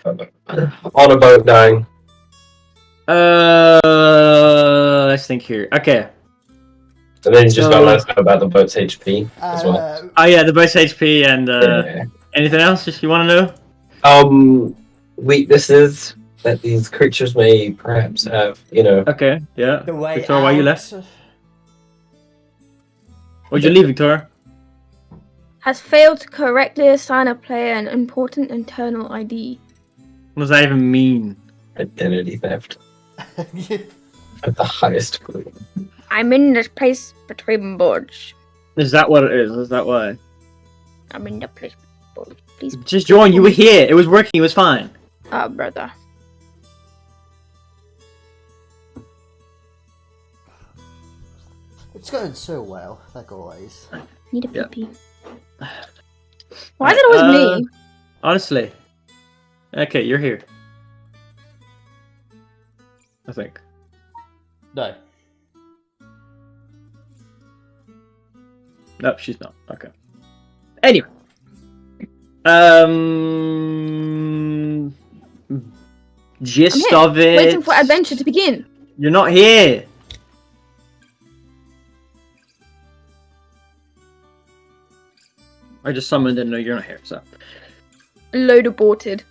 On a boat dying. Let's think here. Okay. And then you just gotta So- let us know about the boat's HP as well. Oh yeah, the base HP and Yeah. anything else if you want to know? Weaknesses that these creatures may perhaps have, you know. Okay, yeah. The way Victoria, why you left? out. Why'd you leave, Victoria? Has failed to correctly assign a player an important internal ID. What does that even mean? Identity theft at the highest degree. I'm in this place between boards. Is that what it is? Is that why? I'm in the place between boards. Please. Just join. You were here. It was working. It was fine. Oh, brother. It's going so well, like always. Need a Yeah. pee. Why is it always me? Honestly. Okay, you're here. I think. No. No, she's not. Okay. Anyway. Gist I'm of it. Waiting for adventure to begin. You're not here. I just summoned and no, you're not here, so. Load aborted.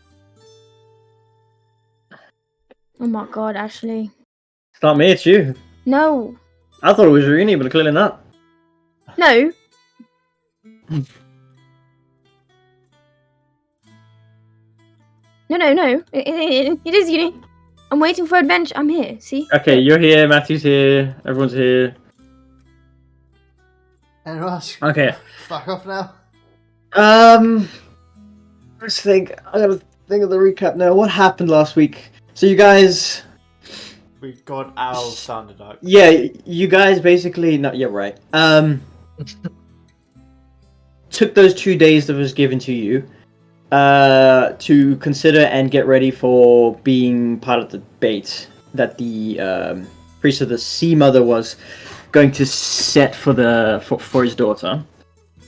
Oh my god, Ashley. It's not me, it's you. No. I thought it was Rini, but clearly not. No. No. It is you. I'm waiting for adventure. I'm here. See? Okay, you're here, Matthew's here, everyone's here. Anyone else? Okay. Fuck off now. Let's think. I gotta think of the recap now. What happened last week? So you guys, We got Owl Thunderdog. yeah, you guys basically, not yeah, right. Took those 2 days that was given to you, to consider and get ready for being part of the bait that the priest of the Sea Mother was going to set for his daughter.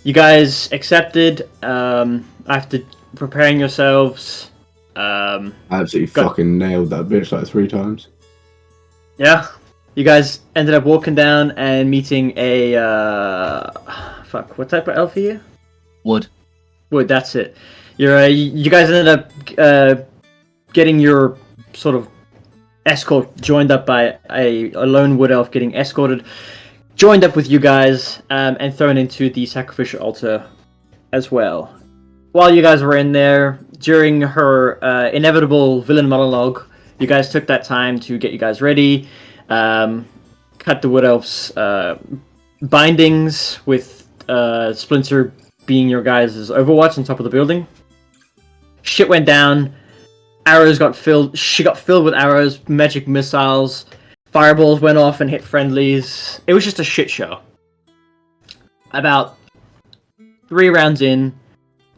You guys accepted. After preparing yourselves, I absolutely Got- fucking nailed that bitch like 3 times. yeah, you guys ended up walking down and meeting a fuck. What type of elf are you? Wood. Wood. That's it. You guys ended up getting your sort of escort joined up by a lone wood elf getting escorted, joined up with you guys, and thrown into the sacrificial altar as well. While you guys were in there, during her inevitable villain monologue, you guys took that time to get you guys ready, cut the wood elf's bindings with Splinter being your guys' overwatch on top of the building. Shit went down. Arrows got filled. She got filled with arrows, magic missiles, fireballs went off and hit friendlies. It was just a shit show. About 3 rounds in,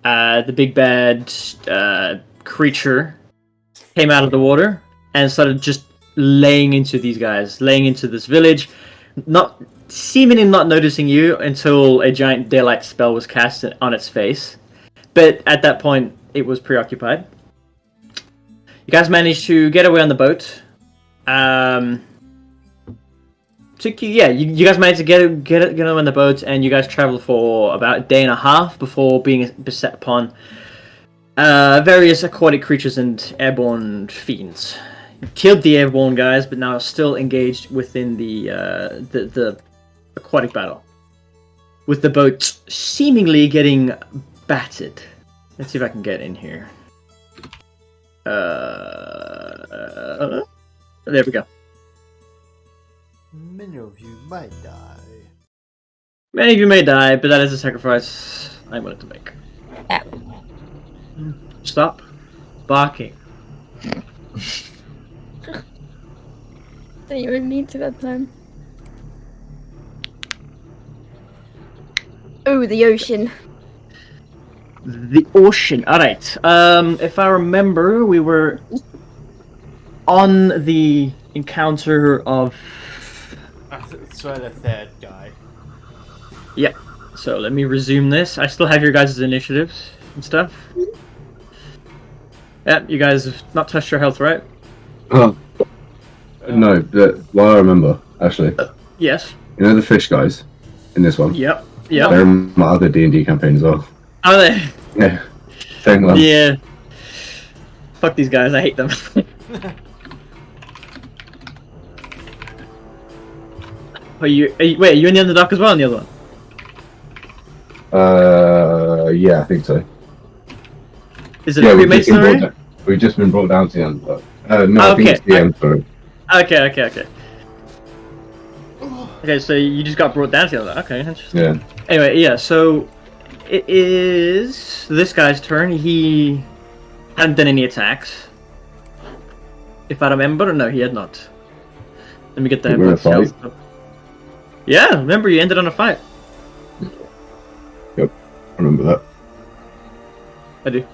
the big bad creature came out of the water and started just laying into these guys, laying into this village, seemingly not noticing you until a giant daylight spell was cast on its face. But at that point, it was preoccupied. You guys managed to get away on the boat. You guys managed to get away on the boat, and you guys traveled for about a day and a half before being beset upon various aquatic creatures and airborne fiends. You killed the airborne guys, but now still engaged within the aquatic battle, with the boat seemingly getting battered. Let's see if I can get in here. There we go. Many of you might die. Many of you may die, but that is a sacrifice I'm willing to make. Stop barking. Didn't even need to that time. Oh, the ocean. The ocean. Alright. If I remember, we were on the encounter of... It's where the third guy. Yeah. So let me resume this. I still have your guys' initiatives and stuff. Yeah, you guys have not touched your health, right? Oh. No, well, I remember, actually. Yes. You know the fish guys in this one? Yep. They're Yep. in my other D&D campaign as well. Are they? Yeah. Same one. Yeah. Fuck these guys, I hate them. Wait, are you in the Underdark as well in the other one? Yeah, I think so. Is it Yeah, a we've just, Freemasonry? we've just been brought down to the end. No, I think Okay. it's the end, sorry. Okay. Okay, so you just got brought down to the other. Okay, interesting. Yeah. Anyway, yeah, so it is this guy's turn. He hadn't done any attacks. If I remember, no, he had not. Let me get the We're in a health fight? up. Yeah, remember you ended on a fight. I remember that. I do.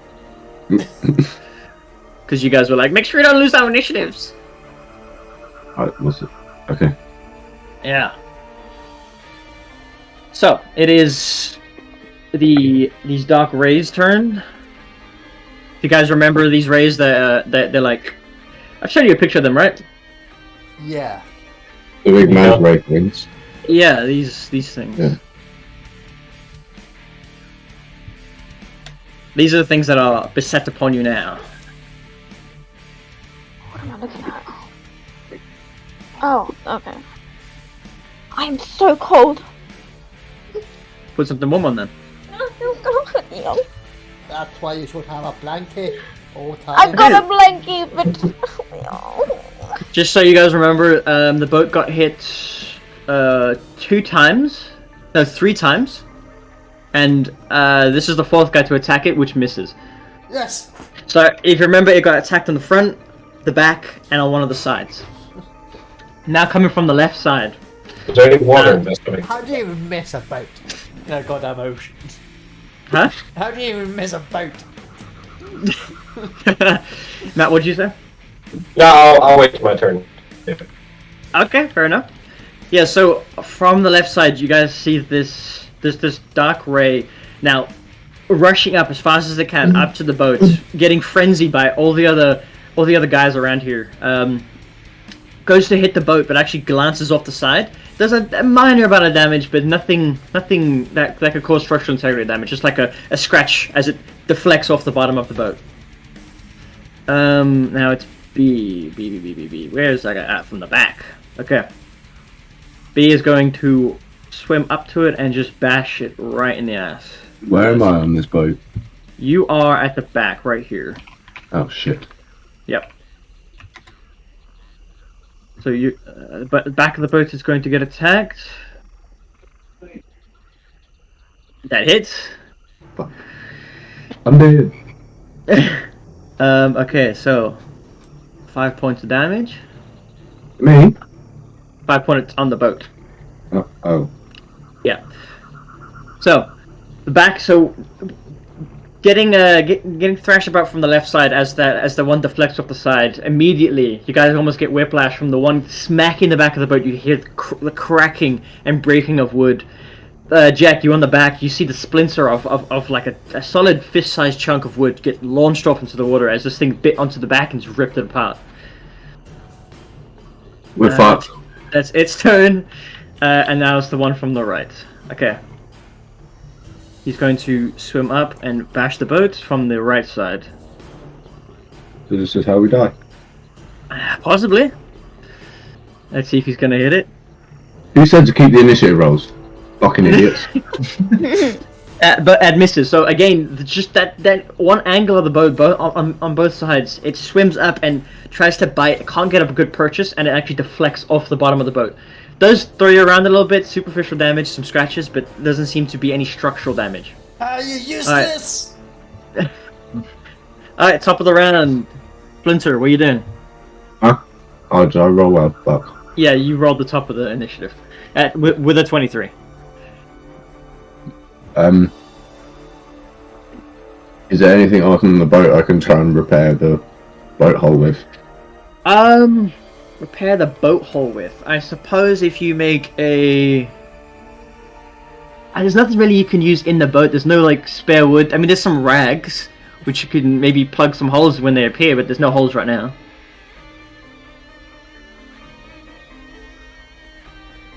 Because you guys were like, make sure you don't lose our initiatives. Alright, what's it? Okay. Yeah. So it is these Dark Rays' turn. If you guys remember these rays, they're like, I've shown you a picture of them, right? Yeah. The big Yeah. man ray things. Yeah, these things. Yeah. These are the things that are beset upon you now. What am I looking at? Oh, okay. I'm so cold. Put something warm on them. That's why you should have a blanket all the time. I've got a blanket, but Just so you guys remember, the boat got hit 3 times, and this is the 4th guy to attack it, which misses. Yes. So if you remember, it got attacked on the front, the back, and on one of the sides. Now coming from the left side. Is there any water in this coming? How do you even miss a boat in a goddamn ocean? Huh? How do you even miss a boat? Matt, what'd you say? No, I'll wait for my turn. Okay, fair enough. Yeah, so from the left side, you guys see this dark ray now rushing up as fast as it can up to the boat, getting frenzied by all the other guys around here. Goes to hit the boat, but actually glances off the side. Does a minor amount of damage, but nothing that could cause structural integrity damage. Just like a scratch as it deflects off the bottom of the boat. Now it's B. Where's that guy at from the back? Okay. B is going to swim up to it and just bash it right in the ass. Where am I on this boat? You are at the back, right here. Oh, shit. Yep. So you, but the back of the boat is going to get attacked. That hits. Fuck. I'm dead. Okay, so 5 points of damage. Me? 5 points on the boat. Oh. Yeah. So the back. So getting thrashed about from the left side as the one deflects off the side. Immediately, you guys almost get whiplash from the one smacking the back of the boat. You hear the cracking and breaking of wood. Jack, you on the back. You see the splinter of like a solid fist-sized chunk of wood get launched off into the water as this thing bit onto the back and just ripped it apart. We're fucked. That's its turn, and now it's the one from the right. Okay. He's going to swim up and bash the boat from the right side. So this is how we die. Possibly. Let's see if he's going to hit it. Who said to keep the initiative rolls? Fucking idiots. But it misses. So again, just that one angle of the boat, on both sides, it swims up and tries to bite. It can't get up a good purchase, and it actually deflects off the bottom of the boat. Does throw you around a little bit, superficial damage, some scratches, but doesn't seem to be any structural damage. Are you useless? Alright, top of the round. Splinter, what are you doing? Huh? Oh, did I roll well? Fuck. Yeah, you rolled the top of the initiative. With a 23. Is there anything else on the boat I can try and repair the boat hull with? Repair the boat hull with. I suppose if you make a... There's nothing really you can use in the boat. There's no, like, spare wood. I mean, there's some rags. which you can maybe plug some holes when they appear, but there's no holes right now.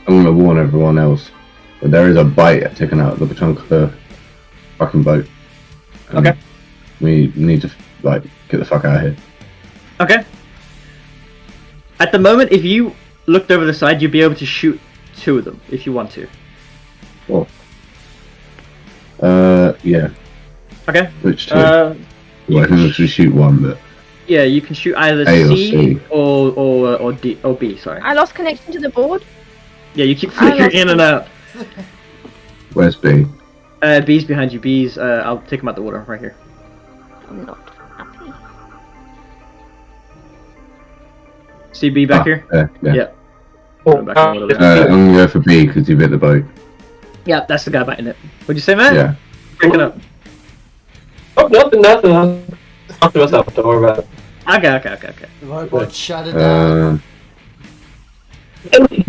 I'm gonna warn everyone else. But there is a bite taken out of the chunk of the fucking boat. Okay. We need to like get the fuck out of here. Okay. At the moment, if you looked over the side, you'd be able to shoot 2 of them if you want to. Well. Yeah. Okay. Which two? Uh, Well, I can actually shoot one, but yeah, you can shoot either A or C C. or D or B. Sorry. I lost connection to the board. Yeah, you keep flickering in and out. where's B? B's behind you. B's. I'll take him out the water right here. I'm not happy. See B back here. Yeah. Yeah. Oh, Back in the water. I'm gonna go for B because you bit the boat. Yeah, that's the guy biting it. What'd you say, man? Yeah. Breaking up. Oh, nothing. I'm talking to myself. Don't worry about it. Okay. The robot shut it down.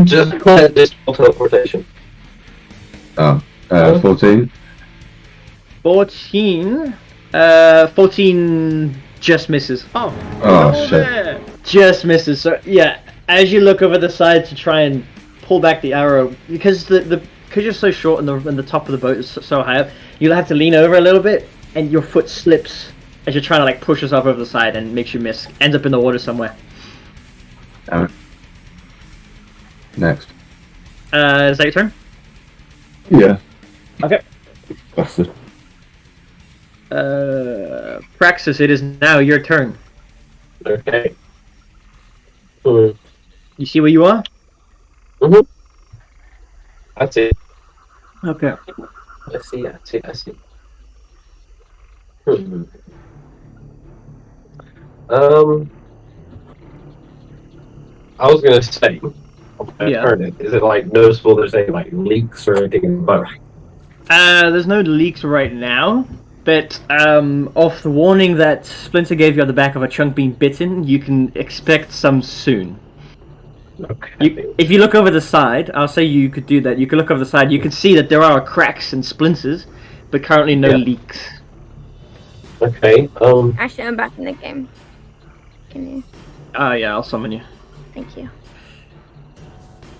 Just quiet digital teleportation. 14. 14. 14 just misses. Oh shit. Just misses. So yeah, as you look over the side to try and pull back the arrow, because because you're so short and the top of the boat is so high up, you'll have to lean over a little bit, and your foot slips as you're trying to like push yourself over the side and makes you miss. Ends up in the water somewhere. Damn it. Next. Is that your turn? Yeah. Okay. Bastard. Praxis, it is now your turn. Okay. You see where you are? That's it. Okay. I see. I was gonna say, Yeah. is it like noticeable there's any like leaks or anything in the boat? There's no leaks right now, but off the warning that Splinter gave you on the back of a chunk being bitten, you can expect some soon. Okay. If you look over the side, I'll say you could do that. You can look over the side. You can see that there are cracks and splinters, but currently no leaks. Okay. Actually, I'm back in the game. Can you? Yeah, I'll summon you. Thank you.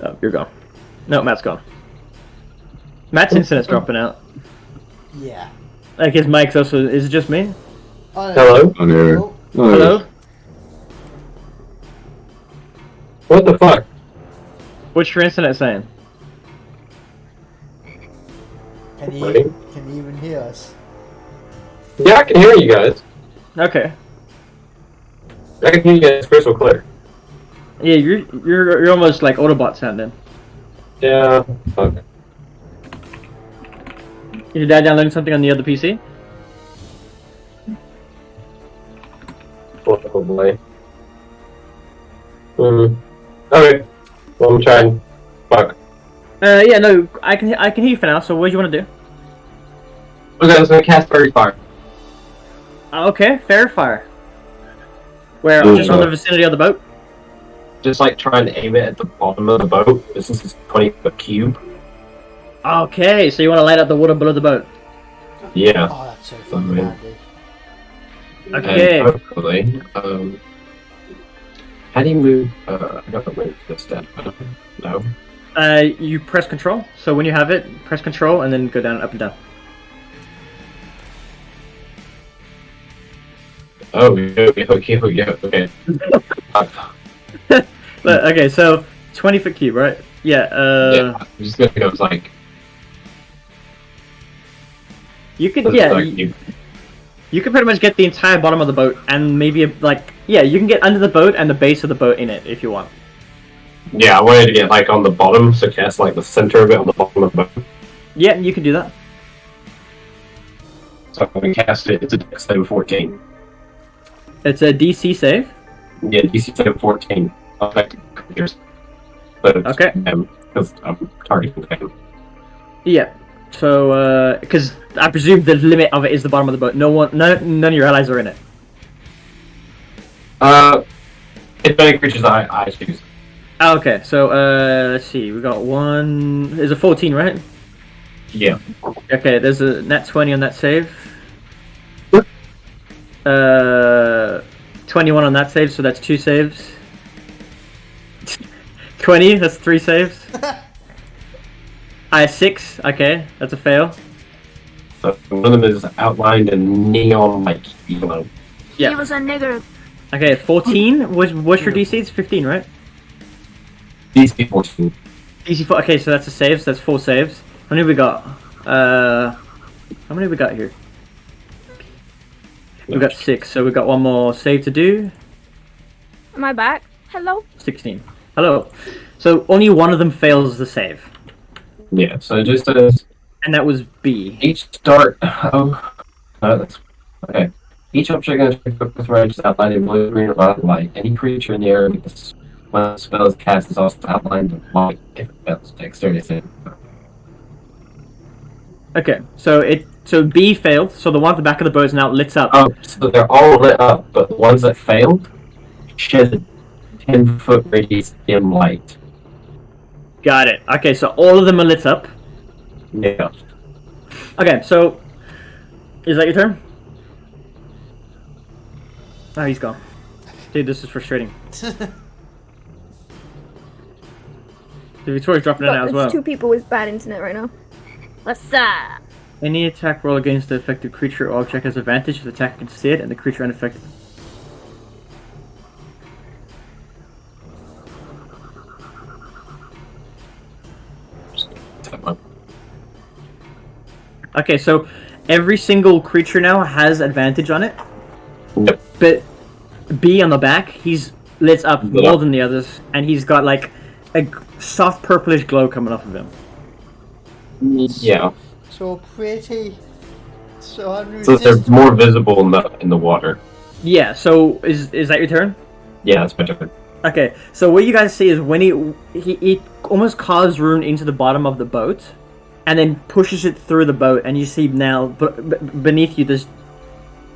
Oh, you're gone. No, Matt's gone. Matt's internet's dropping out. Yeah. Like his mic's also. Is it just me? Hello. Oh, no. Oh, Hello? What the fuck? What's your internet saying? Can Right. you even hear us? Yeah, I can hear you guys. Okay. I can hear you guys crystal clear. Yeah, you're almost like Autobot sounding. Yeah. Fuck. Is your dad downloading something on the other PC? Oh boy. Okay. Well, I'm trying. Fuck. Yeah, no, I can hear you for now. So what do you want to do? Okay, I was gonna cast Fairy Fire. Okay, fair fire. Where Ooh, just on the vicinity of the boat. Just like trying to aim it at the bottom of the boat. This is a 20-foot cube. Okay, so you want to light up the water below the boat. Yeah. Oh, that's so fucking handy. Okay. And hopefully, how do you move? I gotta move this step. No. You press control. So when you have it, press control and then go down, up and down. Oh, yeah, okay. Okay, so 20-foot cube, right? Yeah. Yeah, I'm just gonna go like. You could, like yeah. you- You can pretty much get the entire bottom of the boat and maybe like, yeah, you can get under the boat and the base of the boat in it if you want. Yeah, I wanted to get like on the bottom, so cast like the center of it on the bottom of the boat. Yeah, you can do that. So I'm gonna cast it. It's a dex save of 14. It's a DC save. Yeah, DC save of 14. Affected creatures. But it's Okay. them, because I'm targeting them. Yeah. So, because I presume the limit of it is the bottom of the boat. None of your allies are in it. If any creatures I choose. Oh, okay, so, let's see. We got one. There's a 14, right? Yeah. Okay, there's a nat 20 on that save. 21 on that save, so that's 2 saves. 20, that's 3 saves. I have 6, okay, that's a fail. So one of them is outlined in neon like yellow. Yeah. He was a nigger. Okay, 14. What's your DC? It's 15, right? DC 14. DC 4. Okay, so that's a save. So that's 4 saves. How many we got? How many we got here? We got 6. So we got one more save to do. Am I back? Hello? 16. Hello. So only one of them fails the save, Yeah, so it just says and that was B. each start. That's okay. Each object in a focus range is outlined in blue, green, or violet light. Any creature in the area when the spell is cast is also outlined in white if it fails dexterity saving. Okay, so B failed. So the one at the back of the boat is now lit up. Oh, so they're all lit up, but the ones that failed shed 10-foot radius dim light. Got it. Okay, so all of them are lit up. Yeah. Okay, so is that your turn? Oh, he's gone. Dude, this is frustrating. Victoria's dropping it out as well. 2 people with bad internet right now. What's up? Any attack roll against the affected creature or object has advantage if the attacker can see it and the creature unaffected. Okay, so every single creature now has advantage on it. Yep. But B on the back, he's lit up more than the others, and he's got like a soft purplish glow coming off of him. Yeah. So pretty. So So unresistable. they're more visible in the water. Yeah, so is that your turn? Yeah, that's my turn. Okay, so what you guys see is when he almost carves rune into the bottom of the boat, and then pushes it through the boat, and you see now beneath you there's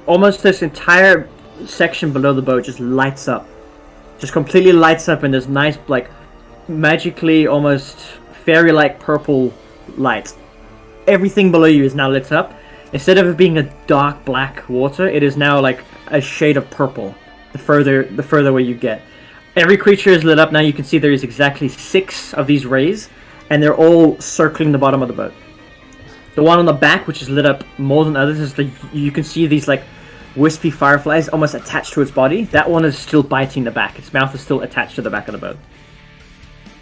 almost this entire section below the boat just lights up, just completely lights up, and there's nice like magically almost fairy-like purple light. Everything below you is now lit up. Instead of it being a dark black water, it is now like a shade of purple. The further away you get. Every creature is lit up now. You can see there is exactly 6 of these rays, and they're all circling the bottom of the boat. The one on the back, which is lit up more than others, is you can see these like wispy fireflies almost attached to its body. That one is still biting the back. Its mouth is still attached to the back of the boat.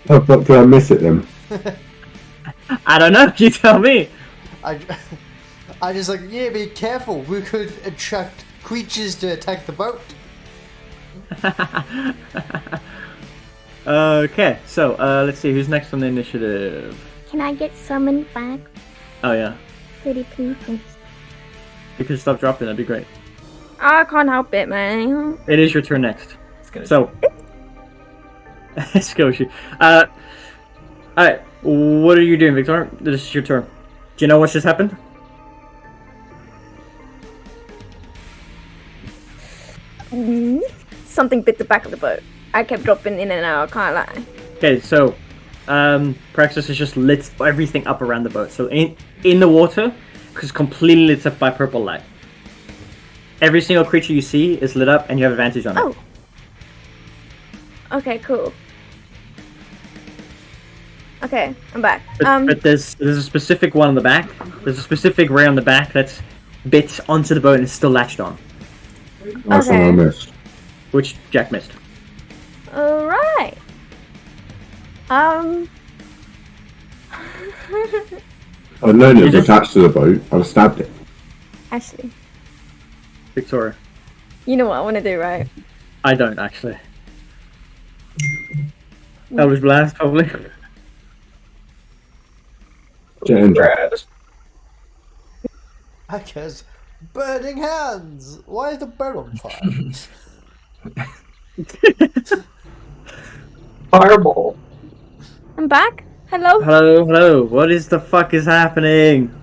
Oh, but did I miss it then? I don't know. You tell me. I just like, yeah, be careful. We could attract creatures to attack the boat. Okay, so let's see who's next on the initiative. Can I get summoned back? Oh yeah, Pretty please. you could stop dropping. That'd be great. I can't help it, man. It is your turn next. So, let's go. Alright, what are you doing, Victor? This is your turn. Do you know what just happened? Something bit the back of the boat. I kept dropping in and out, I can't lie. Okay, so Praxis has just lit everything up around the boat. So in the water, because completely lit up by purple light. Every single creature you see is lit up, and you have advantage on it. Oh. Okay, cool. Okay, I'm back. But there's a specific one on the back. There's a specific ray on the back that's bit onto the boat and is still latched on, That's one I missed. which Jack missed. Alright. I'd known it was attached to the boat. I'd have stabbed it. Ashley, Victoria. you know what I want to do, right? I don't actually. Eldritch Blast, probably. Jen, Because burning hands. Why is the boat on fire? Fireball. I'm back. Hello? Hello. What is the fuck is happening?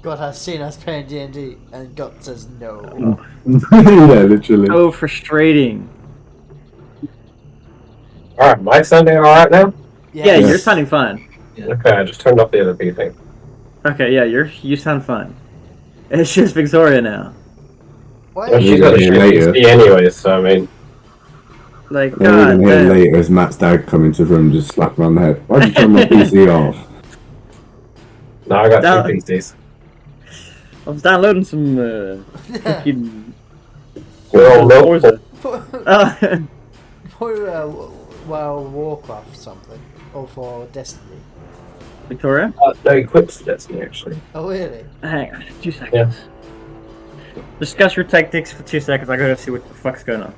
God has seen us playing D&D, and God says no. yeah, literally. So frustrating. Alright, am I sounding alright now? Yeah, Yes. you're sounding fine. Okay, I just turned off the other B thing. Okay, yeah, you sound fine. It's just Victoria now. Why? Well, she's got a Yeah, shit later. PC anyways, so I mean, Like, And we're God gonna hear damn. later as Matt's dad come into the room, just slap him on the head. Why'd you turn my PC off? no, I got That- two PCs. I was downloading some fucking We're all Forza. milk. Oh, For Warcraft or something, or for Destiny. Victoria? No, he quits Destiny actually. Oh really? Hang on, 2 seconds. Discuss your tactics for 2 seconds. I gotta see what the fuck's going on.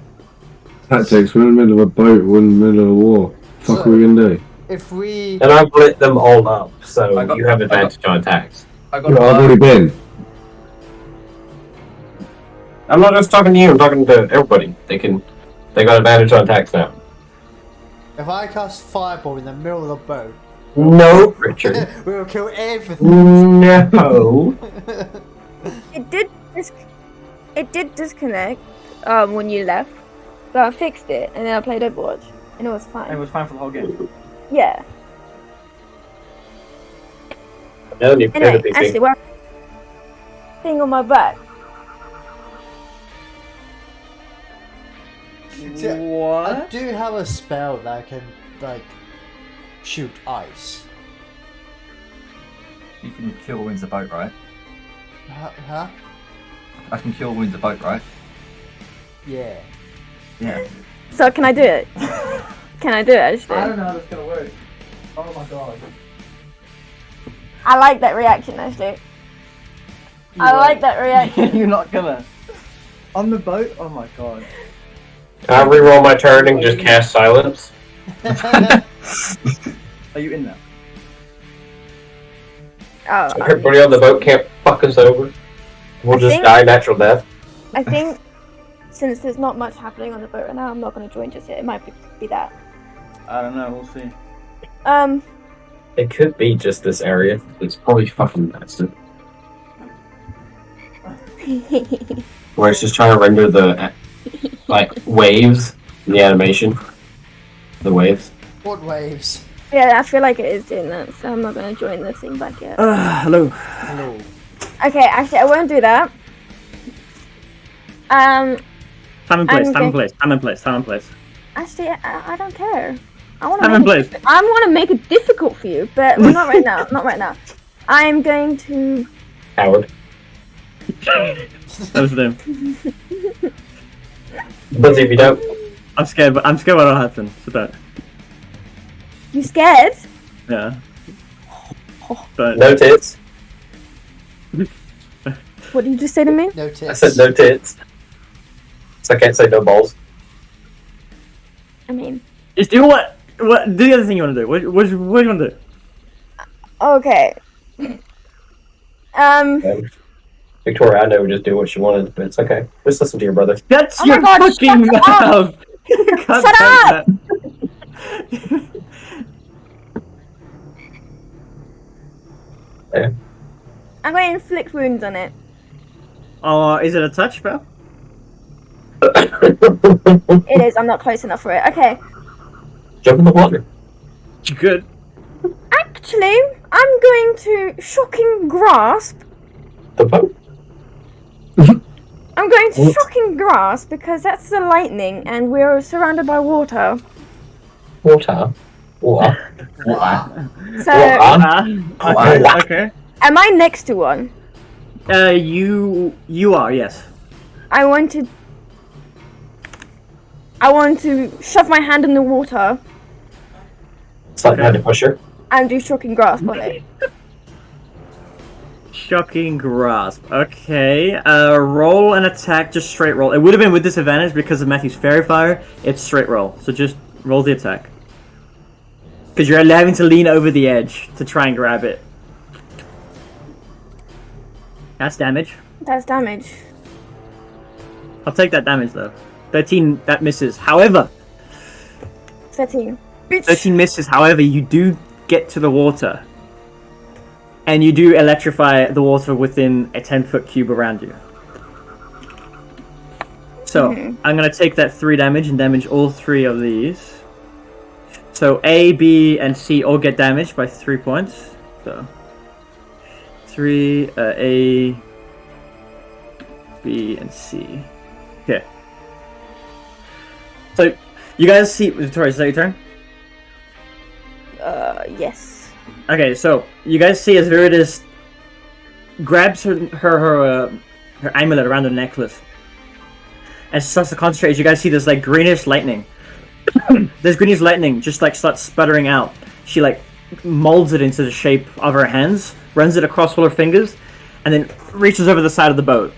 Tactics, we're in the middle of a boat, we're in the middle of a war. Fuck So- are we gonna do? If we And I've lit them all up, so I got- you have I advantage on attacks. I got You know, I've already been. I'm not just talking to you, I'm talking to everybody. They got advantage on attacks now. if I cast fireball in the middle of the boat, No, Richard. we will kill everything. No. It did disconnect when you left, but I fixed it and then I played Overwatch and it was fine. was fine for the whole game. Yeah. No, you play Anyway, the PC. actually, what thing on my back? See, I What? do have a spell that can like shoot ice. You can kill winds a boat, right? Huh? I can kill winds a boat, right? Yeah. Yeah. So can I do it? Can I do it actually? know how this gonna work. Oh my god. I like that reaction actually. I like that reaction. You're not gonna. On the boat? Oh my god. I reroll my turn and just cast silence. Are you in there? Oh, So everybody on the boat can't fuck us over. We'll I just think- die natural death. I think since there's not much happening on the boat right now, I'm not going to join just yet. It might be that. I don't know, we'll see. It could be just this area. It's probably fucking massive. Where it's just trying to render the like waves in the animation. The waves. What waves? Yeah, I feel like it is doing that, so I'm not going to join this thing back yet. Hello. Hello. Okay, actually, I won't do that. Time and place, I'm time and okay. place, time and place, time and place. Actually, I don't care. I want Time to and make place. I want to make it difficult for you, but not right now. Not right now. I'm going to. Howard. That was them. But if you don't, I'm scared what'll happen, so don't. You scared? Yeah. Don't. no tits. What did you just say to me? No I tits. said no tits. So I can't say no balls. I mean, Just do what do the other thing you want to do. What do you want to do? okay. Victoria, I know we just do what she wanted, but it's okay. Just listen to your brother. That's Oh my your God, fucking shut up! mouth! You can't Shut say up! that. I'm going to inflict wounds on it. Oh, is it a touch spell? It is. I'm not close enough for it. Okay. Jump in the water. You could. Actually, I'm going to shocking grasp. The boat. I'm going to What? shocking grasp because that's the lightning, and we're surrounded by water. Water. Water. So, Okay. am I next to one? You are, yes. I want to shove my hand in the water Slightly had to push her. and do shocking grasp on it. Shocking grasp. Okay. Roll an attack, just straight roll. It would have been with disadvantage because of Matthew's fairy fire. It's straight roll. So just roll the attack. Because you're having to lean over the edge to try and grab it. That's damage. That's damage. I'll take that damage though. 13, that misses. However, 13. Bitch. 13 misses. However, you do get to the water. And you do electrify the water within a 10-foot cube around you. So, I'm going to take that 3 damage and damage all 3 of these. So, A, B, and C all get damaged by 3 points. So, 3, A, B, and C. Okay. So, you guys see... Victoria, is that your turn? Yes. Okay, so, you guys see as Viridis grabs her amulet around the necklace and starts to concentrate. As you guys see this, like, greenish lightning. This greenish lightning just, like, starts sputtering out. She, like, molds it into the shape of her hands, runs it across all her fingers, and then reaches over the side of the boat.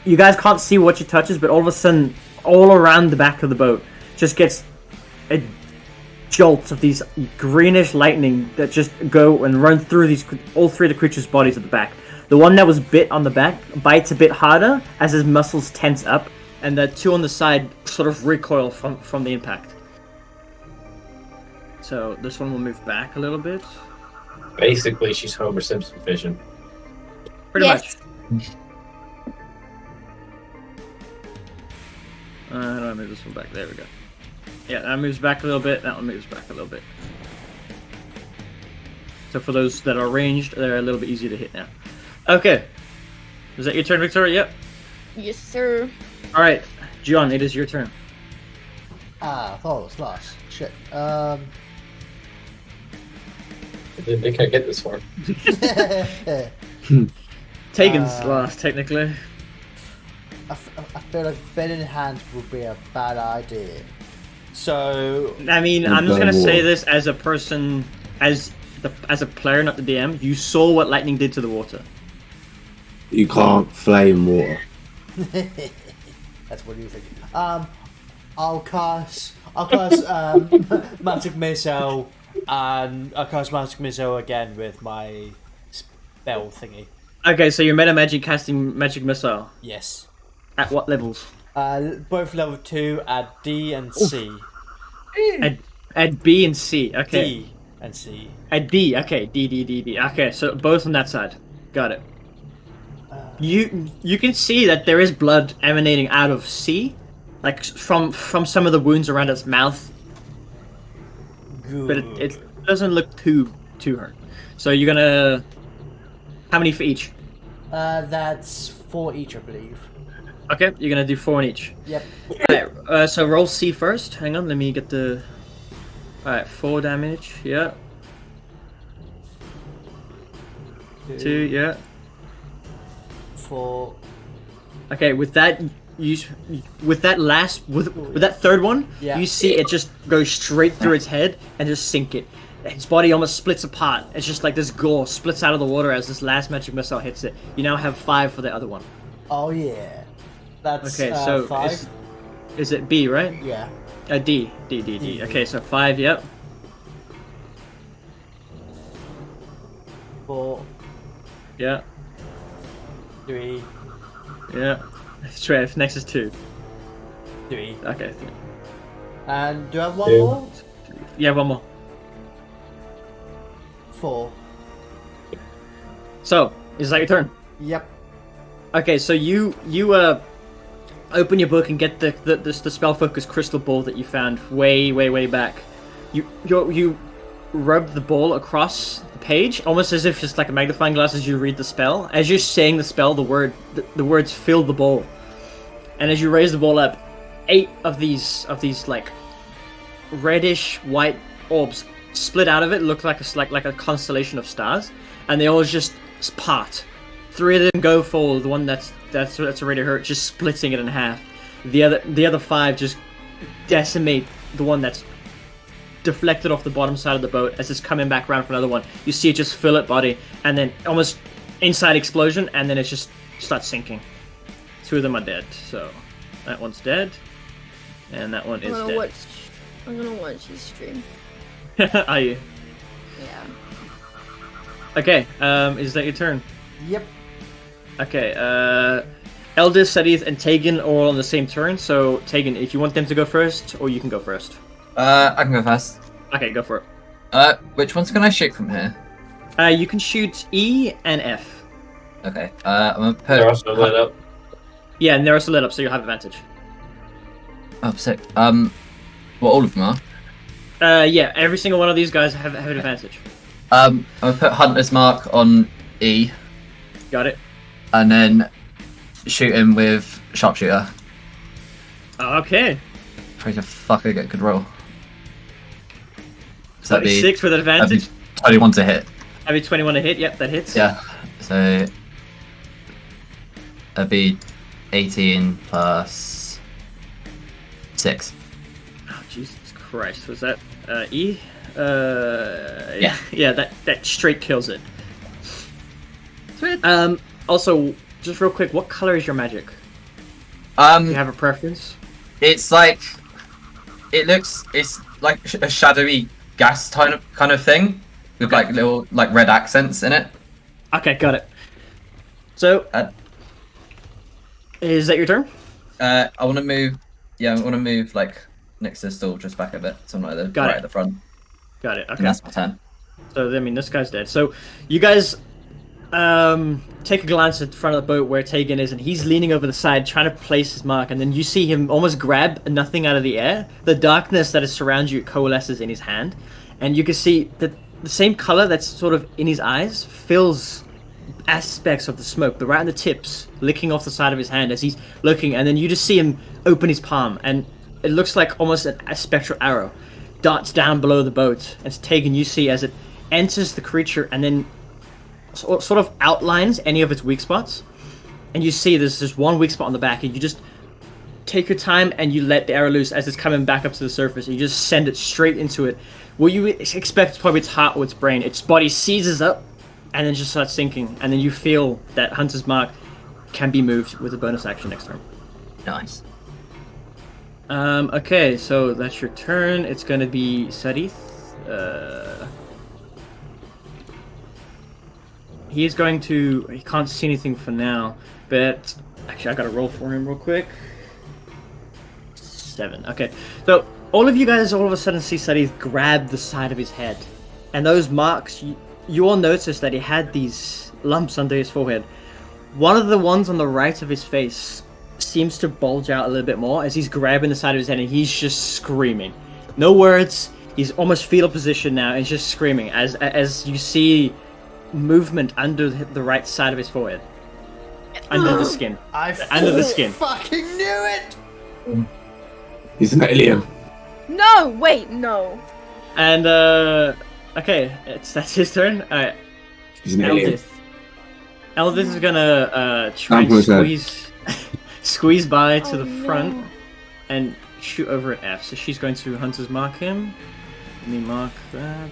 You guys can't see what she touches, but all of a sudden, all around the back of the boat just gets a jolt of these greenish lightning that just go and run through all three of the creatures' bodies at the back. The one that was bit on the back bites a bit harder as his muscles tense up, and the two on the side sort of recoil from the impact. So this one will move back a little bit. Basically, she's Homer Simpson vision. Pretty Yes. much. How do I move this one back? There we go. Yeah, that moves back a little bit. That one moves back a little bit. So for those that are ranged, they're a little bit easier to hit now. Okay. Is that your turn, Victoria? Yep. Yes, sir. Alright. John, it is your turn. I thought it was last. Shit. I didn't think I'd get this far. Tegan's last, technically. I feel like bending hands would be a bad idea. So I mean, You've I'm just done gonna say more. this as a person, as a player, not the DM. You saw what lightning did to the water. You can't flame water. that's what you think. I'll cast magic missile, and I'll cast magic missile again with my spell thingy. Okay, so you're meta magic casting magic missile. Yes. At what levels? Both level 2 at D and C. At B and C. Okay. D and C. At D. Okay. D. Okay, so both on that side. Got it. You can see that there is blood emanating out of C, like from some of the wounds around its mouth, Good. but it doesn't look too hurt. So you're gonna. How many for each? That's 4 each, I believe. Okay, you're gonna do 4 in each. Yep. Alright, so roll C first. Hang on, let me get the. Alright, 4 damage. Yeah. 2. Yeah. 4. Okay, with that, with that third one, Yeah. you see it just go straight through its head and just sink it. Its body almost splits apart. It's just like this gore splits out of the water as this last magic missile hits it. You now have 5 for the other one. Oh yeah. That's Okay, so 5. is it B, right? Yeah. D. Okay, so 5, yep. 4, Yeah, 3, yeah. Straight, next is 2. 3. Okay. And do I have one 2. more? Yeah, one more. 4. So, is that your turn? Yep. Okay, so you open your book and get the spell focus crystal ball that you found way back. You rub the ball across the page, almost as if it's like a magnifying glass as you read the spell. As you're saying the spell, the words fill the ball, and as you raise the ball up, 8 of these like reddish white orbs split out of it, look like a constellation of stars, and they all just part. 3 of them go for the one that's already hurt, just splitting it in half. The other 5 just decimate the one that's deflected off the bottom side of the boat as it's coming back around for another one. You see it just fill it body, and then almost inside explosion, and then it just starts sinking. 2 of them are dead, so that one's dead, and that one is dead. I'm gonna watch his stream. Are you? Yeah. Okay, is that your turn? Yep. Okay, Eldest, Sadith, and Tegan are all on the same turn, so Tegan, if you want them to go first, or you can go first. I can go first. Okay, go for it. Which ones can I shoot from here? You can shoot E and F. Okay. I'm gonna put. They're also lit up. Yeah, and they're also lit up, so you'll have advantage. Oh, sick. Well, all of them are. Yeah, every single one of these guys have an advantage. I'm gonna put Hunter's Mark on E, Got it? and then shoot him with sharpshooter. Okay. Try to fucker get a good roll. So that'd be 26 with advantage. 21 to hit. That'd be 21 to hit. Yep, that hits. Yeah. So that'd be 18 plus 6. Oh, Jesus Christ. Was that E? Yeah, that straight kills it. Sweet. Also, just real quick, what color is your magic? Do you have a preference? It's like it's like a shadowy gas kind of thing with like little like red accents in it. Okay, got it. So, is that your turn? I want to move. Yeah, I want to move like next to the stool, just back a bit, so I'm like right at the front. Got it. Okay. And that's my turn. So I mean, this guy's dead. So you guys take a glance at the front of the boat where Tegan is, and he's leaning over the side trying to place his mark, and then you see him almost grab nothing out of the air. The darkness that is surrounds you coalesces in his hand, and you can see that the same color that's sort of in his eyes fills aspects of the smoke, but right on the tips, licking off the side of his hand as he's looking, and then you just see him open his palm, and it looks like almost a spectral arrow darts down below the boat. As Tegan, you see as it enters the creature and then sort of outlines any of its weak spots, and you see there's just one weak spot on the back, and you just take your time and you let the arrow loose as it's coming back up to the surface, and you just send it straight into it. What you expect is probably its heart or its brain. Its body seizes up and then just starts sinking, and then you feel that Hunter's Mark can be moved with a bonus action next turn. Nice. Okay, so that's your turn. It's gonna be Sadith. He can't see anything for now, but actually I gotta roll for him real quick. 7. Okay, so all of you guys all of a sudden see Sadith grab the side of his head, and those marks, you all notice that he had these lumps under his forehead. One of the ones on the right of his face seems to bulge out a little bit more as he's grabbing the side of his head, and he's just screaming. No words. He's almost fetal position now, and he's just screaming as you see movement under the right side of his forehead, under the skin. Under the skin. Fucking knew it. He's an alien. No, wait, no. And okay, that's his turn. Alright. He's an alien. Eldith is gonna try and squeeze by to the front and shoot over at F. So she's going to Hunter's Mark him. Let me mark that.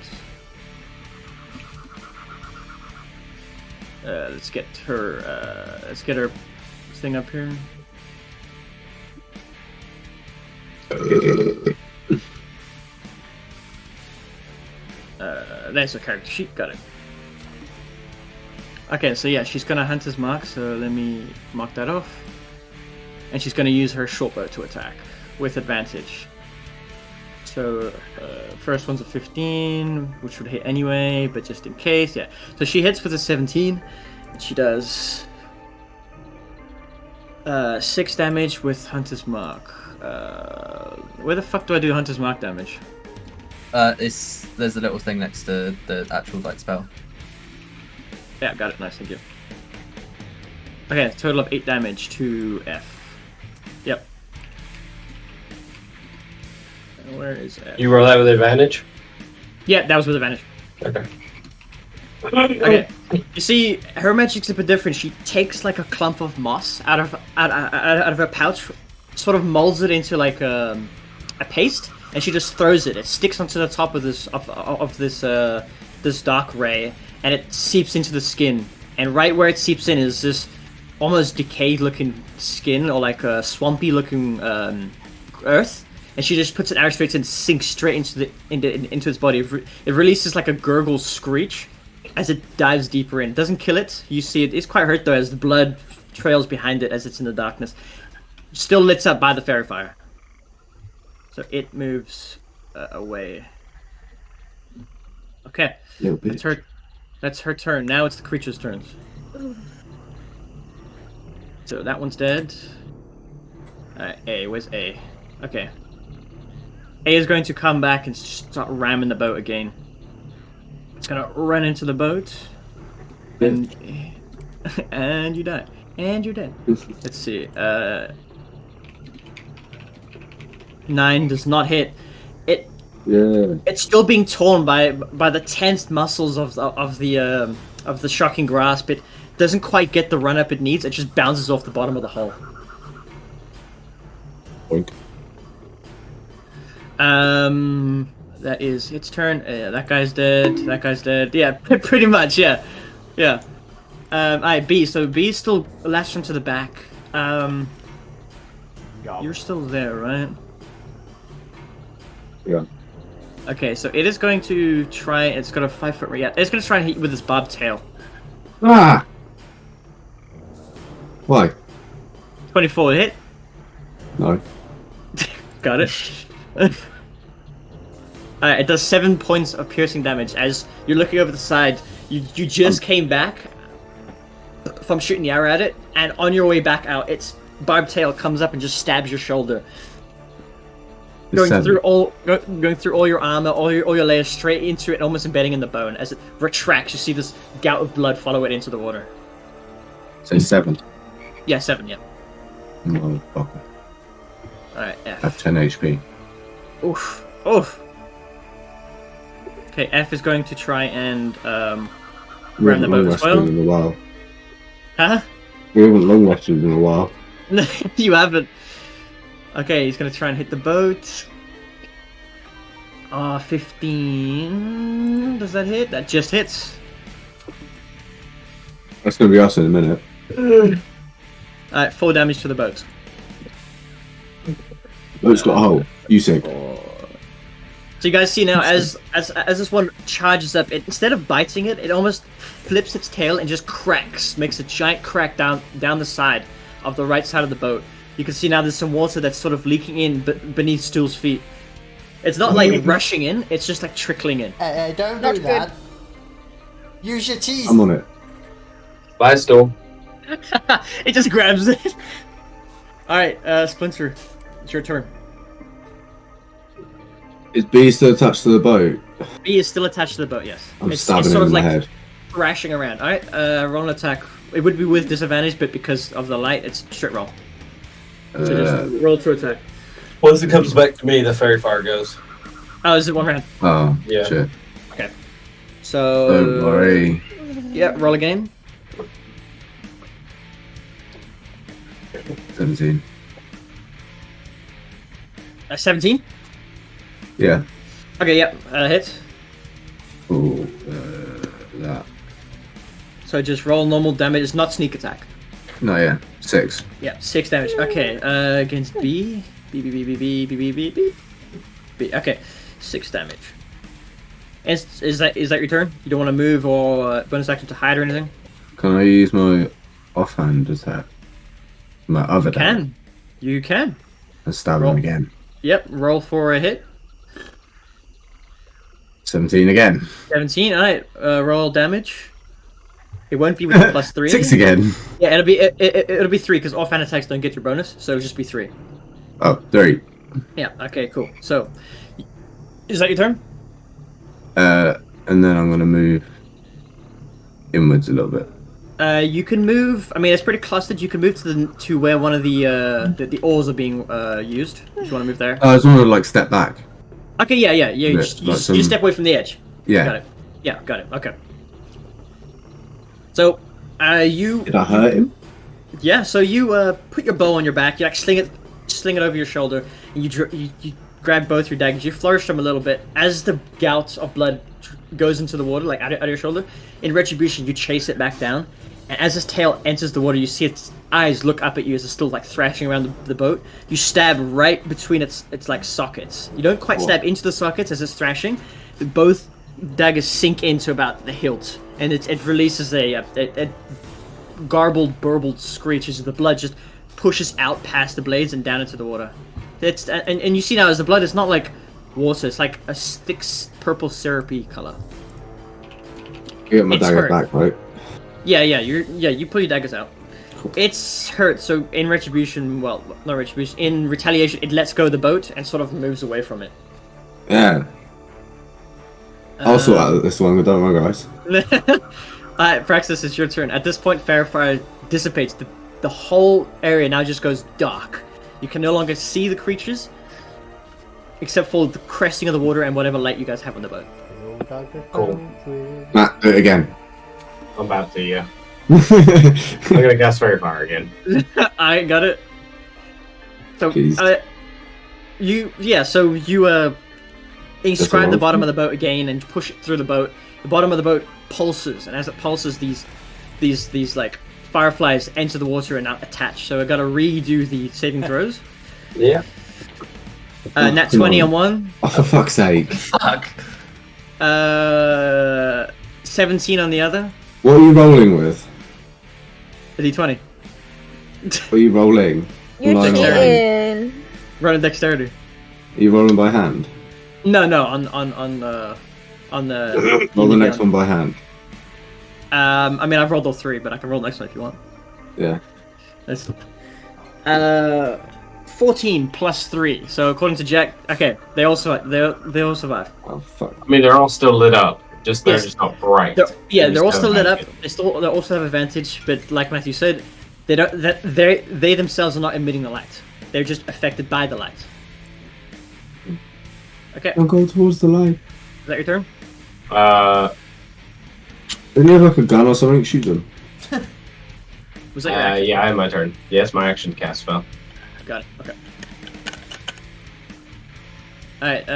Let's get her. Let's get her thing up here. There's a character sheet. Got it. Okay, so yeah, she's gonna Hunter's Mark. So let me mark that off. And she's gonna use her short bow to attack with advantage. So first one's a 15, which would hit anyway, but just in case, yeah. So she hits with a 17, and she does 6 damage with Hunter's Mark. Where the fuck do I do Hunter's Mark damage? There's a little thing next to the actual like spell. Yeah, got it. Nice, thank you. Okay, total of 8 damage to F. Yep. Where is F? You roll that with advantage? Yeah, that was with advantage. Okay. Okay. You see, her magic's a bit different. She takes like a clump of moss out of her pouch, sort of molds it into like a paste, and she just throws it. It sticks onto the top of this dark ray, and it seeps into the skin. And right where it seeps in is this almost decayed-looking skin, or like a swampy-looking earth. And she just puts an arrow straight and sinks straight into its body. It releases like a gurgle screech as it dives deeper in. It doesn't kill it. You see it. It's quite hurt though, as the blood trails behind it as it's in the darkness. Still lit up by the fairy fire. So it moves away. Okay. That's her turn. Now it's the creature's turns. So that one's dead. A. Where's A? Okay. A is going to come back and start ramming the boat again. It's gonna run into the boat. And you die. And you're dead. Let's see. 9 does not hit. Yeah. It's still being torn by the tense muscles of the shocking grasp. It doesn't quite get the run up it needs. It just bounces off the bottom of the hull. Point. That is its turn. That guy's dead. That guy's dead. Yeah, pretty much. Yeah. Alright, B. So B is still lashed into the back. You're still there, right? Yeah. Okay, so it is going to try. It's got a 5 foot. Yeah, it's going to try and hit you with its barbed tail. Ah! Why? 24 hit. No. Got it. It does 7 points of piercing damage as you're looking over the side. You just came back from shooting the arrow at it, and on your way back out, its barbed tail comes up and just stabs your shoulder. Going through all your armor, all your layers straight into it, almost embedding in the bone. As it retracts, you see this gout of blood follow it into the water. Say 7. Yeah, 7. Yeah. Motherfucker. All right. I F. have 10 HP. Oof. Okay, F is going to try and ram the boat as well. In a while. Huh? We haven't long rested in a while. No, you haven't. Okay, he's gonna try and hit the boat. 15. Does that hit? That just hits. That's gonna be us in a minute. Alright, 4 damage to the boat. Oh, it's got a hole. You sick. So you guys see now, as this one charges up, instead of biting it, it almost flips its tail and just cracks, makes a giant crack down the side of the right side of the boat. You can see now there's some water that's sort of leaking in beneath Stuhl's feet. It's not like rushing in, it's just like trickling in. Don't Not do that. Use your teeth. I'm on it. Bye, Stool. It just grabs it. Alright, Splinter, it's your turn. Is B still attached to the boat? B is still attached to the boat, yes. I'm it's stabbing sort him of in the like head. thrashing around. Alright, roll an attack. It would be with disadvantage, but because of the light, it's straight roll. So just roll to attack. Once it comes back to me, the fairy fire goes. Oh, is it 1 round? Oh, Yeah. shit. Okay. So... Don't worry. Yeah, roll again. 17. 17? Yeah. Okay, yeah, hit. Ooh, that. So just roll normal damage. It's not sneak attack. No, yeah. 6. Yeah, 6 damage. Okay, against B. B. Okay, 6 damage. Is that your turn? You don't want to move or bonus action to hide or anything? Can I use my offhand attack? My other attack? You can. And stab Roll. him again. Yep, roll for a hit. 17 again. 17, alright. Roll damage. It won't be with the +3. 6 again. Yeah, it'll be 3 because offhand attacks don't get your bonus, so it'll just be 3. Oh, 3. Yeah, okay, cool. So, is that your turn? And then I'm gonna move inwards a little bit. You can move. I mean, it's pretty clustered. You can move to where one of the oars are being used. If you want to move there. I just want to like step back. Okay, yeah. You Yeah, just, like you step away from the edge. Yeah. Got it. Yeah, got it. Okay. So, you. Did I hurt him? Yeah. So you put your bow on your back. You like sling it over your shoulder, and you grab both your daggers. You flourish them a little bit as the gout of blood goes into the water, like out of your shoulder. In retribution, you chase it back down. And as its tail enters the water, you see its eyes look up at you as it's still like thrashing around the boat. You stab right between its like sockets. You don't quite stab into the sockets as it's thrashing. Both daggers sink into about the hilt, and it releases a garbled, burbled screech as the blood just pushes out past the blades and down into the water. And you see now as the blood is not like water; it's like a thick purple syrupy color. You get my It's dagger hurt. back, right? Yeah, you pull your daggers out. It's hurt, so in retribution, well, not retribution, in retaliation, it lets go of the boat and sort of moves away from it. Yeah. I'll sort out this one, don't worry, guys. Alright, Praxis, it's your turn. At this point, Fairfire dissipates. the whole area now just goes dark. You can no longer see the creatures, except for the cresting of the water and whatever light you guys have on the boat. Cool. Matt, do it again. I'm about to, yeah. I'm gonna guess very far again. I got it. So, Jeez. so you inscribe the wrong. bottom of the boat again and push it through the boat. The bottom of the boat pulses, and as it pulses, these like fireflies enter the water and now attach. So I gotta redo the saving throws. Yeah. Nat come 20 on. on one. Oh, for fuck's sake. Fuck. 17 on the other. What are you rolling with? A d20. What are you rolling? You're Line line. cheating. Rolling dexterity. Are you rolling by hand? No, on the. Roll the next one by hand. I mean, I've rolled all three, but I can roll the next one if you want. Yeah. That's 14 plus 3. So according to Jack, okay, they all survive. Oh, fuck. I mean, they're all still lit up. They're Yes. just not bright. They're all just still lit up. don't They also have advantage, but like Matthew said, they themselves are not emitting the light. They're just affected by the light. Okay, Don't go towards the light. is that your turn? Don't you have like a gun or something? Shoot them. Was that your action? yeah, I have my turn. Yes, my action cast spell. Got it. Okay. Alright,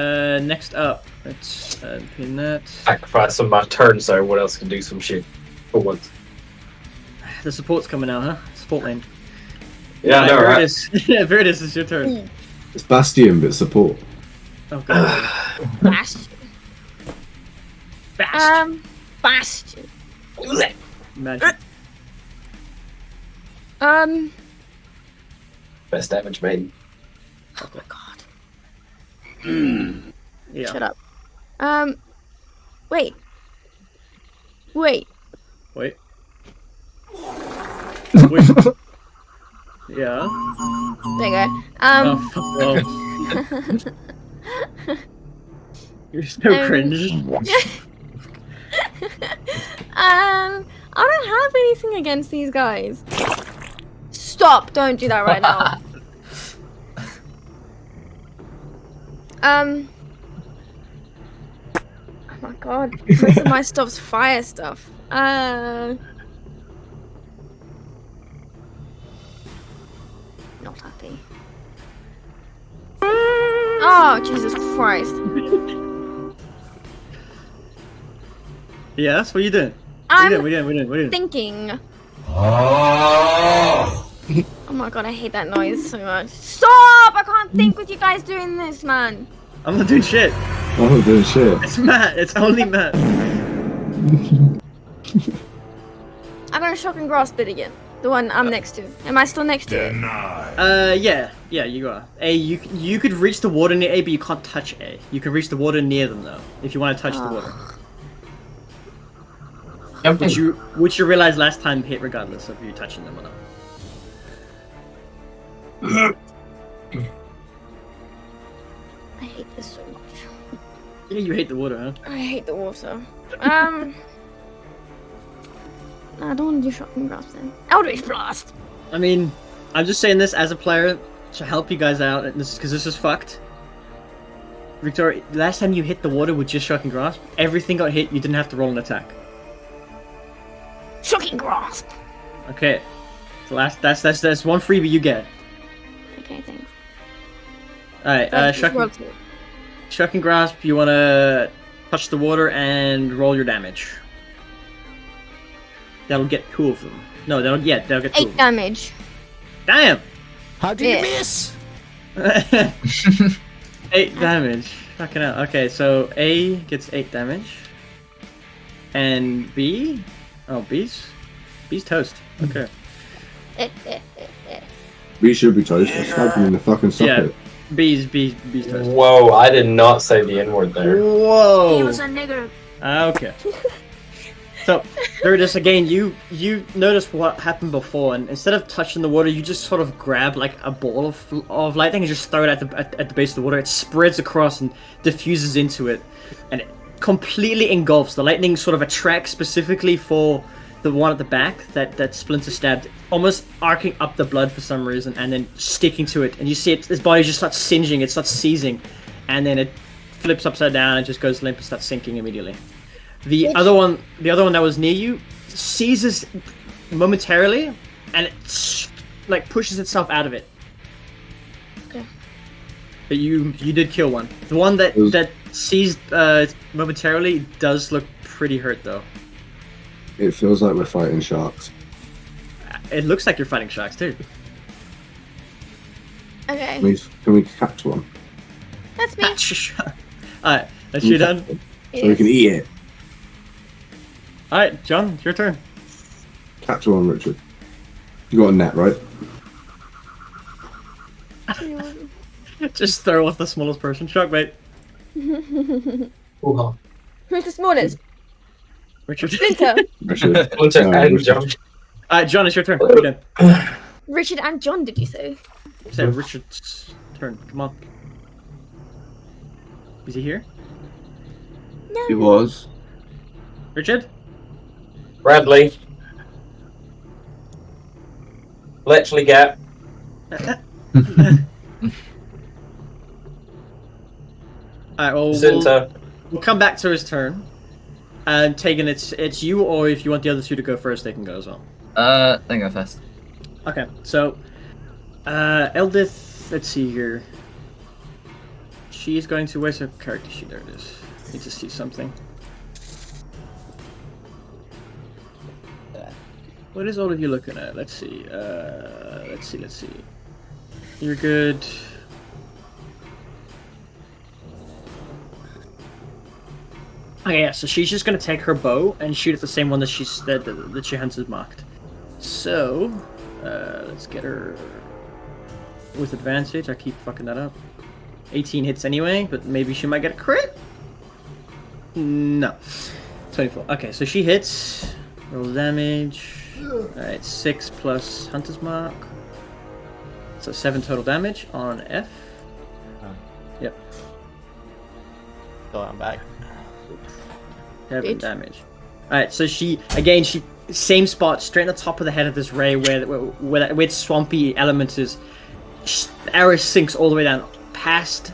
next up, let's pin that. Sacrifice some of my turn so everyone else can do some shit for once. The support's coming out, huh? Support lane. Yeah, no, right? Viridis, it's your turn. It's Bastion, but support. Oh god. Bastion. Bastion. Bastion. Imagine. Best damage made. Oh my god. Yeah. Shut up. Wait. Wait. Wait. Yeah. There you go. Oh, fuck, well. You're so cringe. I don't have anything against these guys. Stop! Don't do that right now. Oh my god. Most of my stuff's fire stuff. Not happy. Oh, Jesus Christ. Yes, what are you doing? I'm We didn't. thinking. Oh my god, I hate that noise so much. Stop! I can't think with you guys doing this, man. I'm not doing shit. Oh, doing shit. It's Matt. It's only Matt. I'm gonna shock and grasp it again. The one I'm next to. Am I still next to it? Yeah, you are. A, you could reach the water near A, but you can't touch A. You can reach the water near them though, if you want to touch the water. Which you realized last time hit regardless of you touching them or not. I hate this so much. Yeah, you hate the water, huh? I hate the water. No, I don't want to do shock and grasp then. Eldritch Blast! I mean, I'm just saying this as a player to help you guys out, because this is fucked. Victoria, last time you hit the water with just shock and grasp, everything got hit, you didn't have to roll an attack. Shocking grasp! Okay. So that's one freebie you get. Okay, thanks. Alright, shock and grasp, you wanna touch the water and roll your damage. That'll get 2 of them. No, that'll get 2 of 8 them. damage. Damn! How did you miss? 8 damage. Fucking hell. Okay, so A gets 8 damage. And B? Oh, B's toast. Okay. We should be toast. Stab him in the fucking socket. B's toast. Whoa, I did not say the N-word there. Whoa! He was a nigger. Okay. So, Viridis, again, you noticed what happened before, and instead of touching the water, you just sort of grab like a ball of lightning and just throw it at the base of the water. It spreads across and diffuses into it, and it completely engulfs. The lightning sort of attracts specifically for the one at the back that Splinter stabbed, almost arcing up the blood for some reason, and then sticking to it. And you see his body just starts singeing, it starts seizing, and then it flips upside down and just goes limp and starts sinking immediately. The other one that was near you seizes momentarily, and it like pushes itself out of it. Okay. But you did kill one. The one that seized momentarily does look pretty hurt though. It feels like we're fighting sharks. It looks like you're fighting sharks too. Okay. Can we catch one? That's me. Alright, that's you done. So we can eat it. Alright, John, your turn. Catch one, Richard. You got a net, right? Just throw off the smallest person. Shark bait. Ooh, Who's the smallest? Richard. Splinter. Richard. and jump. Alright, John, it's your turn. What are you doing? Richard and John, did you say? So Richard's turn. Come on. Is he here? No. He was. Richard? Bradley. Literally get. Alright, well, Zinta. we'll come back to his turn. And Tegan, it's you, or if you want the other two to go first, they can go as well. Then go first. Okay, so Eldith, let's see here. She is going to, where's her character sheet? There it is. Need to see something. What is all of you looking at? Let's see. Let's see. You're good. Okay, yeah, so she's just gonna take her bow and shoot at the same one that that she has marked. So, let's get her with advantage. I keep fucking that up. 18 hits anyway, but maybe she might get a crit? No. 24. Okay, so she hits. Roll damage. Alright, 6 plus Hunter's Mark. So 7 total damage on F. Yep. So I'm back. 7 damage. Alright, so she same spot, straight on the top of the head of this ray where its swampy element is. The arrow sinks all the way down, past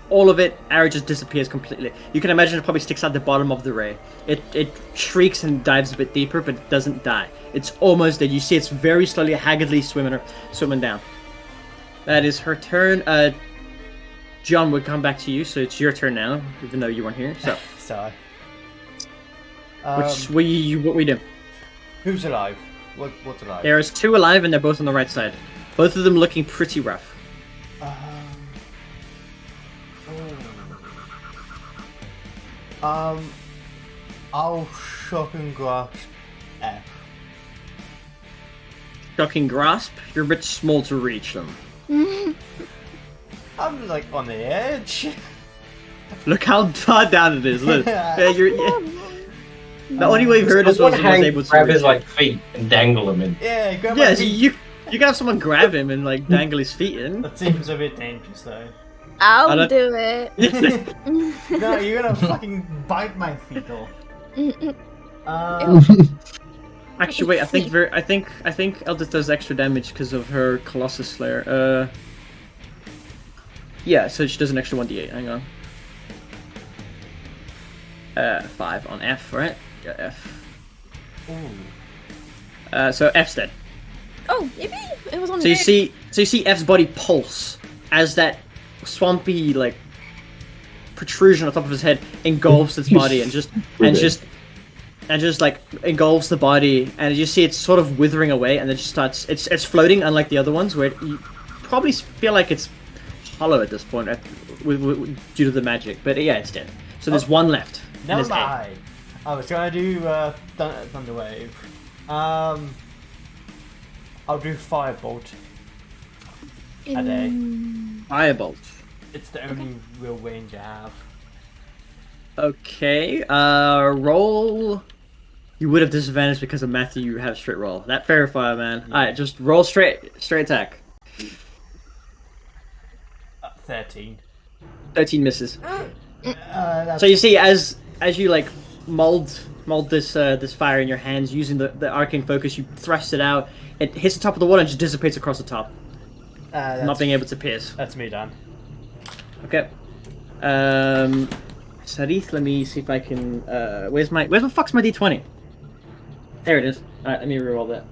all of it. Arrow just disappears completely. You can imagine it probably sticks out the bottom of the ray. It shrieks and dives a bit deeper, but it doesn't die. It's almost dead. You see it's very slowly, haggardly swimming down. That is her turn. John would come back to you, so it's your turn now, even though you weren't here. So, Sorry. what we do? Who's alive? What's alive? There's 2 alive, and they're both on the right side. Both of them looking pretty rough. I'll shock and grasp F. Shocking grasp. You're a bit small to reach them. I'm like on the edge. Look how far down it is. Look. Yeah, the only way you've heard I is want was to hang, able to grab reach his it. like feet and dangle him in. Yeah, grab my Yeah, so feet. you can have someone grab him and like dangle his feet in. That seems a bit dangerous though. I'll don't- do it. No, you're gonna fucking bite my feet off. Actually, wait. I think Eldith does extra damage because of her Colossus Slayer. Yeah, so she does an extra 1d8. Hang on. 5 on F, right? Yeah, F. So F's dead. Oh, maybe it was on. So you me. see F's body pulse as that swampy like protrusion on top of his head engulfs its body and just like engulfs the body, and you see it's sort of withering away, and it just starts. It's floating, unlike the other ones, where you probably feel like it's hollow at this point, due to the magic. But yeah, it's dead. So there's one left. and Never there's A. mind. I was gonna do Thunder Wave. I'll do Firebolt. A day. Firebolt. It's the only real range I have. Okay. Roll. You would have disadvantage because of Matthew. You have straight roll. That fair fire, man. All right, just roll straight attack. 13. 13 misses. That's So you see, as you like mold mold this this fire in your hands using the arcane focus. You thrust it out. It hits the top of the water and just dissipates across the top, not being able to pierce. That's me done. Okay. Sarith, let me see if I can. Where's the fuck's my d20? There it is. All right, let me reroll that.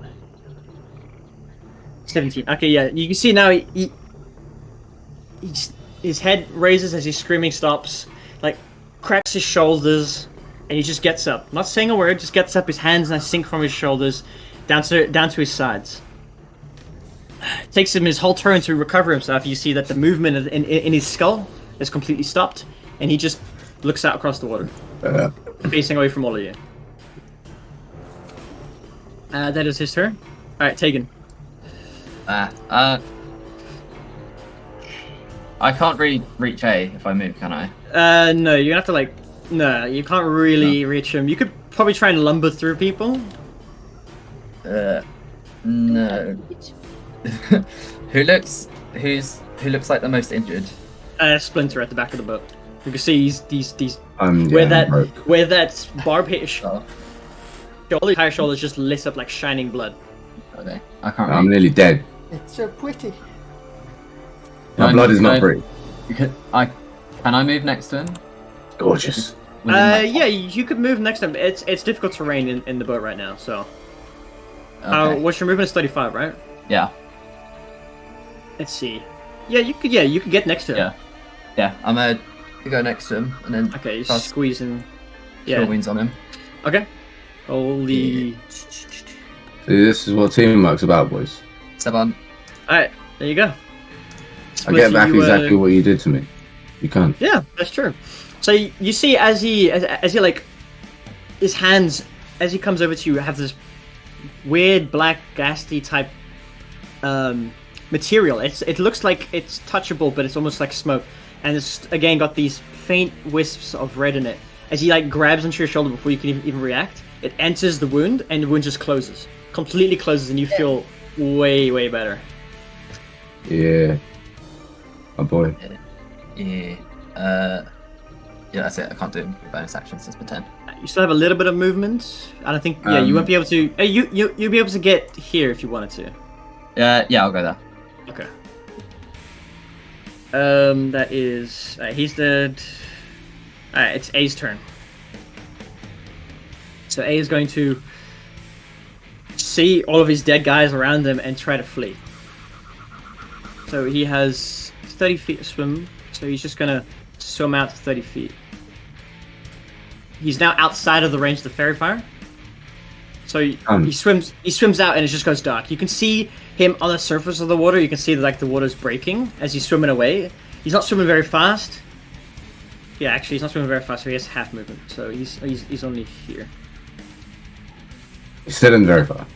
17. Okay, yeah, you can see now his head raises as he's screaming, stops, like cracks his shoulders, and he just gets up. Not saying a word, just gets up. His hands now sink from his shoulders down to his sides. It takes him his whole turn to recover himself. You see that the movement in his skull is completely stopped, and he just looks out across the water, facing away from all of you. That is his turn. All right, Tegan. I can't really reach A if I move, can I? No, you're gonna have to like. No, you can't really reach him. You could probably try and lumber through people. No. Who looks like the most injured? Splinter at the back of the boat. You can see he's broke. where that barb hit his Oh, shoulder, entire shoulder is just lit up like shining blood. okay. I can't. I'm nearly dead. It's so pretty. My blood is not pretty. Can I move next to him? Gorgeous. Within, like, Yeah, you could move next time. It's difficult terrain in the boat right now. So, okay. what's your movement? Is 35, right? Yeah. Let's see. Yeah, you could get next to him. Yeah. I'm gonna go next to him and then Okay, cast squeezing. Cure Yeah. Wounds on him. Okay. Holy. See, this is what teamwork's about, boys. 7. Alright, there you go. I Splinter, get back you, exactly what you did to me. You can't. Yeah, that's true. So you see as he like his hands as he comes over to you have this weird black ghastly type material. It looks like it's touchable, but it's almost like smoke, and it's again got these faint wisps of red in it. As he like grabs onto your shoulder before you can even react, it enters the wound, and the wound just closes, completely closes, and you feel way better. Yeah. Oh boy. Yeah. Yeah, that's it. I can't do bonus actions since my 10. You still have a little bit of movement. I don't think. Yeah, you won't be able to. You'll be able to get here if you wanted to. Yeah, I'll go there. Okay. That is. He's dead. Alright, it's A's turn. So A is going to see all of his dead guys around him and try to flee. So he has 30 feet of swim, so he's just gonna swim out to 30 feet. He's now outside of the range of the fairy fire. So he swims out and it just goes dark. You can see him on the surface of the water. You can see that like the water's breaking as he's swimming away. He's not swimming very fast. Yeah, actually he's not swimming very fast, so he has half movement. So he's only here. He's still in very far.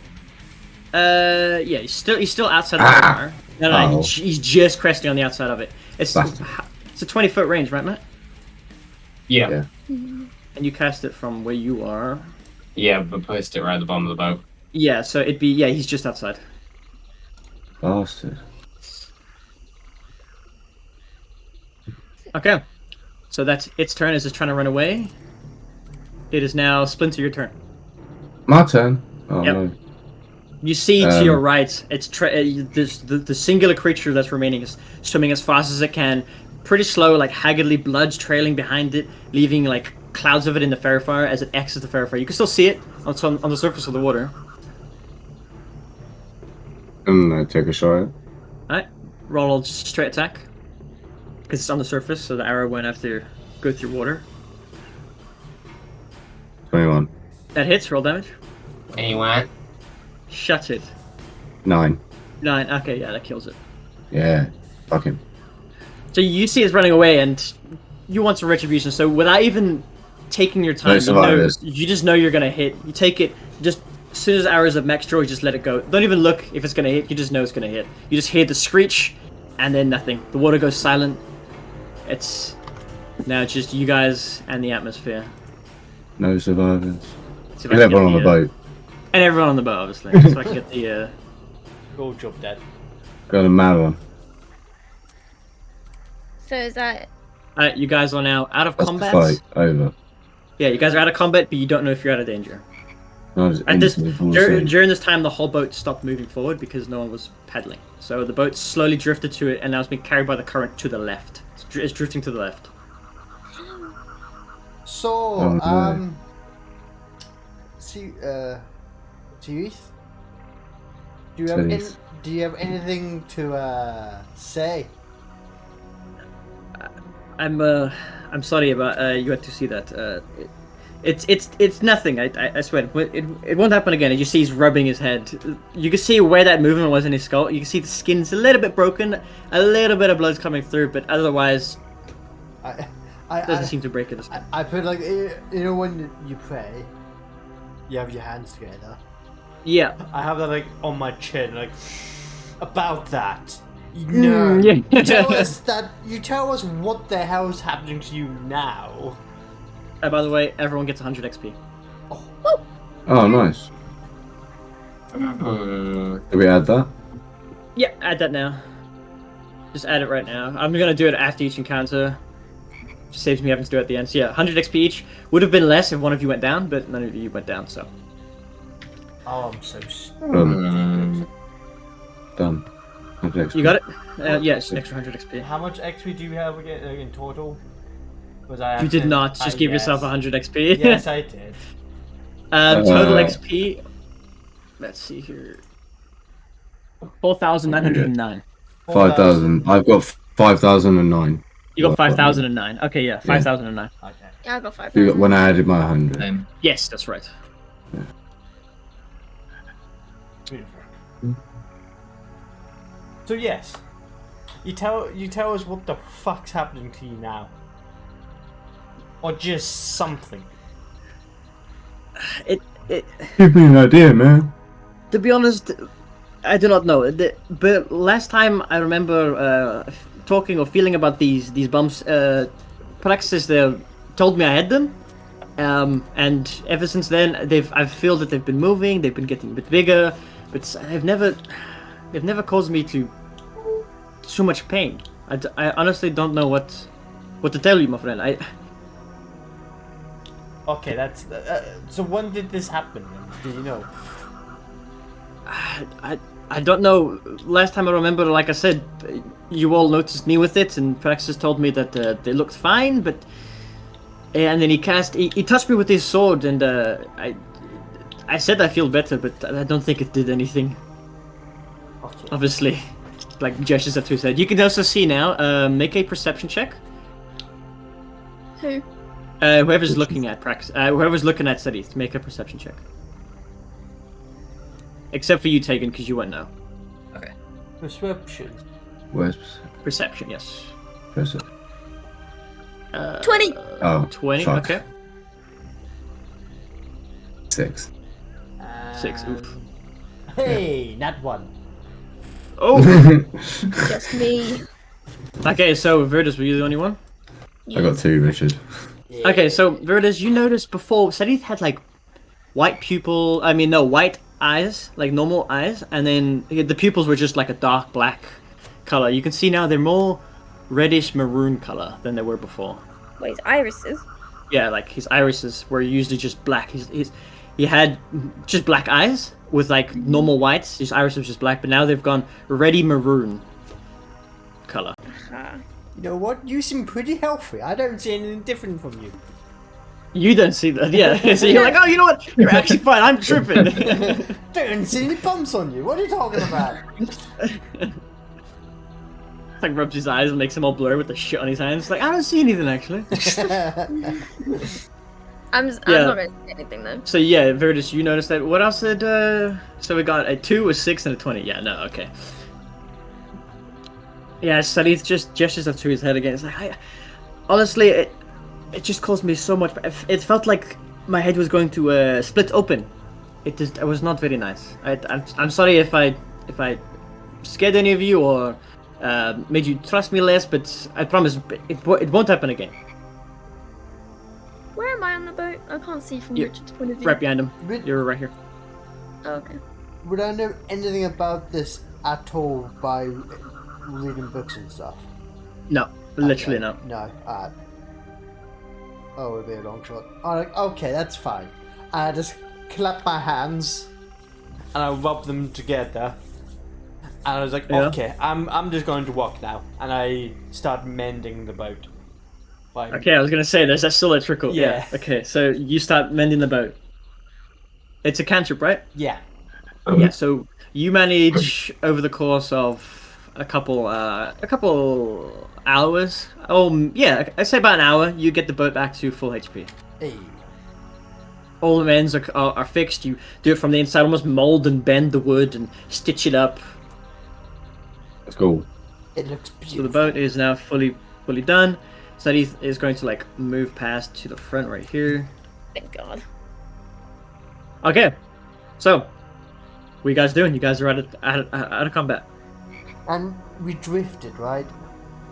Yeah, he's still outside of the fire. No, Oh. he's just cresting on the outside of it. It's a 20-foot range, right, Matt? Yeah. And you cast it from where you are. Yeah, but placed it right at the bottom of the boat. Yeah, so it'd be he's just outside. Bastard. Okay, so that's its turn. Is it's trying to run away. It is now Splinter, your turn. My turn. Oh Yep. no. You see to your right, it's the singular creature that's remaining is swimming as fast as it can, pretty slow, like haggardly, blood trailing behind it, leaving like clouds of it in the fairy fire as it exits the fairy fire. You can still see it on the surface of the water. And I take a shot at it. Alright, roll a straight attack. Because it's on the surface, so the arrow won't have to go through water. 21. That hits, roll damage. Anyone? Shut it. 9. 9, okay, yeah, that kills it. Yeah. Fuck him. So you see it's running away, and you want some retribution, so without even taking your time, No survivors. you just know you're gonna hit. You take it, just as soon as arrows of max draw, you just let it go. Don't even look if it's gonna hit, you just know it's gonna hit. You just hear the screech, and then nothing. The water goes silent. It's now just you guys and the atmosphere. No survivors. See if I Kill can get everyone on the boat. And everyone on the boat, obviously, so I can get the, All job dead. Got a mad one. So is that Alright, you guys are now out of That's the combat. fight. Over. Yeah, you guys are out of combat, but you don't know if you're out of danger. I was At this instantly falling asleep. during this time, the whole boat stopped moving forward because no one was paddling. So the boat slowly drifted to it, and now it's being carried by the current to the left. It's drifting to the left. So, Oh, no. see, Teeth, do you have anything to say? I'm sorry about you had to see that. It's nothing. I swear. It won't happen again. You see, he's rubbing his head. You can see where that movement was in his skull. You can see the skin's a little bit broken, a little bit of blood's coming through, but otherwise, doesn't seem to break it. I put like you know when you pray, you have your hands together. Yeah. I have that like on my chin, like about that. No, yeah. you tell us what the hell is happening to you now. By the way, everyone gets 100 XP. Oh, nice. Did we add that? Yeah, add that now. Just add it right now. I'm gonna do it after each encounter. Saves me having to do it at the end. So yeah, 100 XP each. Would have been less if one of you went down, but none of you went down, so. Oh, I'm so Done. You got it? Yes, extra 100 XP. How much XP do you have again in total? You did not. Just give yourself 100 XP. Yes, I did. Total XP. Let's see here. 4,909. 5,000. I've got 5,009. You got 5,009. Okay, yeah, 5,009. Okay. Yeah, I got 5. When I added my 100. Same. Yes, that's right. So yes, you tell us what the fuck's happening to you now, or just something. Give me an idea, man. To be honest, I do not know. But last time I remember talking or feeling about these bumps, Praxis there told me I had them, and ever since then I feel that they've been moving. They've been getting a bit bigger, but they've never caused me to so much pain. I honestly don't know what to tell you, my friend. Okay, that's so. When did this happen? Do you know? I don't know. Last time I remember, like I said, you all noticed me with it, and Praxis told me that they looked fine, but and then he touched me with his sword, and I said I feel better, but I don't think it did anything. Okay. Obviously, like gestures at his head. You can also see now. Make a perception check. Who? Whoever's looking at Praxis, whoever's looking at Sadith, make a perception check. Except for you, Tegan, because you won't know. Okay. Perception. Where's Perception, yes. Perception? 20. Oh, 20. fuck. Okay. 6. 6. Oof. Hey, not one. Oh. Just me. Okay, so Virtus, were you the only one? I got 2, Richard. Yeah. Okay, so Virtus, you noticed before Sadith had like white eyes, like normal eyes, and then the pupils were just like a dark black color. You can see now they're more reddish maroon color than they were before. Wait, irises? Yeah, like his irises were usually just black. He had just black eyes with like normal whites. His iris was just black, but now they've gone reddy maroon color. You know what? You seem pretty healthy. I don't see anything different from you. You don't see that, yeah. So you're like, oh, you know what? You're actually fine. I'm tripping. Don't see any bumps on you. What are you talking about? Like rubs his eyes and makes them all blur with the shit on his hands. Like, I don't see anything actually. I'm not going to say anything though. So yeah, Virtus, you noticed that. What else did? So we got a 2, a 6, and a 20. Yeah, no, okay. Yeah, Sadith just gestures up to his head again. It's like, honestly, it just caused me so much. It felt like my head was going to split open. It was not very nice. I'm sorry if I scared any of you or made you trust me less, but I promise it won't happen again. Where am I on the boat? I can't see from Yeah, Richard's point of view. Right behind him. Would- You're right here. Oh, okay. Would I know anything about this at all by reading books and stuff? No, literally Okay. no. No. Oh, it'll be a long shot. I'm like, okay, that's fine. And I just clap my hands and I rub them together. And I was like, Yeah. okay, I'm just going to walk now. And I start mending the boat. Like, Okay, I was gonna say there's still a trickle. Yeah. Okay, so you start mending the boat. It's a cantrip, right? yeah. Yeah. So you manage over the course of a couple hours. Yeah, I'd say about an hour. You get the boat back to full HP. Hey. All the ends are fixed. You do it from the inside, almost mold and bend the wood and stitch it up. That's cool. It looks beautiful. So the boat is now fully done. So he is going to like move past to the front right here. Thank God. Okay, so what are you guys doing? You guys are out of combat. And we drifted, right?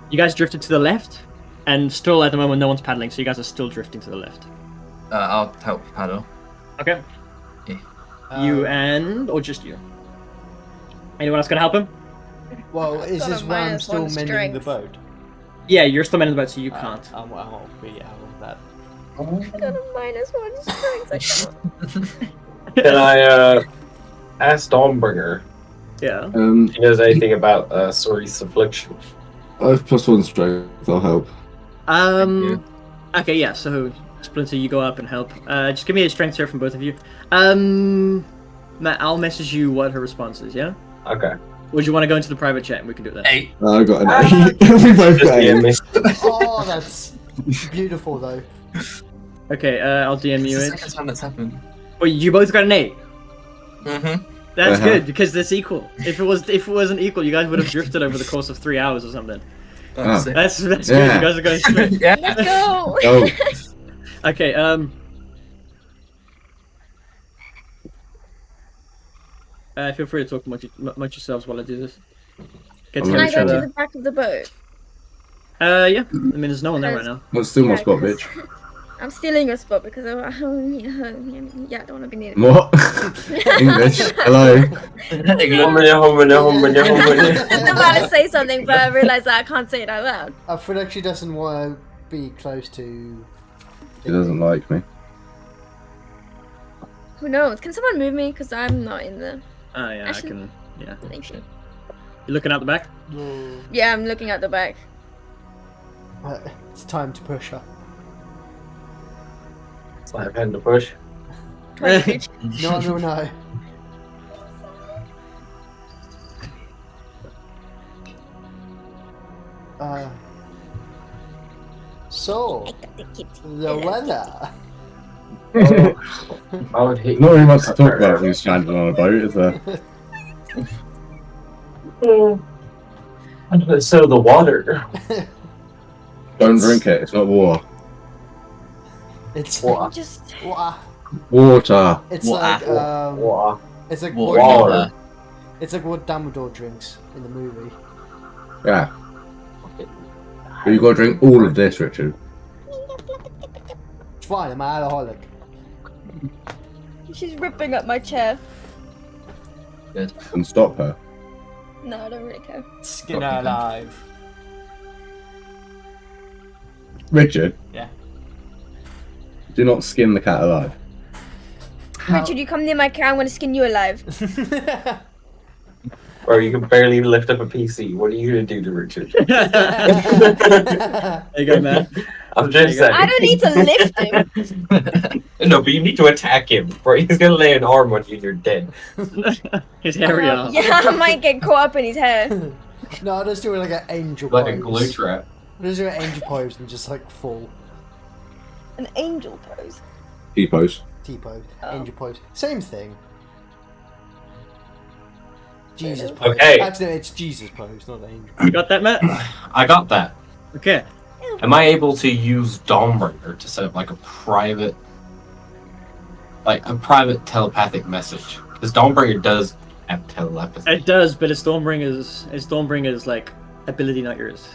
You guys drifted to the left, and still at the moment no one's paddling, so you guys are still drifting to the left. I'll help paddle. Okay. Uh, You or just you? Anyone else gonna help him? Well, is got this a where I'm minus still one mending the strength. boat? Yeah, you're still manning the boat, so you can't. I won't be out of that. I got a -1 strength. I can't. Can I ask Dawnbringer Yeah. if he knows anything about Sori's affliction? I have +1 strength. I'll help. you. Okay, yeah. So Splinter, you go up and help. Just give me a strength check from both of you. Matt, I'll message you what her response is. Yeah. Okay. Would you want to go into the private chat and we can do that? 8. I got an 8. We both Just got DM 8. me. Oh, that's beautiful, though. Okay. I'll DM you It's the it. second time that's happened. Oh, you both got an 8. Mm-hmm. That's Uh-huh. good because it's equal. If it wasn't equal, you guys would have drifted over the course of 3 hours or something. Ah. That's good. Yeah. You guys are going straight. Yeah. Let's go. Oh, Okay. Feel free to talk amongst yourselves while I do this. Get I'm Can to I gonna go try to that. the back of the boat? Yeah. I mean, there's no one there right now. that's still my Okay, spot, 'cause bitch. I'm stealing your spot because I don't want to be needed. What? English. Hello. I was about to say something, but I realized that I can't say it out loud. Fred actually doesn't want to be close to. He doesn't like me. Who knows? Can someone move me? Because I'm not in the. Oh yeah, I Actually- can. Yeah. Thank you. You looking out the back? Yeah, I'm looking at the back. It's time to push her. It's like having to push. 20 feet. No. So, I got the kitty. the weather. I would hate Not really much to talk about when he's stranded on a boat, is there? So the water. Don't drink it. It's not water. It's Water. Just. Water. It's Water. like Water. it's like Water. what, Water. it's like what Dumbledore drinks in the movie. Yeah. But you've got to drink all of this, Richard. It's fine. I'm an alcoholic. She's ripping up my chair. And stop her. No, I don't really care. Skin her alive. Richard. Yeah. Do not skin the cat alive. Richard, you come near my car, I'm gonna skin you alive. Bro, you can barely lift up a PC. What are you gonna do to Richard? There you go, man. I'm just There you go. saying. I don't need to lift him. No, but you need to attack him, bro. He's gonna lay an arm on you and you're dead. His hairy arm. Yeah, I might get caught up in his hair. No, I'll just do like an angel Like pose. a glue trap. I'll just do an angel pose and just like fall. An angel pose. T-pose. T-pose. Oh. Angel pose. Same thing. Jesus pose. Okay. Actually, no, it's Jesus pose, not angel. You got that, Matt? I got that. Okay. Am I able to use Dawnbringer to set up like a private telepathic message? Because Dawnbringer does have telepathy. It does, but it's Dawnbringer's like ability, not yours.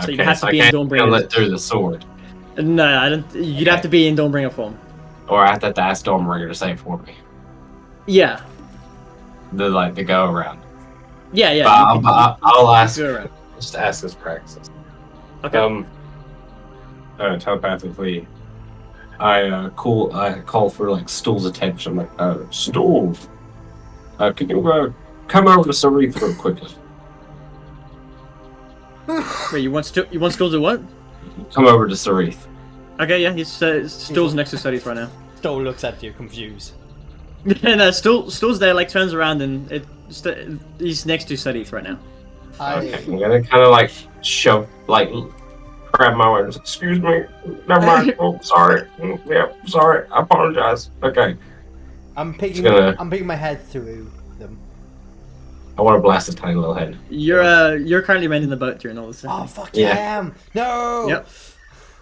So you have to I be in can't Dawnbringer. let through the sword. No, I don't. You'd have to be in Dawnbringer form. Or I have to ask Dawnbringer to say it for me. Yeah. The go around. Yeah. But You I'll, can- I'll ask. go around. Just ask us practice. Okay. Telepathically, I call for like Stool's attention. Like, Stool, can you come over to Sarith real quickly? Wait, you want Stool to what? Come over to Sarith. Okay, yeah, he's Stool's next to Studies right now. Stoll looks at you, confused. And Stool's there, like turns around and he's next to Studies right now. Okay, I'm gonna kind of like shove, like grab my words. Excuse me. Never mind. Oh, sorry. Yeah, sorry. I apologize. Okay. I'm picking my head through them. I want to blast his tiny little head. You're currently mending the boat during all this. Oh fuck Yeah. yeah. I am. No. Yep.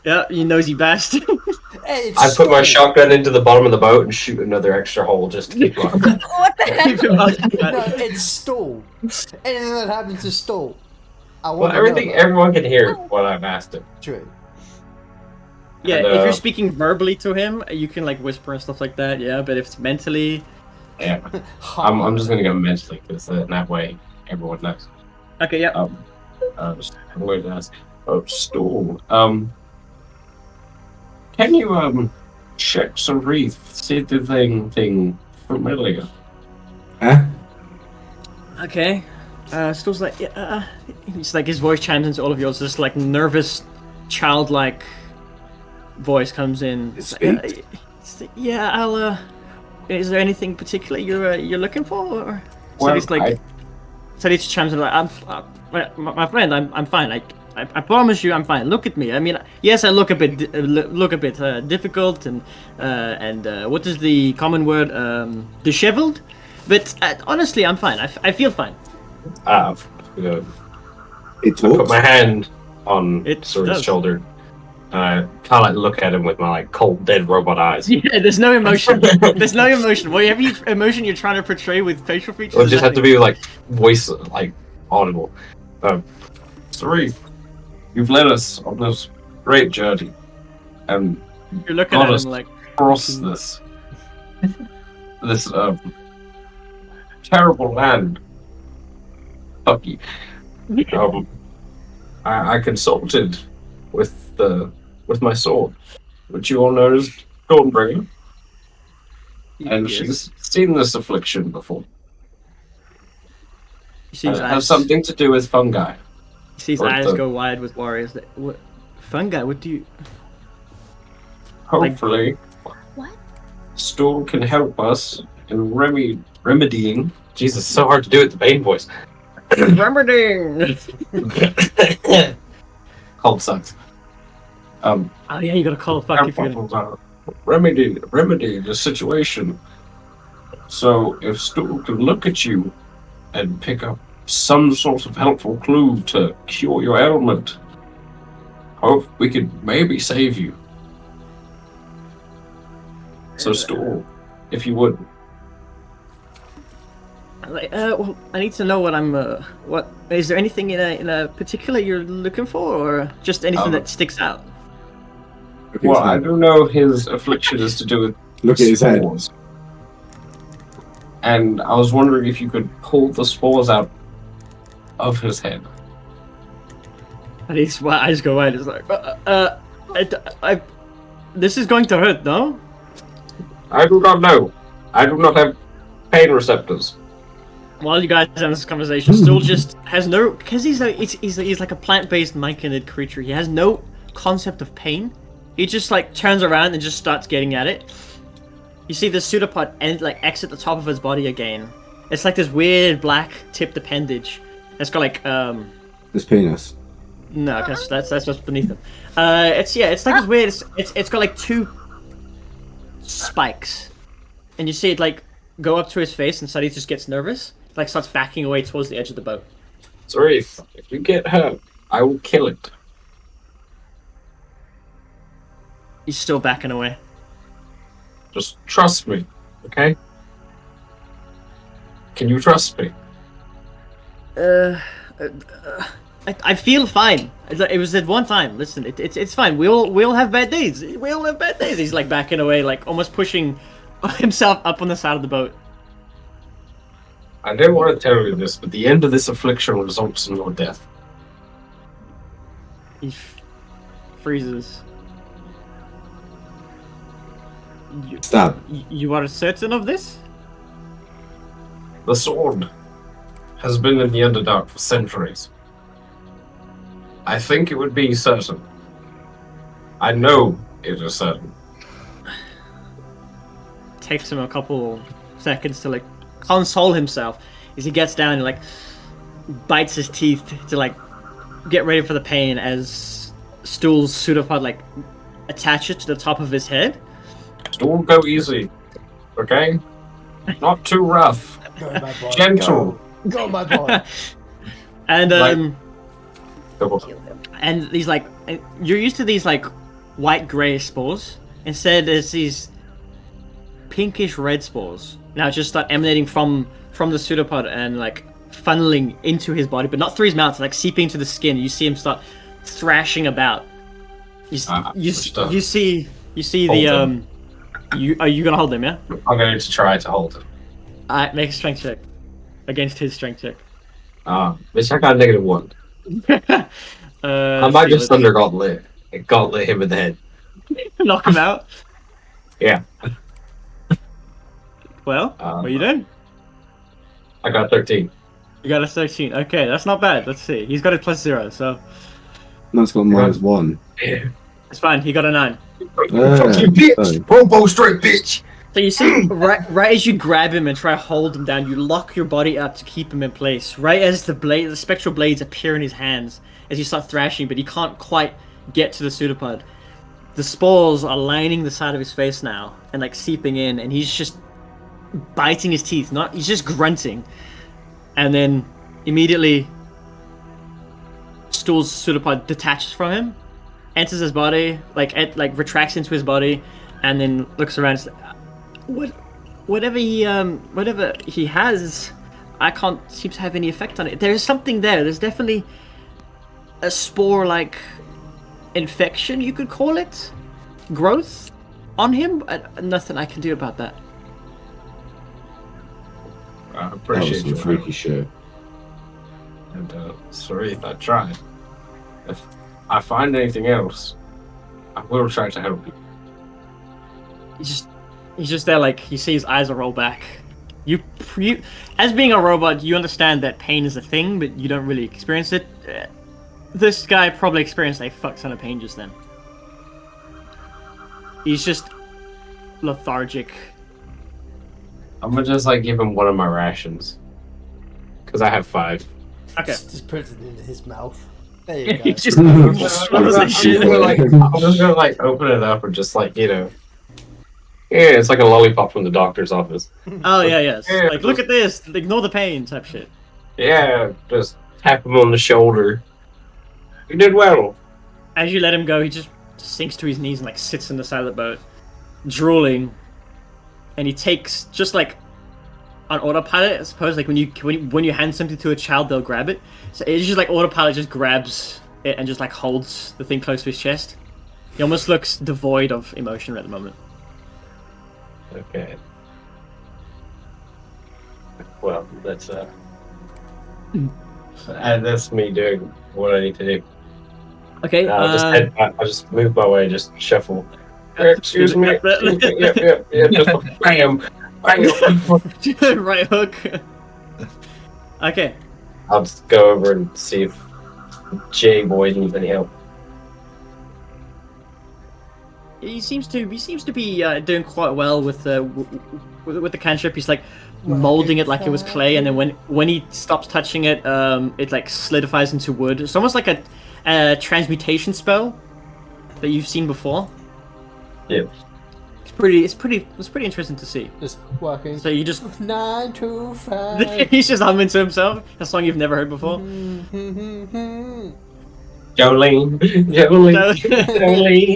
Yeah, you nosy bastard. Hey, it's I put my Stoll. shotgun into the bottom of the boat and shoot another extra hole just to keep going. What the heck? No, it's Stoll. Anything that happens to Stoll. I Well, want to everyone can hear what I've asked him. True. Yeah, And, if you're speaking verbally to him, you can like whisper and stuff like that. Yeah, but if it's mentally, Yeah. I'm just gonna go mentally because that way everyone knows. okay, yeah. Where did I ask? Stool. Can you check Sarith? See if the thing familiar. Huh? Okay. Stool's like, yeah. It's like his voice chimes into all of yours. This like nervous, childlike voice comes in. It's like, yeah, I'll. Is there anything particular you're looking for? Or? So Well, he's like, so he chimes in like, my friend, I'm fine. I promise you, I'm fine. Look at me. I mean, yes, I look a bit difficult and what is the common word? Disheveled. But honestly, I'm fine. I feel fine. It Put talks. my hand on It Suri's does. shoulder. Kind of like look at him with my like cold, dead robot eyes. Yeah, there's no emotion. There's no emotion. What emotion you're trying to portray with facial features? It just have to be like voice, like audible. Sarith, you've led us on this great journey, and You're looking at honest. him like, across this terrible land. Lucky. I consulted with my sword, which you all know as Dawnbringer, and yes. she's seen this affliction before. He sees It has eyes. something to do with fungi. He sees or eyes the- go wide with warriors. What fungi? What do you? Hopefully, What? Stool can help us in remedying. Jesus, it's so hard to do it. The Bane voice. Remedying. Cold sucks. Oh yeah, you gotta call it fuck if you're gonna. Remedy the situation. So if Stool can look at you and pick up some sort of helpful clue to cure your ailment, hope we could maybe save you. So Stool, if you would. Like, well, I need to know what I'm. What is there anything in a particular you're looking for, or just anything that sticks out? Well, I do know his affliction is to do with Look at his head. spores. And I was wondering if you could pull the spores out of his head. And his eyes go wide. It's like, this is going to hurt, no? I do not know. I do not have pain receptors. While you guys have this conversation, Stool just has no, because he's like a plant-based myconid creature. He has no concept of pain. He just like turns around and just starts getting at it. You see the pseudopod exit the top of his body again. It's like this weird black tipped appendage. It's got like His penis. no, because that's just beneath him. It's like this weird. It's got like two spikes, and you see it like go up to his face, and suddenly he just gets nervous, like starts backing away towards the edge of the boat. Sorry, if you get hurt, I will kill it. He's still backing away. Just trust me, okay? Can you trust me? I feel fine. It was at one time. Listen, it's fine. We all have bad days. We all have bad days. He's like backing away, like almost pushing himself up on the side of the boat. I didn't want to tell you this, but the end of this affliction results in your death. He freezes. Stab. You are certain of this? The sword has been in the Underdark for centuries. I think it would be certain. I know it is certain. Takes him a couple seconds to like console himself as he gets down and like bites his teeth to like get ready for the pain as Stool's pseudopod like attaches to the top of his head. Don't go easy, okay? Not too rough. Go, my boy. Gentle. Go, my boy. And Go. and these like you're used to these like white gray spores. Instead there's these pinkish red spores now just start emanating from the pseudopod and like funneling into his body, but not through his mouth, like seeping into the skin. You see him start thrashing about. You see the are you gonna hold him? Yeah. I'm going to try to hold him. Alright, make a strength check against his strength check. Bitch, I got -1. I might just thunder gauntlet him in the head. knock him out. Yeah. Well, what are you doing? I got 13. You got a 13. Okay, that's not bad. Let's see. He's got a +0, so That's got -1. Yeah. it's fine. He got a 9. Fuck you, bitch! Robo straight, bitch! So you see, right as you grab him and try to hold him down, you lock your body up to keep him in place. Right as the spectral blades appear in his hands, as you start thrashing, but he can't quite get to the pseudopod. The spores are lining the side of his face now and like seeping in, and he's just biting his teeth. He's just grunting, and then immediately, Stool's pseudopod detaches from him, enters his body, retracts into his body, and then looks around. And says, whatever he has, I can't seem to have any effect on it. There's something there. There's definitely a spore-like infection, you could call it, growth on him. Nothing I can do about that. I That was appreciate some you. freaky shit. And sorry if I tried. If I find anything else, I will try to help you. He's just there, like, you see his eyes roll back. You, as being a robot, you understand that pain is a thing, but you don't really experience it. This guy probably experienced a fuck ton of pain just then. He's just lethargic. I'm gonna just like give him one of my rations. Because I have 5. Okay. Just put it in his mouth. There you go. He's just I'm swallows that just shit. gonna like open it up and just like, yeah, it's like a lollipop from the doctor's office. Oh yeah, yes. Yeah. Like, look at this. Ignore the pain type shit. Yeah, just tap him on the shoulder. You did well. As you let him go, he just sinks to his knees and like sits in the side of the boat, drooling. And he takes just like on autopilot, I suppose. Like when you hand something to a child, they'll grab it. So it's just like autopilot just grabs it and just like holds the thing close to his chest. He almost looks devoid of emotion at the moment. Okay. Well, that's that's me doing what I need to do. Okay. I'll just head back. I'll just move my way, just shuffle. Excuse me. Yeah, just bam, bam. Right hook. Okay. I'll just go over and see if J-Boy needs any help. He seems to be doing quite well with the cantrip. He's like molding it like it was clay, and then when he stops touching it, it like solidifies into wood. It's almost like a transmutation spell that you've seen before. Yeah. It's pretty interesting to see. Just working. So you just 9 to 5. he's just humming to himself a song you've never heard before. Jolene,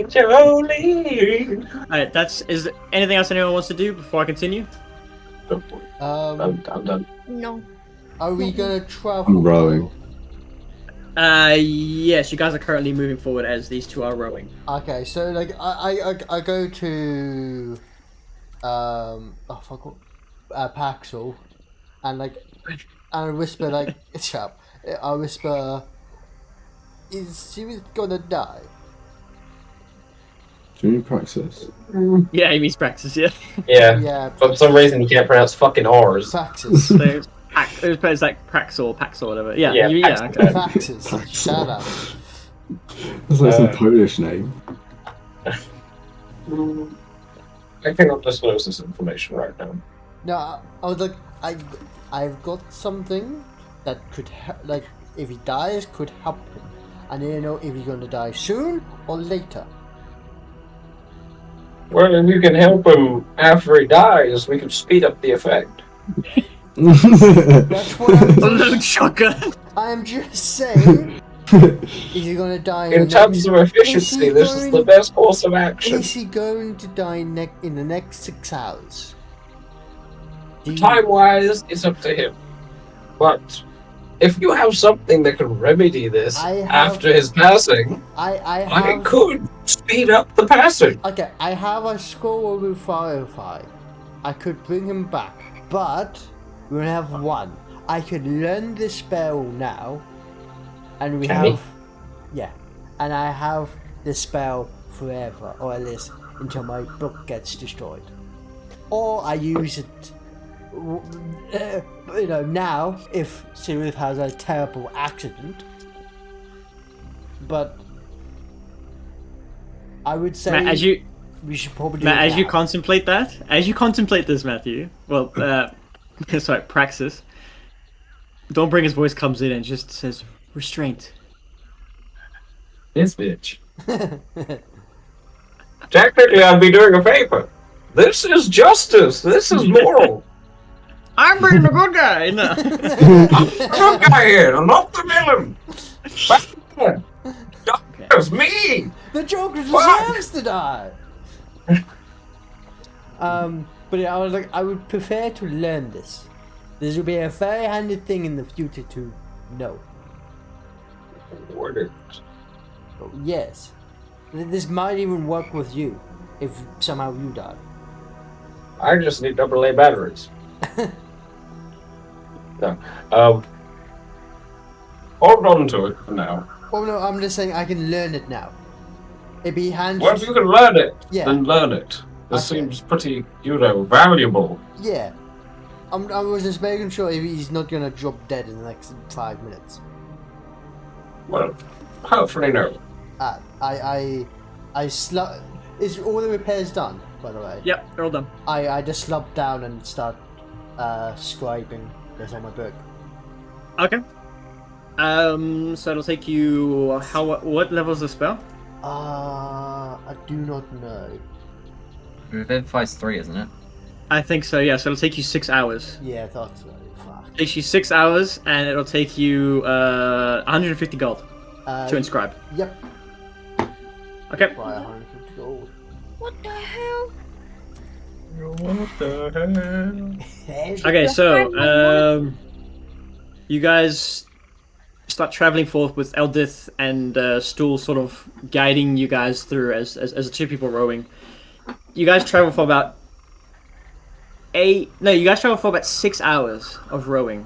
Jolene. Alright, is there anything else anyone wants to do before I continue? I'm done. No. Are we gonna travel? I'm rowing. Yes, you guys are currently moving forward as these two are rowing. Okay, so like I go to Paxel and I whisper like shut up. I whisper, is she gonna die? Do you mean Praxis? Yeah, he means Praxis. Yeah. Yeah. Yeah, For some reason, you can't pronounce fucking R's. Praxis. So it's like Praxor, Pax or whatever. Yeah. Yeah, Yeah. Pax- Okay. Praxis. Shut up. That's like some Polish name. I cannot disclose this information right now. No, I was like, I've got something that could like, if he dies, could help him. I need to know if he's going to die soon or later. Well, if you can help him after he dies, we can speed up the effect. That's what I'm Shocker. I'm just saying. Is he going to die In terms of efficiency, this is the best course of action. Is he going to die in the next 6 hours? Time-wise, it's up to him. But if you have something that can remedy this after his passing, I could speed up the passing. Okay, I have a scroll with Firefly. I could bring him back, but we only have one. I could learn this spell now, and we have, yeah, and I have the spell forever, or at least until my book gets destroyed, or I use it. Now if Sirith has a terrible accident, but I would say Matt, we should probably do Matt, it as you now. contemplate this, Matthew. Well, sorry, Praxis. Dawnbringer's voice comes in and just says, "Restraint." This bitch. Technically, I'd be doing a favor. This is justice. This is moral. I'm bringing the good guy. No. I'm the good guy here. I'm not the villain. That's me. The Joker Fuck. deserves to die. But yeah, I was like, I would prefer to learn this. This will be a very handy thing in the future to know. Ordered. Oh, yes, this might even work with you if somehow you die. I just need AA batteries. No. Hold on to it for now. Oh no, I'm just saying I can learn it now. It'd be handy. Well, if you can learn it, Yeah. then learn it. This Okay. seems pretty, valuable. Yeah. I was just making sure if he's not gonna drop dead in the next 5 minutes. Well, hopefully no. Is all the repairs done, by the way? Yep, they're all done. I just slump down and start scribing this on my book. Okay. So it'll take you what level is the spell? I do not know. Revivify's 3, isn't it? I think so. Yeah. So it'll take you 6 hours. Yeah, that's right. Fuck. Takes you 6 hours, and it'll take you 150 gold to inscribe. Yep. Okay. By 150 gold. What the hell? What the hell? Okay. So you guys start traveling forth with Eldith and Stool sort of guiding you guys through as the two people rowing. You guys travel for about 6 hours of rowing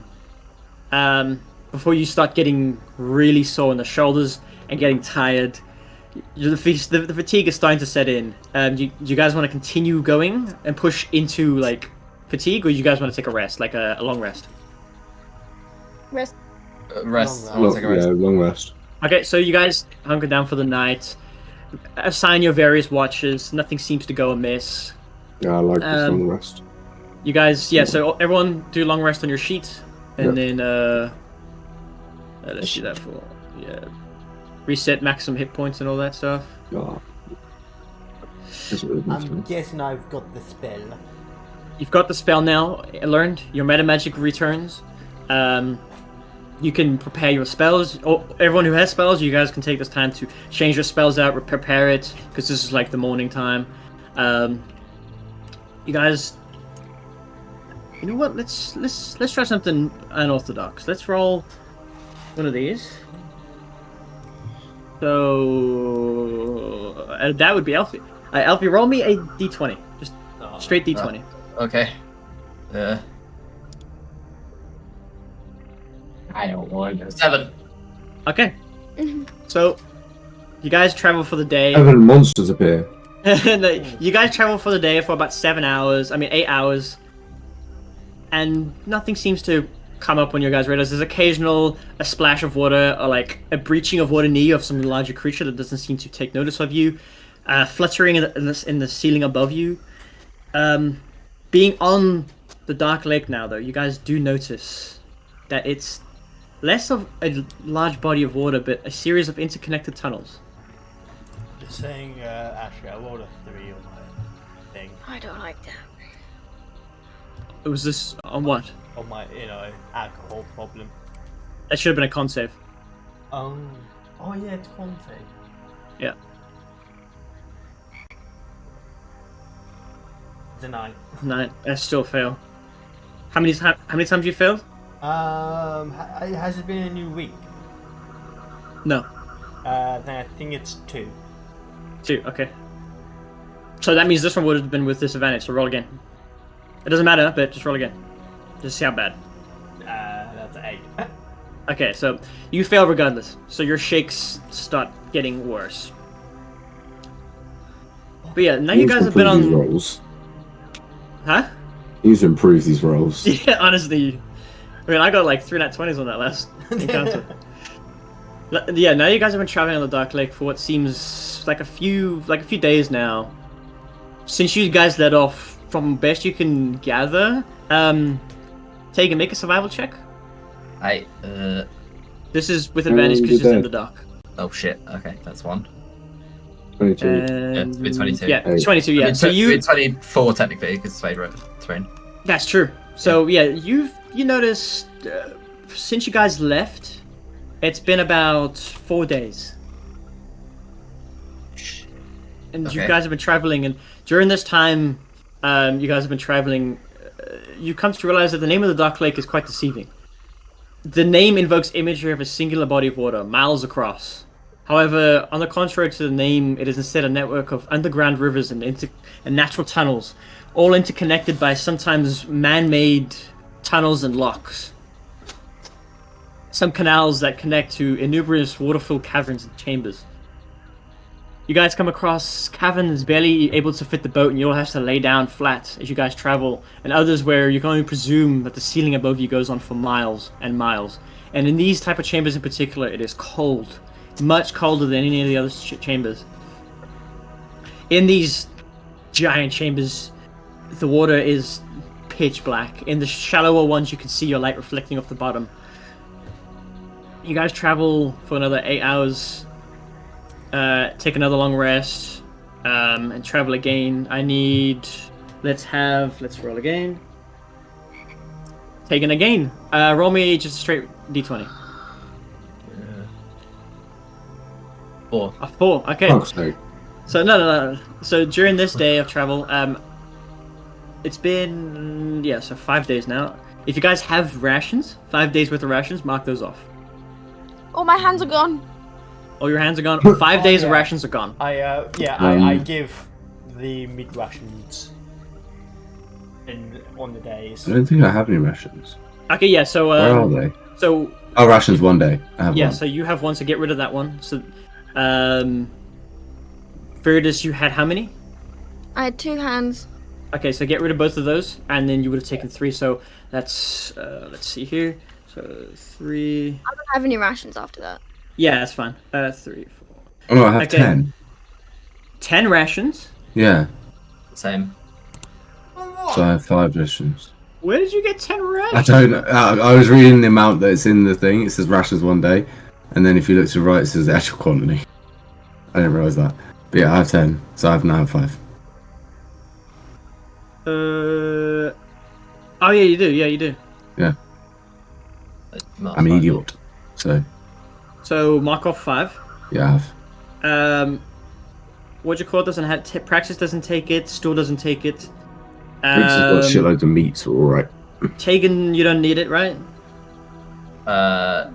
before you start getting really sore in the shoulders and getting tired. The fatigue is starting to set in. Do you guys want to continue going and push into like fatigue, or do you guys want to take a rest, like a long rest? Rest. Rest. I Long want to take a rest. Yeah, long rest. Okay, so you guys hunker down for the night. Assign your various watches. Nothing seems to go amiss. Yeah, I like this long rest. You guys, yeah. So everyone do long rest on your sheet, and then let's do that for reset maximum hit points and all that stuff. Yeah. That's what it is, I'm man. guessing I've got the spell. You've got the spell now learned. Your meta magic returns. You can prepare your spells. Or everyone who has spells, you guys can take this time to change your spells out, prepare it, because this is like the morning time. You guys, you know what? Let's try something unorthodox. Let's roll one of these. So that would be Alfie. Alfie, roll me a d20, just straight d20. Okay. I don't want to. 7. Okay. So you guys travel for the day. 7 monsters appear. You guys travel for the day for about 7 hours. I mean, 8 hours, and nothing seems to come up on your guys' radars. There's occasional a splash of water or like a breaching of water near you of some larger creature that doesn't seem to take notice of you. Fluttering in the ceiling above you. Being on the Dark Lake now, though, you guys do notice that it's less of a large body of water, but a series of interconnected tunnels. Just saying, actually, I rolled a 3 on my thing. I don't like that. Was this on what? On my, alcohol problem. That should have been a con save. Oh yeah, it's Conte. Yeah. Deny. No, that's still a fail. How many times you failed? Has it been a new week? No. Then I think it's 2. 2, okay. So that means this one would have been with disadvantage, so roll again. It doesn't matter, but just roll again. Just see how bad. That's 8. Okay, so you fail regardless. So your shakes start getting worse. But yeah, now you guys have been These on... rolls. Huh? You need to improve these rolls. Yeah, honestly. I mean, I got like 3 nat 20s on that last encounter. Yeah, now you guys have been traveling on the Dark Lake for what seems like a few days now. Since you guys let off, from best you can gather, Tegan, make a survival check. This is with advantage because it's in the dark. Oh shit. Okay, that's 1. 22. And... it's 22. Yeah, it's 22. Yeah. So you. It's 24 technically because it's favorite terrain. That's true. So yeah, you noticed since you guys left, it's been about 4 days, and you Okay. guys have been traveling. And during this time, you guys have been traveling. You come to realize that the name of the Dark Lake is quite deceiving. The name invokes imagery of a singular body of water, miles across. However, on the contrary to the name, it is instead a network of underground rivers and natural tunnels, all interconnected by sometimes man-made tunnels and locks. Some canals that connect to innumerous water-filled caverns and chambers. You guys come across caverns barely able to fit the boat, and you all have to lay down flat as you guys travel, and others where you can only presume that the ceiling above you goes on for miles and miles. And in these type of chambers in particular, it is cold. Much colder than any of the other chambers. In these giant chambers, the water is pitch black. In the shallower ones, you can see your light reflecting off the bottom. You guys travel for another 8 hours, take another long rest, and travel again. Let's roll again. Taken again. Roll me just a straight d20. 4. A 4, okay. Fuck's sake. So no. So during this day of travel, it's been 5 days now. If you guys have rations, 5 days worth of rations, mark those off. Oh, my hands are gone. All your hands are gone. 5 days of yeah. rations are gone. I give the meat rations on the days. I don't think I have any rations. Okay, yeah. So Where are they? So Oh, rations 1 day. I have yeah. one. So you have one. So get rid of that one. So, Viridis, you had how many? I had 2 hands. Okay, so get rid of both of those, and then you would have taken 3. So that's let's see here. So 3. I don't have any rations after that. Yeah, that's fine. 3, 4. Oh no, I have Okay. 10. 10 rations. Yeah, Same. so I have 5 rations. Where did you get 10 rations? I don't know. I was reading the amount that's in the thing. It says rations 1 day. And then if you look to the right, it says the actual quantity. I didn't realise that. But yeah, I have 10. So I now have 5. Oh yeah, you do. Yeah, you do. I'm an idiot. So, mark off 5. yeah, I have. What you call it doesn't have Praxis doesn't take it. Store doesn't take it. It's got shitloads of meat, so alright. Tegan, you don't need it, right?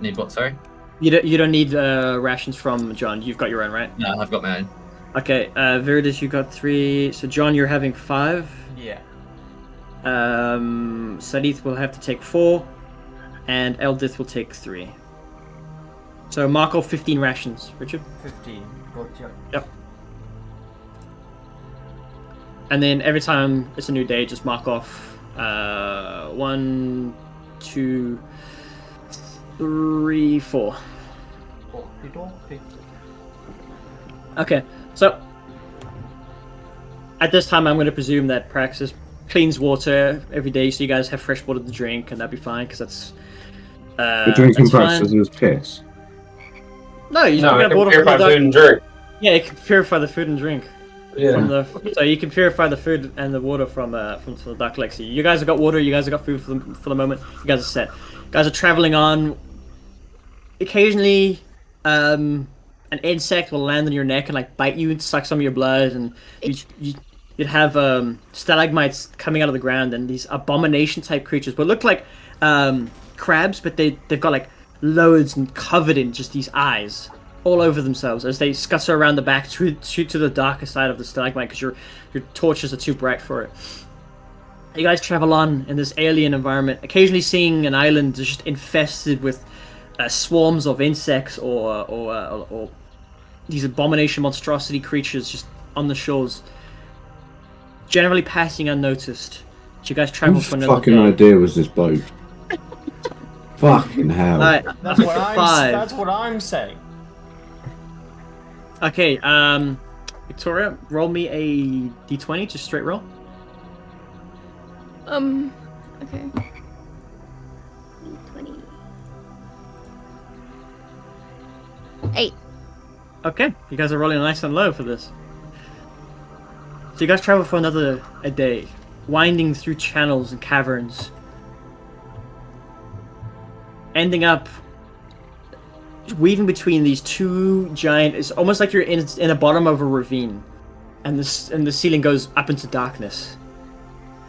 Need what? Sorry. You don't need rations from John. You've got your own, right? No, I've got my own. Okay. Viridis, you got 3. So John, you're having 5. Yeah. Sadith will have to take 4, and Eldith will take 3. So mark off 15 rations, Richard. 15. Gotcha. Yep. And then every time it's a new day, just mark off 1, 2, 3, 4. Okay, so at this time, I'm going to presume that Praxis cleans water every day, so you guys have fresh water to drink, and that'd be fine because that's. The drinking that's fine. practice is piss. No, you No, just I get water can from the purify duck. food and drink. Yeah, you can purify the food and drink. Yeah. From the, so you can purify the food and the water from the duck Lexi. You guys have got water. You guys have got food for the moment. You guys are set. You guys are traveling on. Occasionally, an insect will land on your neck and like bite you and suck some of your blood, and you'd have stalagmites coming out of the ground and these abomination type creatures, but look like crabs, but they've got like loads and covered in just these eyes all over themselves as they scutter around the back, shoot to the darker side of the stalagmite because your torches are too bright for it. You guys travel on in this alien environment, occasionally seeing an island just infested with swarms of insects or these abomination monstrosity creatures just on the shores, generally passing unnoticed. You guys travel Whose for another fucking day. idea was this boat? Fucking hell. Alright, That's what I'm. 5. That's what I'm saying. Okay, Victoria, roll me a d20, just straight roll. Okay. 20. 8. Okay, you guys are rolling nice and low for this. So you guys travel for a day, winding through channels and caverns, ending up weaving between these two giant. It's almost like you're in the bottom of a ravine, and the ceiling goes up into darkness.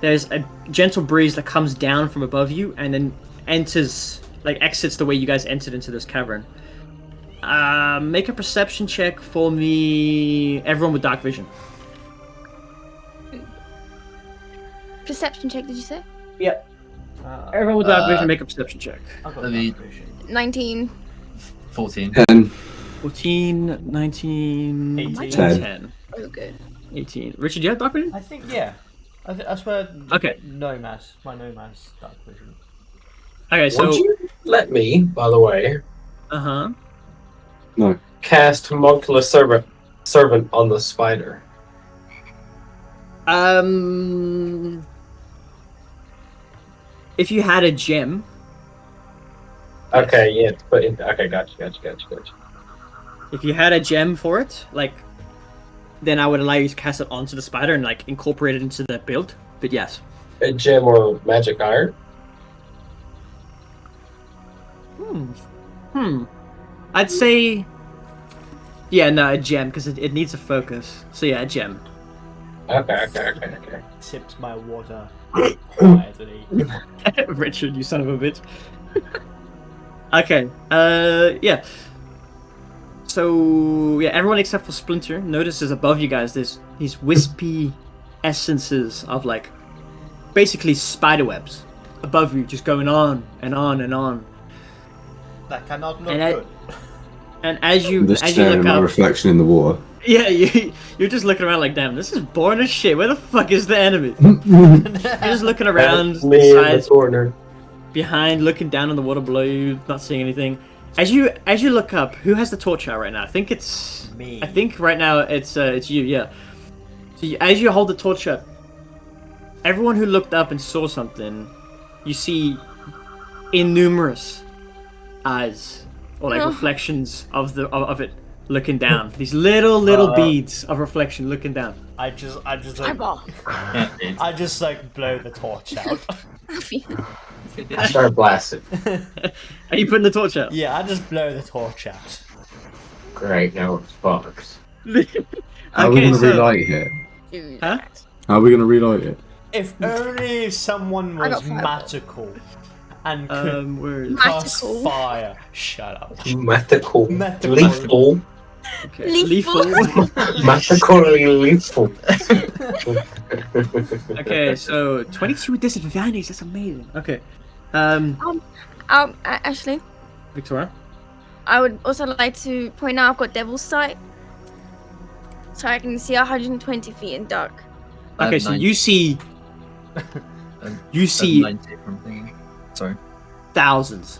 There's a gentle breeze that comes down from above you and then exits the way you guys entered into this cavern. Make a perception check for me, everyone with dark vision. Perception check, did you say? Yep. Everyone with dark vision, make a perception check. I've got Let me- dark vision. 19. 14. 10. 14, 19, 18. 10. Oh, good. 18. Richard, do you have dark vision? I think yeah. I swear. Okay. Nomas, my Nomas dark vision. Okay, so Would you let me, by the way, uh-huh. cast Homunculus Servant on the spider? If you had a gem, Okay, yeah, put in. Okay, gotcha. if you had a gem for it, then I would allow you to cast it onto the spider and incorporate it into the build. But yes. A gem or magic iron? I'd say, yeah, no, a gem because it needs a focus. So yeah, a gem. Okay. Sips my water quietly. Richard, you son of a bitch. Okay. Yeah. So yeah, everyone except for Splinter notices above you guys there's these wispy essences of basically spider webs above you, just going on and on and on. That cannot look And good. And as you Just look staring at my up, reflection in the water. yeah, you're just looking around like, damn, this is boring as shit. Where the fuck is the enemy? You're just looking around, That's me in the sides, corner. behind, looking down on the water below you, not seeing anything. As you look up, who has the torch out right now? I think it's Me. I think right now it's you, yeah. So as you hold the torch up, everyone who looked up and saw something, you see innumerous eyes or Oh. reflections of it looking down. These little beads of reflection looking down. I just Eyeball. I just blow the torch out. I start blasting. Are you putting the torch out? Yeah, I just blow the torch out. Great, now it's sparks. How are we Okay, going to so relight it? Dude, Huh? How are we going to relight it? If only someone I was got fireball. magical and could Where is cast Magical. fire. Shut up. Mythical. Mythical. Lethal. okay. Lethal. Magically lethal. Okay, so 22 with disadvantage. That's amazing. Okay, Actually, Victoria. I would also like to point out I've got Devil's Sight. So I can see 120 feet in dark. Okay, so 90. you see you see 90 from thinking. Sorry. thousands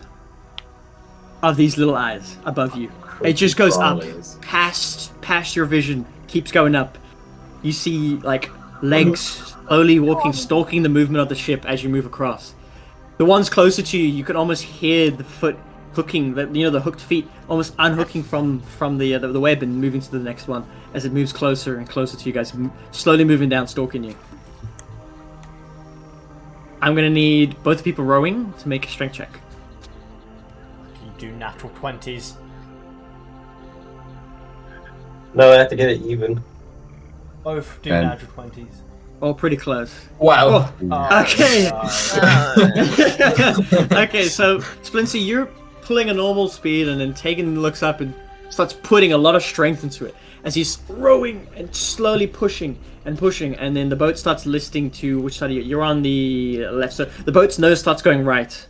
of these little eyes above you. It just goes up Crawlies. past your vision, keeps going up. You see like legs slowly walking, stalking the movement of the ship as you move across. The ones closer to you, you can almost hear the foot hooking, the hooked feet almost unhooking from the web and moving to the next one as it moves closer and closer to you guys, slowly moving down, stalking you. I'm gonna need both people rowing to make a strength check. You do natural 20s. No, I have to get it even. Both do Ben. natural 20s. Oh, pretty close. Wow. Oh, Okay. sorry. Okay, so Splinter, you're pulling a normal speed, and then Tegan looks up and starts putting a lot of strength into it as he's rowing and slowly pushing, and then the boat starts listing to which side are you? You're on the left, so the boat's nose starts going right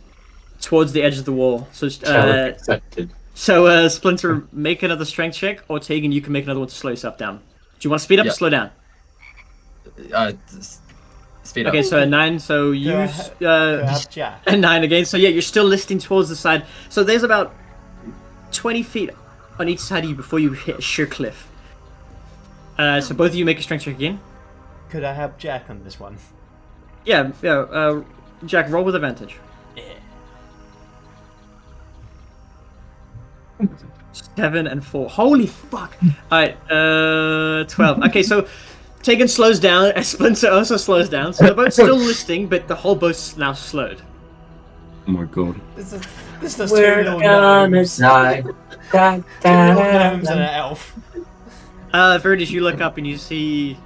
towards the edge of the wall. So, Challenge accepted. Splinter, make another strength check, or Tegan, you can make another one to slow yourself down. Do you want to speed up or Yeah. slow down? Speed up. Okay, so a 9, so Do I use ha- do I have Jack? a 9 again. So yeah, you're still listing towards the side. So there's about 20 feet on each side of you before you hit a sheer cliff. So both of you make a strength check again. Could I have Jack on this one? Yeah. Jack, roll with advantage. Yeah. 7 and 4. Holy fuck! Alright, 12. Okay, so Tegan slows down, as Splinter also slows down. So the boat's still listing, but the whole boat's now slowed. Oh my god. This is two little gnomes. Two little gnomes and an elf. Verdis, you look up and you see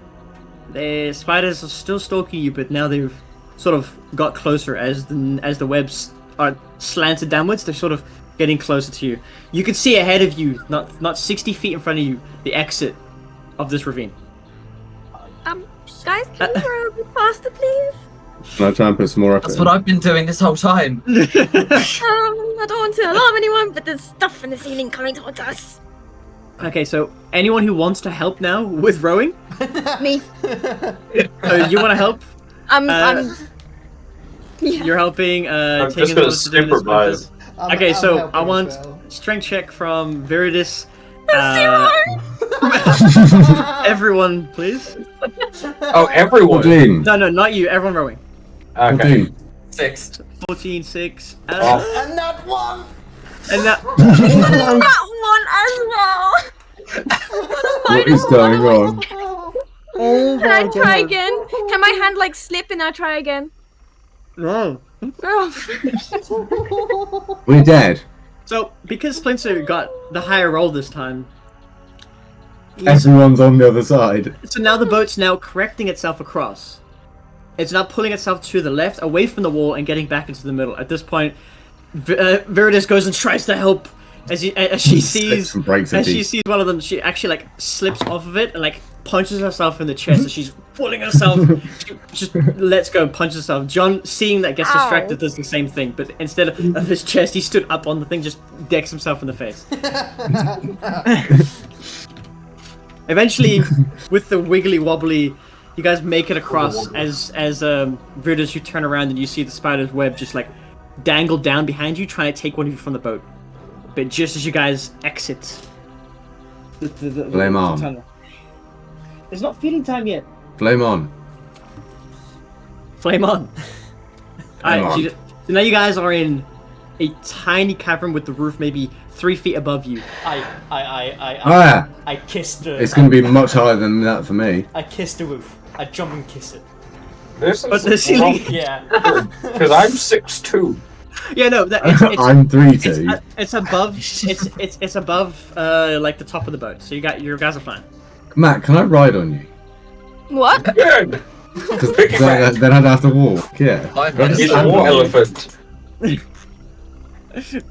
the spiders are still stalking you, but now they've sort of got closer as the webs are slanted downwards. They're sort of getting closer to you. You can see ahead of you, not 60 feet in front of you, the exit of this ravine. Guys, can you row a bit faster, please? Can I try and put some more effort That's in? what I've been doing this whole time. I don't want to alarm anyone, but there's stuff in the ceiling coming towards us. Okay, so anyone who wants to help now with rowing, Me. you want to help? I'm. You're helping. I'm Tegan just gonna wants to do this supervise. Okay, I'm so helping I as want well. strength check from Viridis. Zero. Everyone, please. Oh, everyone. 14. No, not you. Everyone rowing. Okay. 14. 6. 14, 6. And that one! And that. That one as well. What is going on? Can I try again? Can my hand like slip and I try again? No. Oh. We're dead. So, because Splinter got the higher roll this time, Everyone's on the other side. so now the boat's now correcting itself across. It's now pulling itself to the left, away from the wall, and getting back into the middle. At this point, Viridis goes and tries to help as she sees and breaks a as she piece. sees one of them. She actually like slips off of it and like punches herself in the chest. As she's pulling herself, she just lets go and punches herself. John, seeing that, gets distracted, does the same thing, but instead of his chest, he stood up on the thing, just decks himself in the face. Eventually, with the wiggly wobbly, you guys make it across. As Viridis, you turn around and you see the spider's web just like dangled down behind you, trying to take one of you from the boat. But just as you guys exit the Flame on. tunnel. It's not feeding time yet. Flame on. Flame on. Flame Alright, on. so now you guys are in a tiny cavern with the roof maybe 3 feet above you. Ah! I kissed the. It's going to be much higher than that for me. I kissed the roof. I jump and kiss it. This But is the ceiling. Yeah. because I'm 6'2". Yeah, no, I'm 3-2. it's above. It's above like the top of the boat. So your guys are fine. Matt, can I ride on you? What? Good. Because then I'd have to walk. Yeah. 5 He's minutes. a war elephant. What'd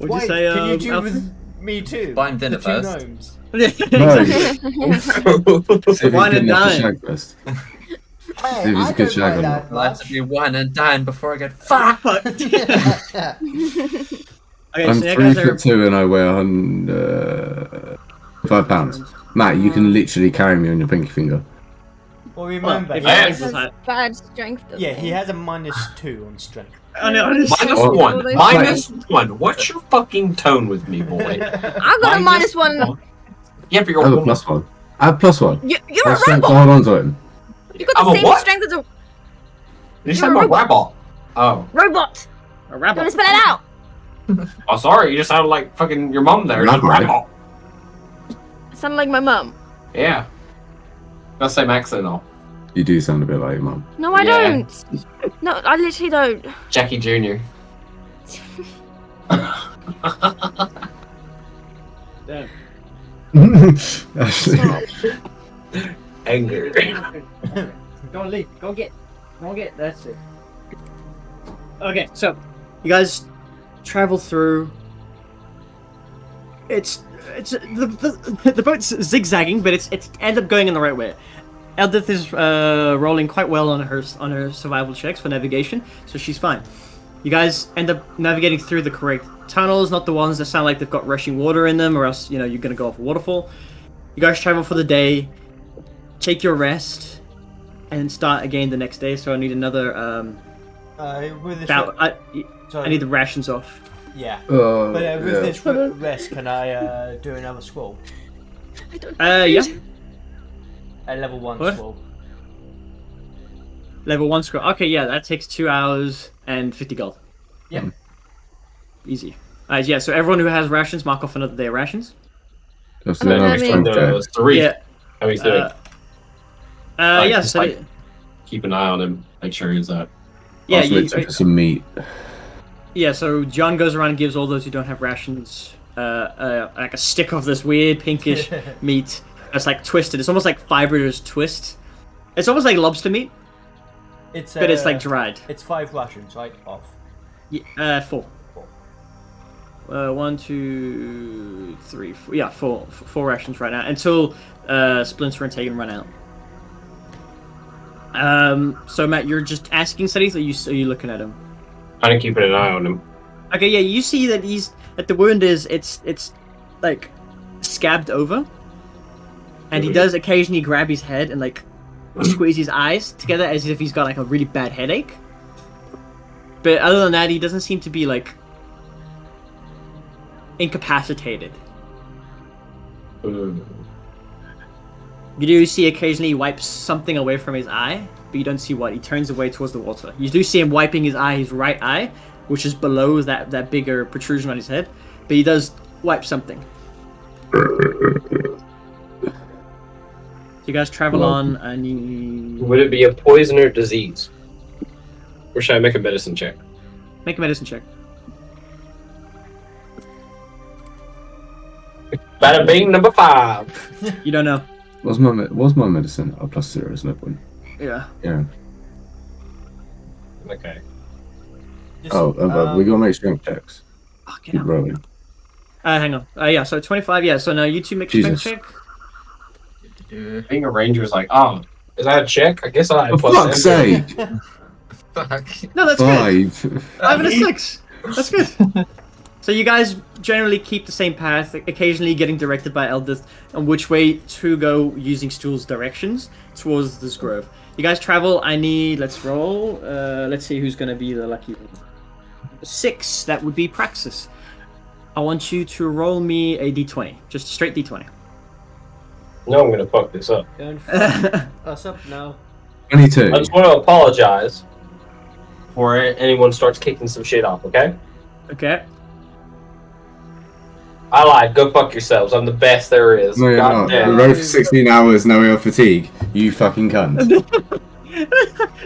you Wait, say? can you do Alfred? with me too? Find dinner The two first. gnomes. No. Exactly. See if Wine he's and good enough to dine. shag first. Hey, It was I a good don't shag like on that I have much. to be wine and dine before I get fucked. Fuck. Okay, I'm so you 3 guys are. foot 2 and I weigh 5 pounds. Matt, you can literally carry me on your pinky finger. Well, remember, if he you has- think Has bad strength. doesn't yeah, he? he has a -2 on strength. I know. -1. -1. What's your fucking tone with me, boy? I got a -1. Yeah, but you're I a have a woman. +1. I have +1. You're My a strength to robot. hold on to him. You got I'm the a same what? strength as a You said You're a my robot. rabble. Oh. robot. A You rabble. want to spell it out? Oh, sorry. You just sounded like fucking your mom there. Rabble. Rabble. It sounded like my mum. Yeah. Got the same accent though. You do sound a bit like your mum. No, I Yeah. don't. No, I literally don't. Jackie Jr. Actually, Anger. Go and leave. Go get. That's it. Okay, so you guys travel through. It's the boat's zigzagging, but it's end up going in the right way. Eldith is rolling quite well on her survival checks for navigation, so she's fine. You guys end up navigating through the correct tunnels, not the ones that sound like they've got rushing water in them, or else you're gonna go off a waterfall. You guys travel for the day, take your rest, and start again the next day. So I need another With this I sorry, need the rations off. yeah. oh, But with yeah. this rest, can I do another scroll? I don't have Yeah. food. A level 1 What? scroll. Level 1 scroll. Okay, yeah, that takes 2 hours and 50 gold. Yeah. Easy. Alright, yeah, so everyone who has rations, mark off another day of rations. Just I'm another having- strength check. Three. Yeah. How he's doing. Like, Yeah, just so... like- Keep an eye on him. Make sure he's yeah, Also, it's for some meat. yeah, so John goes around and gives all those who don't have rations like a stick of this weird pinkish meat that's like twisted. It's almost like fibrous twist. It's almost like lobster meat, It's but it's like dried. It's 5 rations, right? Off. Yeah, 4. 1, 2, 3, 4. Yeah, 4 rations right now until Splinter and Tegan run out. So Matt, you're just asking studies, or are you looking at him? kind of keeping an eye on him. Okay, yeah, you see that the wound is it's like scabbed over, and he does occasionally grab his head and like squeeze his eyes together as if he's got like a really bad headache. But other than that, he doesn't seem to be like incapacitated. Mm. You do see occasionally he wipes something away from his eye, but you don't see what. He turns away towards the water. You do see him wiping his eye, his right eye, which is below that bigger protrusion on his head, but he does wipe something. You guys travel on, and you Would it be a poison or disease? Or should I make a medicine check? make a medicine check. Bada bing, number 5. You don't know. What's my medicine? Oh, +0, there's no point. Yeah. Yeah. Okay. Just, Oh, but we gotta make strength checks. Oh, get Keep out. rolling. Hang on. Yeah. So 25. Yeah. So now you two make a strength Jesus. check. Being a ranger is like, oh, is that a check? I guess I had For fuck's seven. sake! Fuck. No, that's good. 5. 5 and a 6. That's good. So you guys generally keep the same path, occasionally getting directed by Eldith on which way to go using Stool's directions towards this grove. You guys travel. Let's roll. Let's see who's going to be the lucky one. 6, that would be Praxis. I want you to roll me a d20. Just a straight d20. No, I'm gonna fuck this up. Don't fuck us up now. 22. I just want to apologize before anyone starts kicking some shit off, okay? Okay. I lied. Go fuck yourselves. I'm the best there is. No, you're God not. damn. We rode for 16 hours, now we have fatigue. You fucking cunt.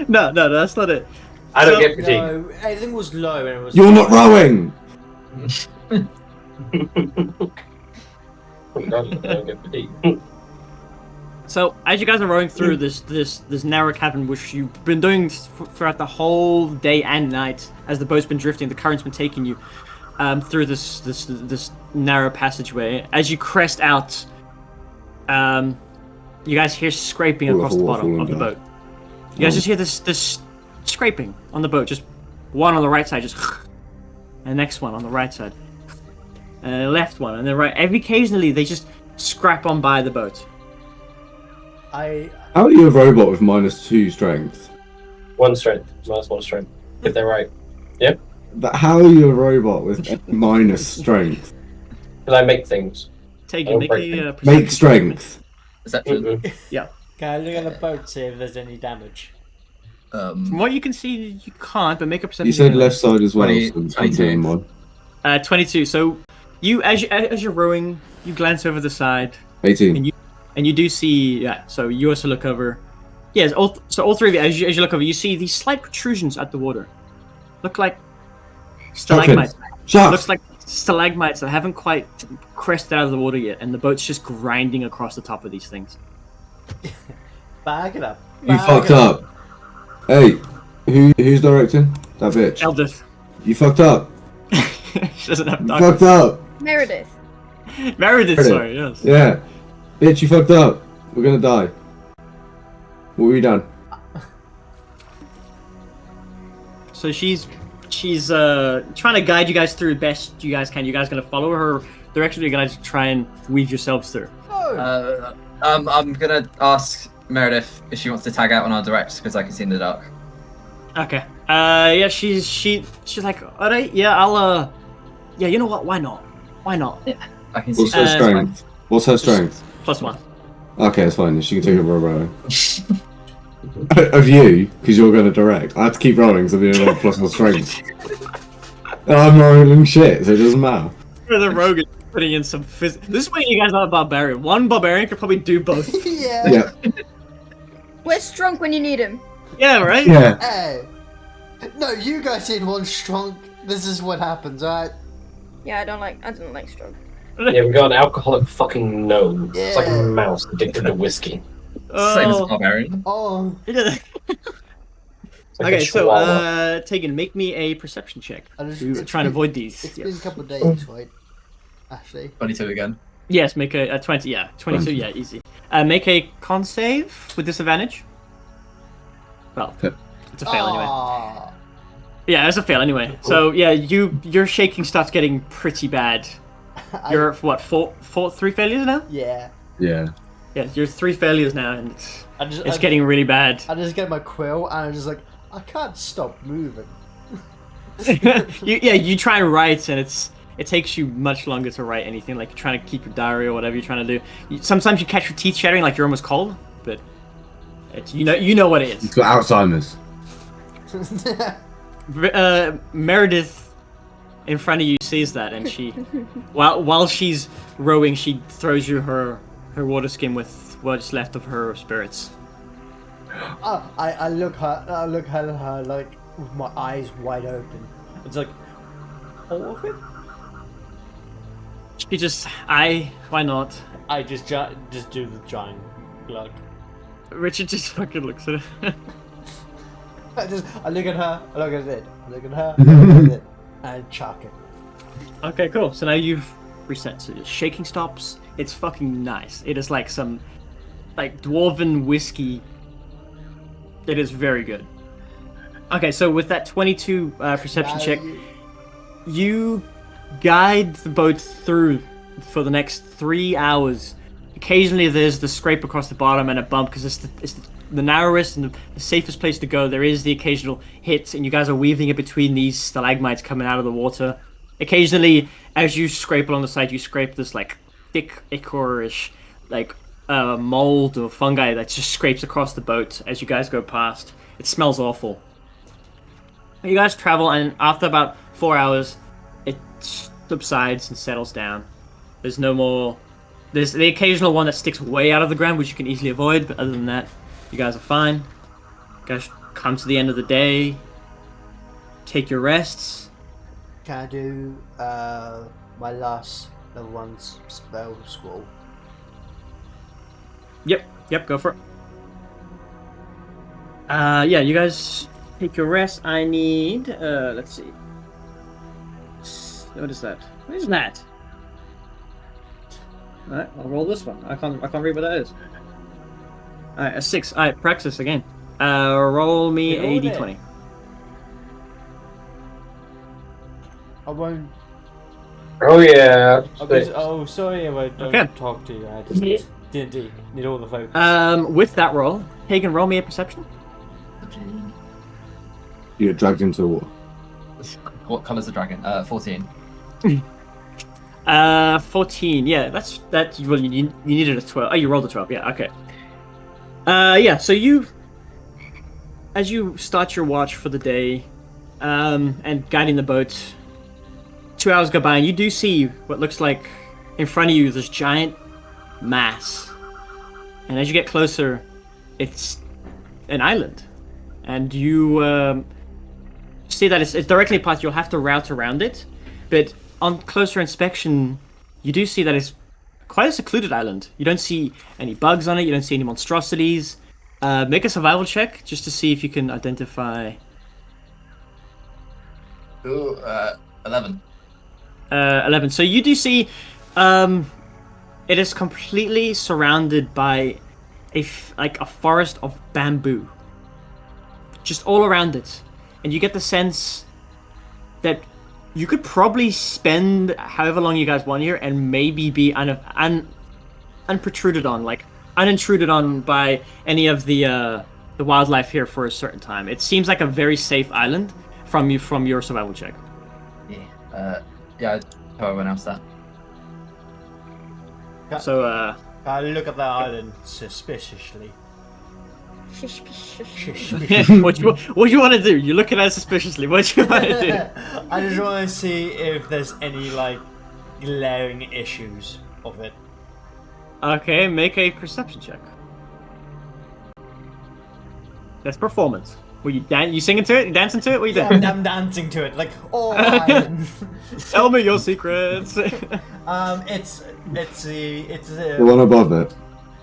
No, that's not it. I don't So- get fatigue. No, everything was low and it was. You're not rowing! I don't get fatigue. So as you guys are rowing through this narrow cavern, which you've been doing throughout the whole day and night, as the boat's been drifting, the current's been taking you through this narrow passageway. As you crest out, you guys hear scraping across the bottom of the boat. You guys just hear this scraping on the boat, just one on the right side, just and the next one on the right side, and the left one, and the right. Every occasionally they just scrap on by the boat. I How are you a robot with -2 strength? 1 strength, -1 strength. If they're right. But how are you a robot with minus strength? Because I make things. Take I it. don't Make break a them. perception Make check. strength. Perception. Mm-mm. Can I look at the boat, see if there's any damage? From what you can see, you can't. But make a perception. You said check. left side as well. 20, So I'm 22. doing one. 22. So you, as you're rowing, you glance over the side, 18. and you do see. Yeah. So you also look over. Yes. All three of you, as you look over, you see these slight protrusions at the water. Look like stalagmites. Shut Looks like stalagmites that haven't quite crested out of the water yet, and the boat's just grinding across the top of these things. Bag it up. You Bag fucked it up. Hey, who's directing? That bitch. Eldith. You fucked up. She doesn't have You dark. fucked up. Meredith. Meredith, sorry, yes. Yeah. Bitch, you fucked up. We're gonna die. What have we done? So she's trying to guide you guys through best you guys can. You guys gonna follow her direction, or you guys try and weave yourselves through? I'm gonna ask Meredith if she wants to tag out on our direct because I can see in the dark. Okay. Yeah, she's like, alright, yeah, I'll yeah, you know what? Why not? Why not? I can see. What's her strength? What's her strength? +1. Okay, that's fine. She can take a row. Of you, because you're going to direct. I have to keep rolling, so I'm going to plus my strength. And I'm rolling shit, so it doesn't matter. The rogue is putting in some This is why you guys are a barbarian. One barbarian could probably do both. Yeah. Yeah. Where's Strunk when you need him? Yeah, right? Yeah. Hey. No, you guys need one strong. This is what happens, alright? Yeah, I don't like Strunk. Yeah, we got an alcoholic fucking gnome. It's like a Yeah. mouse addicted to whiskey. Same as barbarian. Oh. It's like Okay, a so chihuahua. Tegan, make me a perception check. It's To try and avoid these. It's Yes. been a couple of days, right? Actually. 22 again. Yes, make a 20. Yeah, 22. Yeah, easy. Make a con save with disadvantage. Well, it's a fail anyway. Aw. Yeah, it's a fail anyway. So yeah, your shaking starts getting pretty bad. You're what 3 failures now? Yeah. Yeah. Yeah, you're 3 failures now, and it's getting really bad. I just get my quill and I'm just like, I can't stop moving. you try and write, and it takes you much longer to write anything. Like you're trying to keep your diary or whatever you're trying to do. Sometimes you catch your teeth chattering, like you're almost cold, but it's, you know what it is. It's got Alzheimer's. Meredith in front of you sees that, and she, while she's rowing, she throws you her water skin with what's left of her spirits. I look at her like with my eyes wide open. It's like, all of it? She just, why not? I just do the giant glug. Richard just fucking looks at it. I look at her, I look at it, I look at her, I look at it, and chuck it. Okay, cool. So now you've reset. So the shaking stops. It's fucking nice. It is like some, like dwarven whiskey. It is very good. Okay, so with that 22 perception check, you guide the boat through for the next 3 hours. Occasionally there's the scrape across the bottom and a bump because it's the narrowest and the safest place to go. There is the occasional hit, and you guys are weaving it between these stalagmites coming out of the water. Occasionally, as you scrape along the side, you scrape this like thick ichor-ish like mold or fungi that just scrapes across the boat as you guys go past. It smells awful. You guys travel, and after about 4 hours, it subsides and settles down. There's no more. There's the occasional one that sticks way out of the ground, which you can easily avoid, but other than that, you guys are fine. You guys come to the end of the day. Take your rests. Can I do my last level 1 spell scroll? Yep, go for it. Yeah, you guys take your rest. I need, let's see. What is that? What is that? Alright, I'll roll this one. I can't read what that is. Alright, a 6. Alright, practice again. Roll me You a rolled d20. it. I won't. Oh yeah. Okay, oh, sorry if I don't Okay. talk to you. I just D&D. Need all the votes. With that roll, Hagen, roll me a perception. You get dragged into the water. What colour's the dragon? 14. 14. Yeah, that's that. Well, you needed a 12. Oh, you rolled a 12. Yeah. Okay. Yeah. So as you start your watch for the day, and guiding the boat, 2 hours go by, and you do see what looks like in front of you this giant mass. And as you get closer, it's an island, and you see that it's directly apart. You'll have to route around it, but on closer inspection, you do see that it's quite a secluded island. You don't see any bugs on it. You don't see any monstrosities. Make a survival check just to see if you can identify. Ooh, 11. 11. So you do see, it is completely surrounded by a forest of bamboo, just all around it, and you get the sense that you could probably spend however long you guys want here and maybe be unprotruded on by any of the wildlife here for a certain time. It seems like a very safe island from your survival check. Yeah. Yeah. I tell everyone else that. So I look at the island suspiciously. what do you want to do? You're looking at it suspiciously. What do you want to do? I just want to see if there's any like glaring issues of it. Okay, make a perception check. That's performance. Were you singing to it? You dancing to it? What are you doing? I'm dancing to it like island. Tell me your secrets. It's The one above it.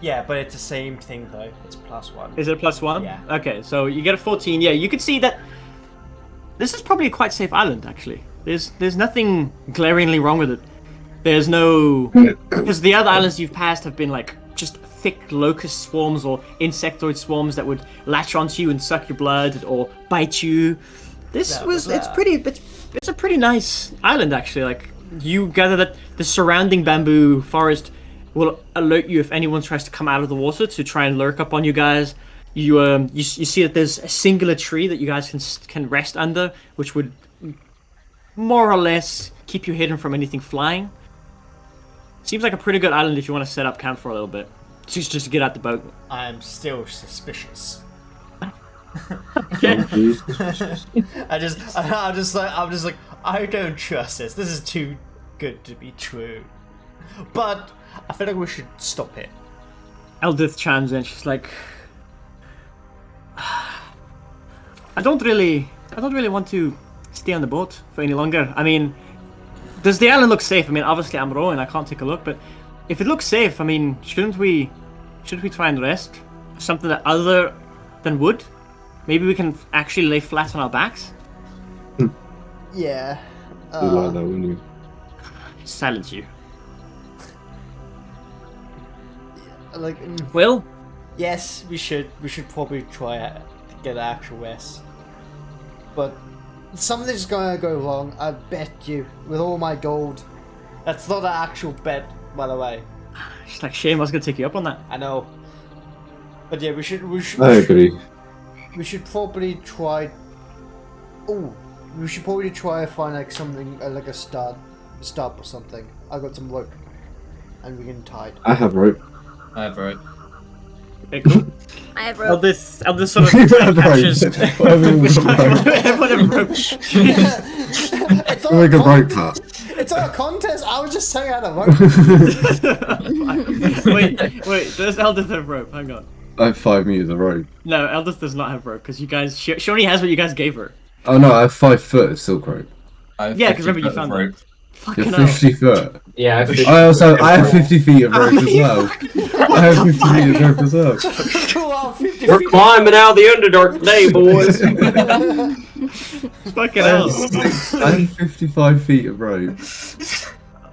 yeah, but it's the same thing though. It's +1. Is it +1? Yeah. Okay, so you get a 14. Yeah, you can see that this is probably a quite safe island, actually. There's nothing glaringly wrong with it. There's no... Because the other islands you've passed have been like just thick locust swarms or insectoid swarms that would latch onto you and suck your blood or bite you. It's a pretty nice island, actually. Like, you gather that the surrounding bamboo forest will alert you if anyone tries to come out of the water to try and lurk up on you guys. You see that there's a singular tree that you guys can rest under, which would more or less keep you hidden from anything flying. Seems like a pretty good island if you want to set up camp for a little bit, just to get out the boat. I'm still suspicious. Okay. I'm just like I don't trust this. This is too good to be true. But I feel like we should stop it. Eldith chimes in. She's like, I don't really want to stay on the boat for any longer. I mean, does the island look safe? I mean, obviously I'm rowing, I can't take a look, but if it looks safe, I mean, shouldn't we try and rest? Something that other than wood? Maybe we can actually lay flat on our backs? Yeah. You'd like that, wouldn't you? Silence you. Like, Will? yes, we should probably try to get an actual rest. But something's gonna go wrong, I bet you, with all my gold. That's not an actual bet, by the way. She's like, shame, I was gonna take you up on that. I know. But yeah, we should I agree. we should probably try. Oh, we should probably try to find like something like a stud or something. I got some rope, and we can tie it. I have rope. I have rope. Okay, cool. I have rope. Eldith sort of catches. Everyone have rope. It's not Like a con- rope part. It's not a contest. I was just saying I had a rope. wait, does Eldith have rope? Hang on. I have 5 meters of rope. No, Eldith does not have rope because you guys. She only has what you guys gave her. Oh no, I have 5 foot of silk rope. I have Yeah, 50 because remember you foot of found rope. that. You're Fucking hell. 50 foot. Yeah, I have 50 feet of rope as well. I have 50 meters of rope as well. Wow, 50 we're feet. climbing out of the Underdark today, boys. Fucking hell. I have 55 feet of rope.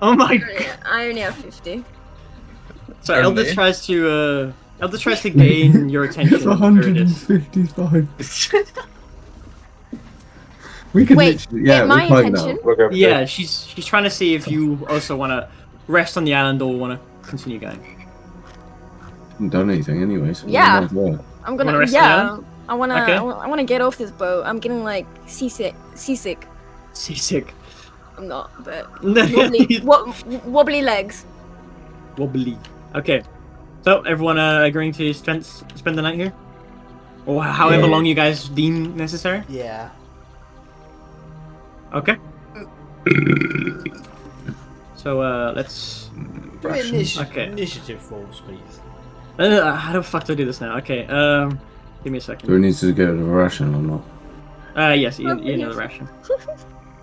Oh my god. I only have 50. So Only? Eldith tries to gain your attention. It's Here it is. 155. We can Wait, literally, yeah, get my we're fine attention? now. Yeah, she's trying to see if you also want to rest on the island or want to continue going. haven't done anything anyway. So Yeah. might as well. I'm Wanna gonna. rest Yeah. I wanna. Okay. I wanna get off this boat. I'm getting like seasick. Seasick. Seasick. I'm not, but wobbly, wobbly legs. Wobbly. Okay. So everyone agreeing to spend the night here, or however long you guys deem necessary. Yeah. Okay. So let's. Do initiative, Okay. initiative rolls, please. How the fuck do I do this now? Okay. Give me a Do second. we need to get a ration or not? Yes, you know the ration.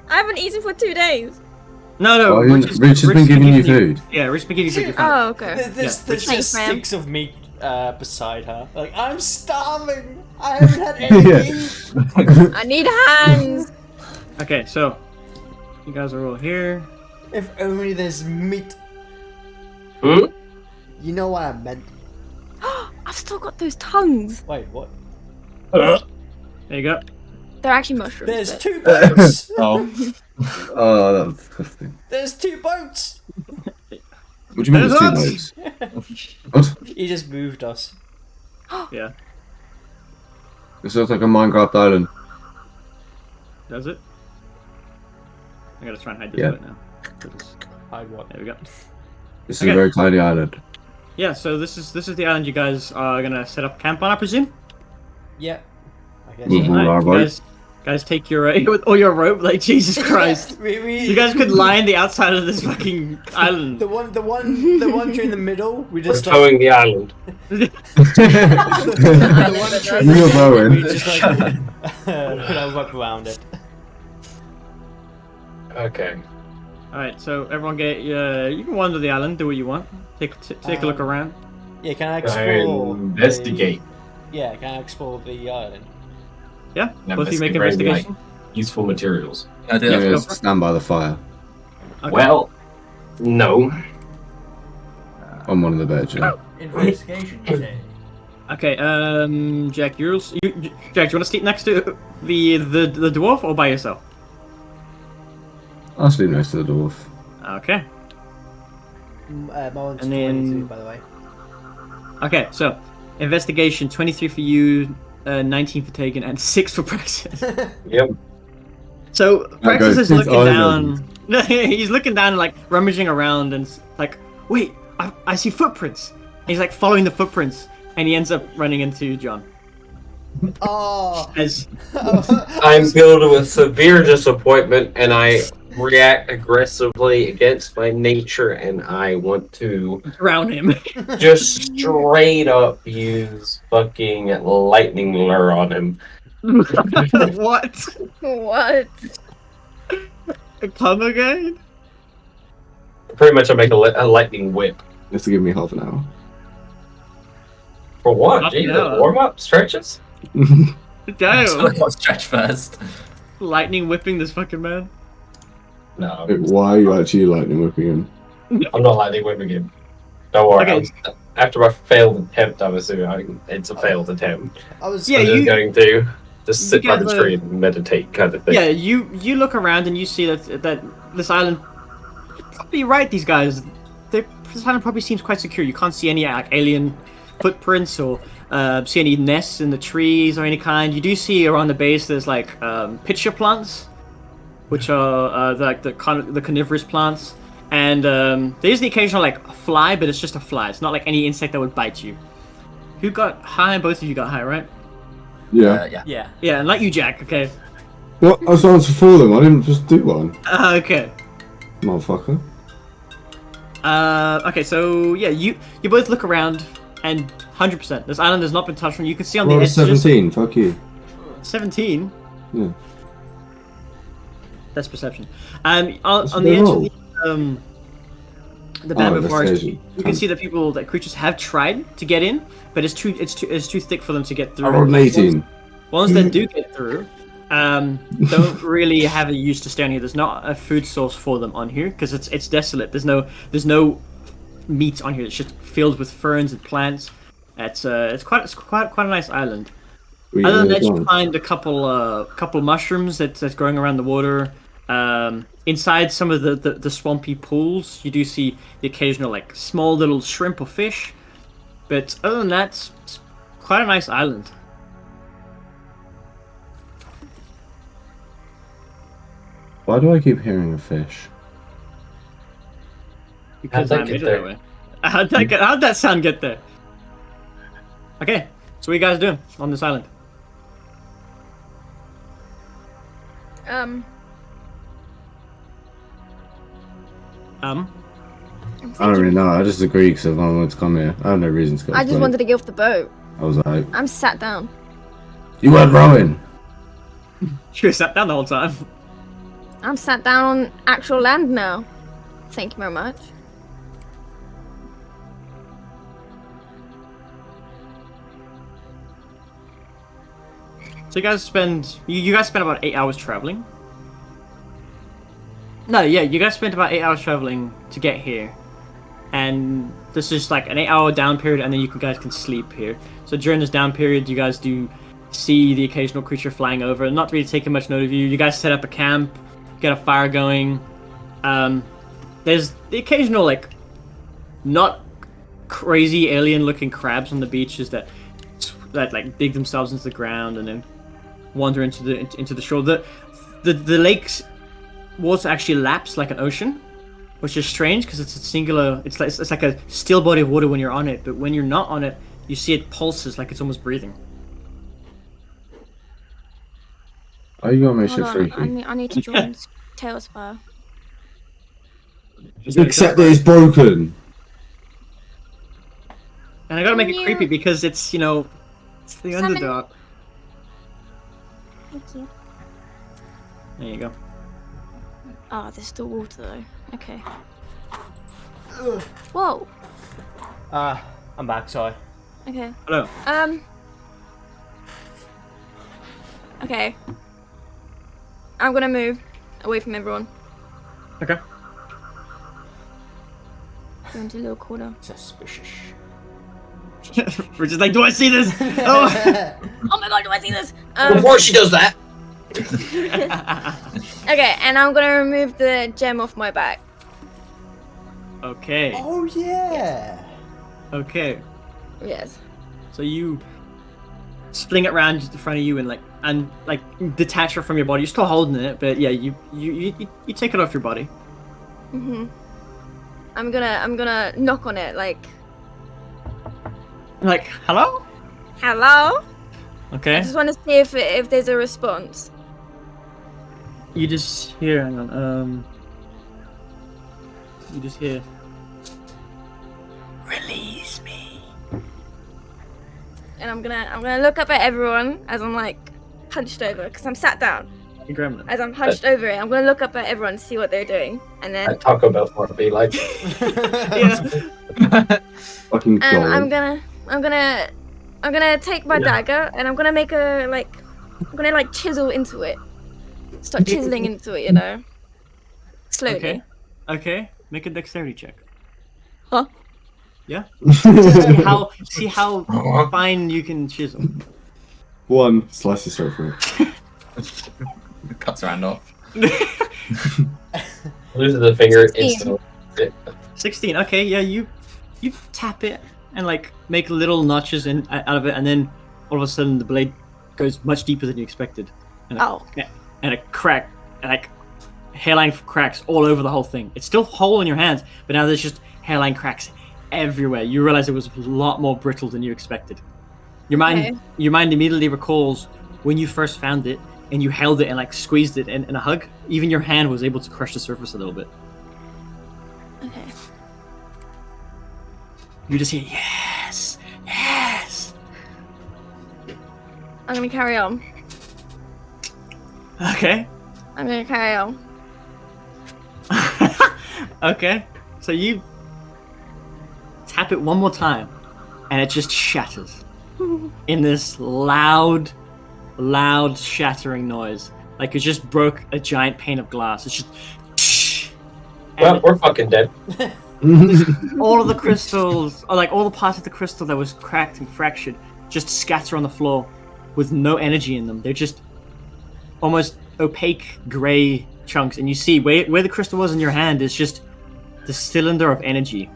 I haven't eaten for 2 days. No, Oh, Rich Rich has been giving you food. Yeah, Rich has been giving you food. You're fine. Oh, okay. There's Thanks, just ma'am. sticks of meat beside her. Like, I'm starving. I haven't had anything. I need hands. Okay, so you guys are all here. If only there's meat. Hmm? You know what I meant. I've still got those tongues. Wait, what? There you go. They're actually mushrooms. There's but- 2 boats. Oh, that was disgusting. There's 2 boats. What do you mean there's two There's boats? What? He just moved us. Yeah. This looks like a Minecraft island. Does it? I gotta try and hide this Yeah. right now. Hide what? There we go. This is Okay. a very tiny island. Yeah, so this is the island you guys are gonna set up camp on, I presume. Yeah. I guess Mhm. so. All our You guys take your with all your rope, like Jesus Christ. We You guys could line the outside of this fucking island. the one during the middle. We We're just towing the island. the one during Real the Bowen. we just like put our rope around it. Okay. Alright, so everyone get you can wander the island, do what you want. Take a look around. Yeah, can I I explore? investigate. Yeah, can I explore the island? Yeah, Yeah, both of you make investigate, investigation. Useful materials. I do Yeah, that. let's stand by the fire Okay. Well, no. on one of the beds. Yeah. Investigation check. Okay, Jack, Jack, do you want to sleep next to the dwarf or by yourself? I'll sleep next to the dwarf. Okay. Moran's And then- 22, by the way. Okay, so investigation 23 for you, 19 for Tegan, and 6 for Praxis. Yep. So Praxis is since looking Ireland. down. He's looking down and like rummaging around and like, wait, I see footprints. And he's like following the footprints, and he ends up running into John. Oh. As I'm filled with severe disappointment, and I react aggressively against my nature, and I want to drown him. just straight up use fucking lightning lure on him. What? What? Come again? Pretty much, I make a lightning whip. You have to give me half an hour. For what? Half an Jesus, hour. warm up stretches. So I Damn. got stretch first. Lightning whipping this fucking man. No, Wait, why are you actually lightning whipping him? I'm not lightning whipping him. Don't worry. Okay. After my failed attempt, I'm assuming it's a failed attempt. I was. Yeah, I'm just you- going to just sit by get the the- tree and meditate, kind of thing. Yeah, you look around and you see that this island. You're probably right. These guys, this island probably seems quite secure. You can't see any like alien footprints or see any nests in the trees or any kind. You do see around the base there's like pitcher plants, which are the carnivorous plants, and there's the occasional like fly, but it's just a fly. It's not like any insect that would bite you. Who got high? Both of you got high, right? Yeah. Yeah. Yeah. Yeah, and like you, Jack. Okay. What? I was trying to fool them. I didn't just do one. Okay. Motherfucker. Okay, so yeah, you both look around, and 100%, this island has not been touched. You can see on the Well, edge. 17. Fuck you. 17. Yeah. That's perception. On That's the what edge they of the bamboo forest, investigation. you can see that creatures have tried to get in, but it's too thick for them to get through. I rolled an 18. Ones that do get through, don't really have a use to stay on here. There's not a food source for them on here because it's desolate. There's no meat on here. It's just filled with ferns and plants. It's quite a nice island. We Other than know that, you one. find a couple mushrooms that's growing around the water. Inside some of the swampy pools, you do see the occasional like small little shrimp or fish. But other than that, it's quite a nice island. Why do I keep hearing a fish? Because How'd I that made get it there? that way. How'd that sound get there? Okay, so what are you guys doing on this island? I'm I don't thinking- really know. I just agreed because I wanted to come here. I have no reason to go. I just wanted to get off the boat. I was like, I'm sat down. you weren't rowing. You sat down the whole time. I'm sat down on actual land now. Thank you very much. So you guys spend about 8 hours traveling. No, yeah, you guys spent about 8 hours traveling to get here, and this is like an 8-hour down period, and then you guys can sleep here. So during this down period, you guys do see the occasional creature flying over, not really taking much note of you. You guys set up a camp, get a fire going. There's the occasional like not crazy alien-looking crabs on the beaches that like dig themselves into the ground and then wander into the shore. The lake's water actually laps like an ocean, which is strange because it's a singular. It's like a still body of water when you're on it, but when you're not on it, you see it pulses like it's almost breathing. Why you gonna make Hold shit on, freaky? I need to join Tailspire. Except that it's broken. And I gotta make it Yeah. creepy because it's it's the Summon- Underdark. Thank you. There you go. Oh, there's still water though. Okay. Whoa. I'm back, sorry. Okay. Hello. Okay. I'm gonna move away from everyone. Okay. Go into a little corner. Suspicious. We're just like, do I see this? Oh. Oh my god, do I see this? Before she does that, Okay, and I'm gonna remove the gem off my back. Okay. Oh yeah. Okay. Yes. So you sling it around in front of you and detach it from your body. You're still holding it, but yeah, you take it off your body. Mhm. I'm gonna knock on it like, Like, hello? hello. I Okay. just want to see if there's a response. You just hear. Hang on. You just hear. Release me. And I'm gonna look up at everyone as I'm like hunched over because I'm sat down. You gremlin. As I'm hunched over it, I'm gonna look up at everyone and see what they're doing, and I then Taco Bell for it be like, Fucking and gold. I'm gonna take my dagger and I'm gonna make I'm gonna chisel into it, start chiseling into it, slowly. Okay. Okay. Make a dexterity check. Huh? Yeah. See how fine you can chisel. One, slice his throat for it. Cuts around off. loses a finger 16. instantly. 16. Okay. Yeah. You tap it and make little notches out of it, and then all of a sudden the blade goes much deeper than you expected. And Oh. And a crack, hairline cracks all over the whole thing. It's still whole in your hands, but now there's just hairline cracks everywhere. You realize it was a lot more brittle than you expected. Your mind immediately recalls when you first found it and you held it and squeezed it in a hug. Even your hand was able to crush the surface a little bit. Okay. You just hear yes, yes. I'm gonna carry on. Okay. I'm gonna carry on. Okay. So you tap it one more time, and it just shatters in this loud shattering noise. Like it just broke a giant pane of glass. It's just. Well, we're fucking dead. All of the crystals, or all the parts of the crystal that was cracked and fractured, just scatter on the floor with no energy in them. They're just almost opaque gray chunks, and you see where the crystal was in your hand is just the cylinder of energy.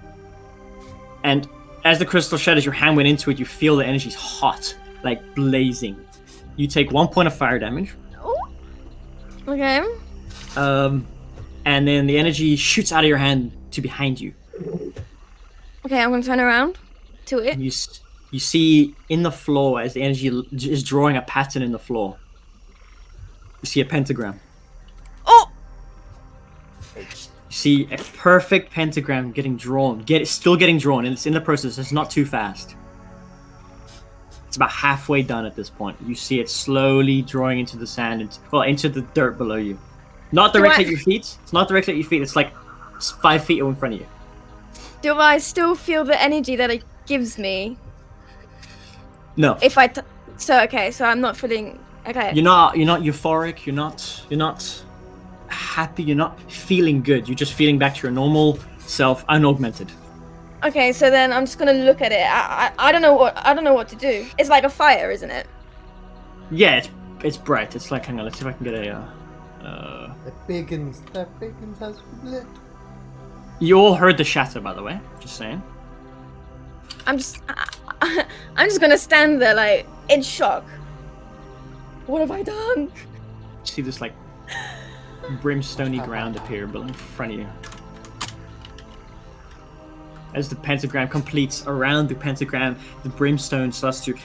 And as the crystal shatters, your hand went into it. You feel the energy's hot, like blazing. You take 1 point of fire damage. Okay. And then the energy shoots out of your hand to behind you. Okay, I'm gonna turn around to it. You see in the floor as the energy is drawing a pattern in the floor. You see a pentagram. Oh! You see a perfect pentagram getting drawn. Still getting drawn, and it's in the process. It's not too fast. It's about halfway done at this point. You see it slowly drawing into the sand, into the dirt below you. Not directly at your feet. It's not directly at your feet. It's like 5 feet in front of you. Do I still feel the energy that it gives me? No. If so I'm not feeling okay. You're not euphoric. You're not happy. You're not feeling good. You're just feeling back to your normal self, unaugmented. Okay, so then I'm just gonna look at it. I don't know what to do. It's like a fire, isn't it? Yeah, it's bright. It's like, hang on, let's see if I can get The Biggins has lit. You all heard the shatter, by the way. Just saying. I'm just gonna stand there like in shock. What have I done? You see this like brimstony ground appear in front of you. As the pentagram completes, around the pentagram, the brimstone starts to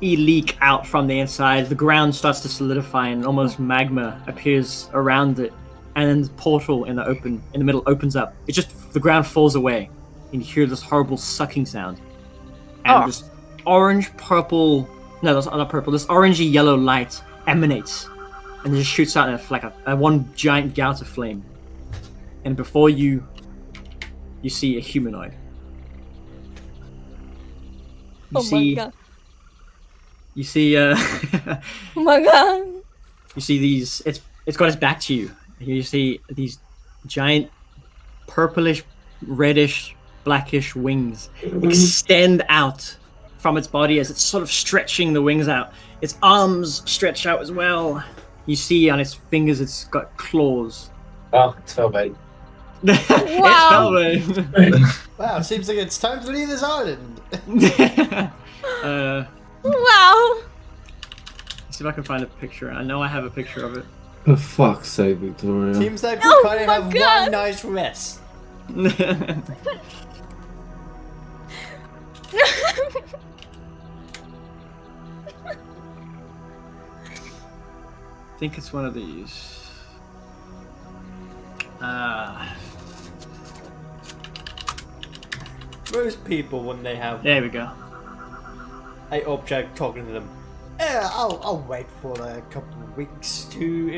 leak out from the inside. The ground starts to solidify, and almost magma appears around it. And then the portal in the middle opens up. The ground falls away, and you hear this horrible sucking sound. And this orange purple, no, that's not purple. This orangey yellow light emanates, and it just shoots out like a one giant gout of flame. And before you see a humanoid. My god. You see Oh my god. You see these. It's got its back to you. And you see these giant purplish, reddish, blackish wings extend out from its body as it's sort of stretching the wings out. Its arms stretch out as well. You see on its fingers it's got claws. Oh, it's Felbait. Wow. Wow, seems like it's time to leave this island. Wow. Let's see if I can find a picture. I know I have a picture of it. For fuck's sake, Victoria. Seems like we Oh kind of my have God. one nice rest. I think it's one of these. Most people, when they have There we go. a object talking to them, yeah, I'll wait for a couple of weeks to,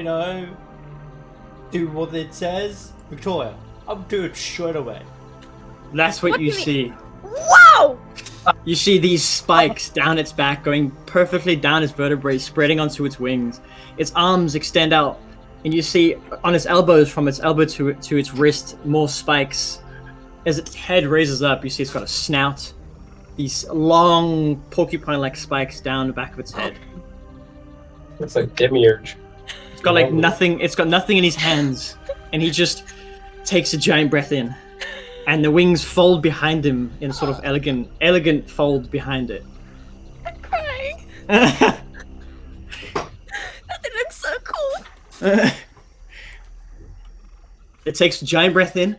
do what it says. Victoria, I'll do it straight away. That's what What you do you see. Wow. You see these spikes down its back, going perfectly down its vertebrae, spreading onto its wings. Its arms extend out, and you see on its elbows, from its elbow to its wrist, more spikes. As its head raises up, you see it's got a snout. These long, porcupine-like spikes down the back of its head. It's like Demiurge. It's got like nothing. It's got nothing in his hands, and he just takes a giant breath in, and the wings fold behind him in a sort of elegant fold behind it. I'm crying. That looks so cool. It takes a giant breath in,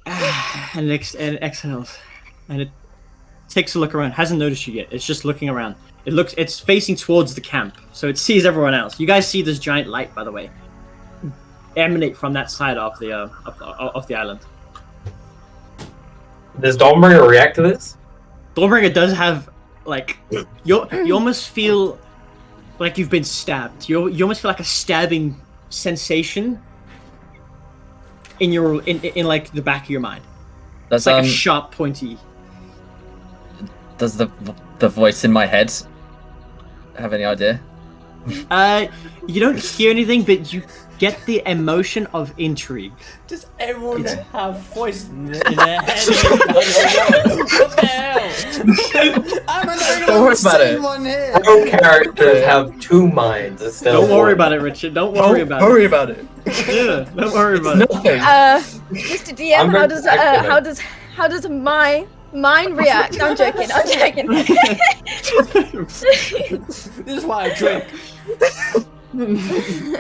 and exhales, and it takes a look around. Hasn't noticed you yet. It's just looking around. It's facing towards the camp, so it sees everyone else. You guys see this giant light, by the way, emanate from that side of the island. Does Dawnbringer react to this? Dawnbringer does have like you almost feel like you've been stabbed. You almost feel like a stabbing sensation in your in like the back of your mind. Does It's like a sharp, pointy. does the voice in my head have any idea? You don't hear anything, but you get the emotion of intrigue. Does everyone have voice in their head? What the hell? I'm an Don't worry about it. one here. Pro characters have two minds instead of Don't worry one. about it, Richard. Don't worry about Worry about it. it. Yeah, don't worry about it. Nothing. Mr. DM, I'm how very does active. How does my mind react? I'm joking. I'm joking. This is why I drink.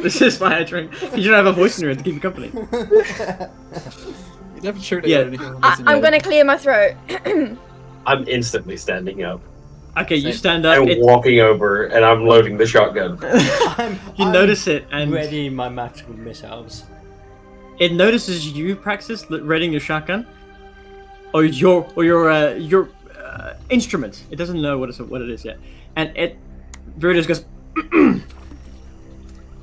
This is why I drink. You don't have a voice in your head to keep you company. You never showed it. Yeah. I'm gonna clear my throat. I'm instantly standing up Okay, you stand up. and walking over, and I'm loading the shotgun. You notice it, and ready my magical missiles. it notices you, Praxis, readying your shotgun, or your instrument. It doesn't know what it is yet, and Viridus goes,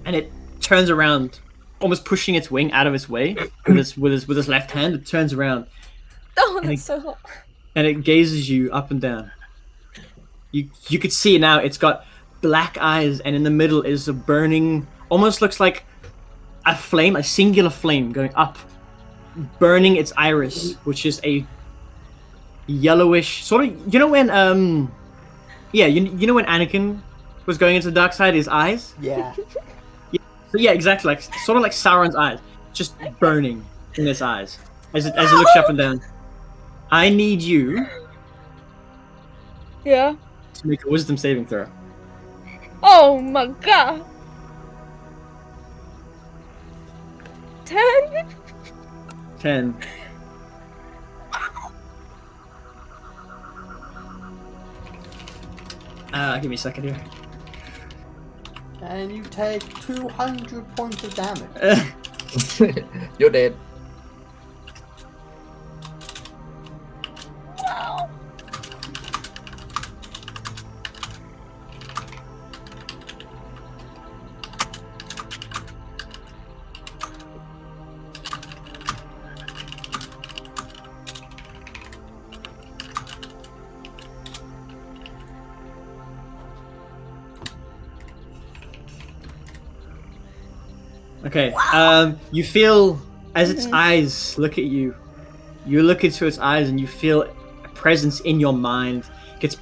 and it turns around, almost pushing its wing out of its way with its left hand. It turns around. Oh, that's so hot. And it gazes you up and down. You could see now it's got black eyes, and in the middle is a burning, almost looks like a flame, a singular flame going up, burning its iris, which is a yellowish sort of. You know when you know when Anakin was going into the dark side, his eyes. Yeah. So yeah, exactly, like sort of like Sauron's eyes, just burning in its eyes as it looks up and down. I need you Yeah. to make a wisdom saving throw. Oh my god. 10? 10. Give me a second here. And you take 200 points of damage. You're dead. Wow. Okay, you feel as its eyes look at you, you look into its eyes and you feel a presence in your mind gets